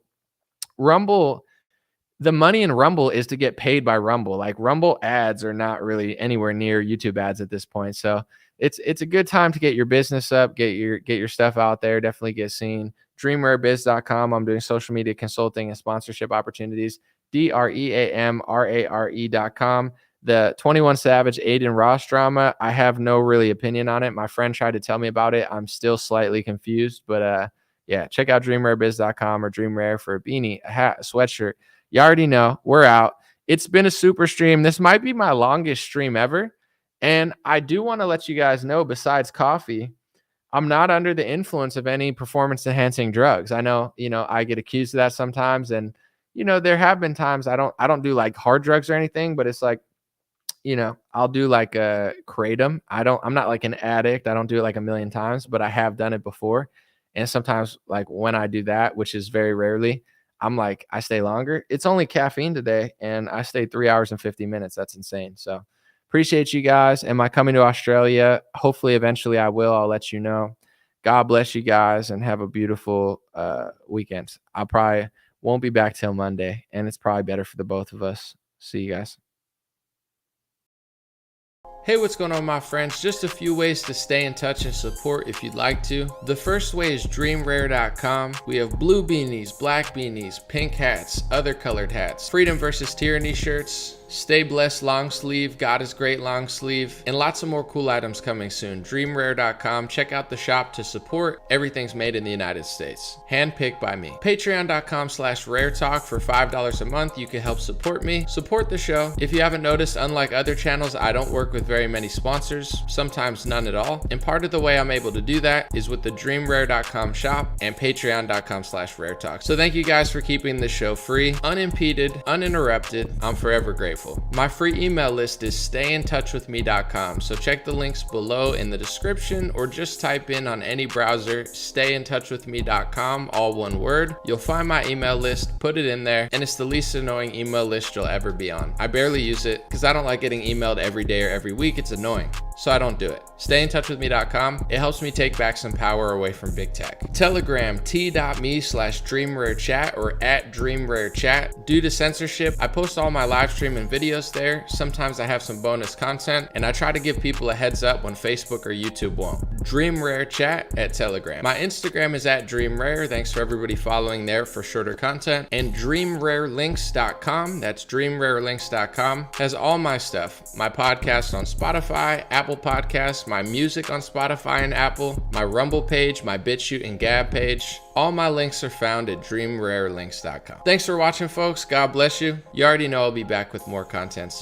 the money in Rumble is to get paid by Rumble. Like Rumble ads are not really anywhere near YouTube ads at this point. So it's a good time to get your business up, get your stuff out there, definitely get seen. DreamRareBiz.com. I'm doing social media consulting and sponsorship opportunities. DreamRare.com. The 21 Savage Aiden Ross drama, I have no really opinion on it. My friend tried to tell me about it. I'm still slightly confused, but yeah, check out DreamRareBiz.com or DreamRare for a beanie, a hat, a sweatshirt. You already know we're out. It's been a super stream. This might be my longest stream ever. And I do want to let you guys know, besides coffee, I'm not under the influence of any performance enhancing drugs. I know, I get accused of that sometimes. And, there have been times I don't do like hard drugs or anything, but it's like, I'll do like a kratom. I'm not like an addict. I don't do it like a million times, but I have done it before. And sometimes like when I do that, which is very rarely, I'm like, I stay longer. It's only caffeine today. And I stayed 3 hours and 50 minutes. That's insane. So appreciate you guys. Am I coming to Australia? Hopefully, eventually I will. I'll let you know. God bless you guys and have a beautiful weekend. I probably won't be back till Monday, and it's probably better for the both of us. See you guys. Hey, what's going on, my friends? Just a few ways to stay in touch and support if you'd like to. The first way is DreamRare.com. We have blue beanies, black beanies, pink hats, other colored hats, Freedom versus Tyranny shirts, Stay Blessed long sleeve, God is Great long sleeve, and lots of more cool items coming soon. DreamRare.com. Check out the shop to support. Everything's made in the United States. Handpicked by me. Patreon.com/RareTalk for $5 a month. You can help support me, support the show. If you haven't noticed, unlike other channels, I don't work with very many sponsors, sometimes none at all. And part of the way I'm able to do that is with the DreamRare.com shop and Patreon.com/RareTalk. So thank you guys for keeping the show free, unimpeded, uninterrupted. I'm forever grateful. My free email list is stayintouchwithme.com. So check the links below in the description or just type in on any browser, stayintouchwithme.com, all one word. You'll find my email list, put it in there, and it's the least annoying email list you'll ever be on. I barely use it because I don't like getting emailed every day or every week. It's annoying. So I don't do it. Stayintouchwithme.com. It helps me take back some power away from big tech. Telegram, t.me/DreamRareChat or @DreamRareChat. Due to censorship, I post all my live stream and videos there. Sometimes I have some bonus content, and I try to give people a heads up when Facebook or YouTube won't. DreamRareChat at Telegram. My Instagram is @DreamRare. Thanks for everybody following there for shorter content. And DreamRareLinks.com. That's DreamRareLinks.com. Has all my stuff. My podcast on Spotify, Apple Podcasts, my music on Spotify and Apple, my Rumble page, my BitChute and Gab page. All my links are found at DreamRareLinks.com. Thanks for watching, folks. God bless you. You already know I'll be back with more content soon.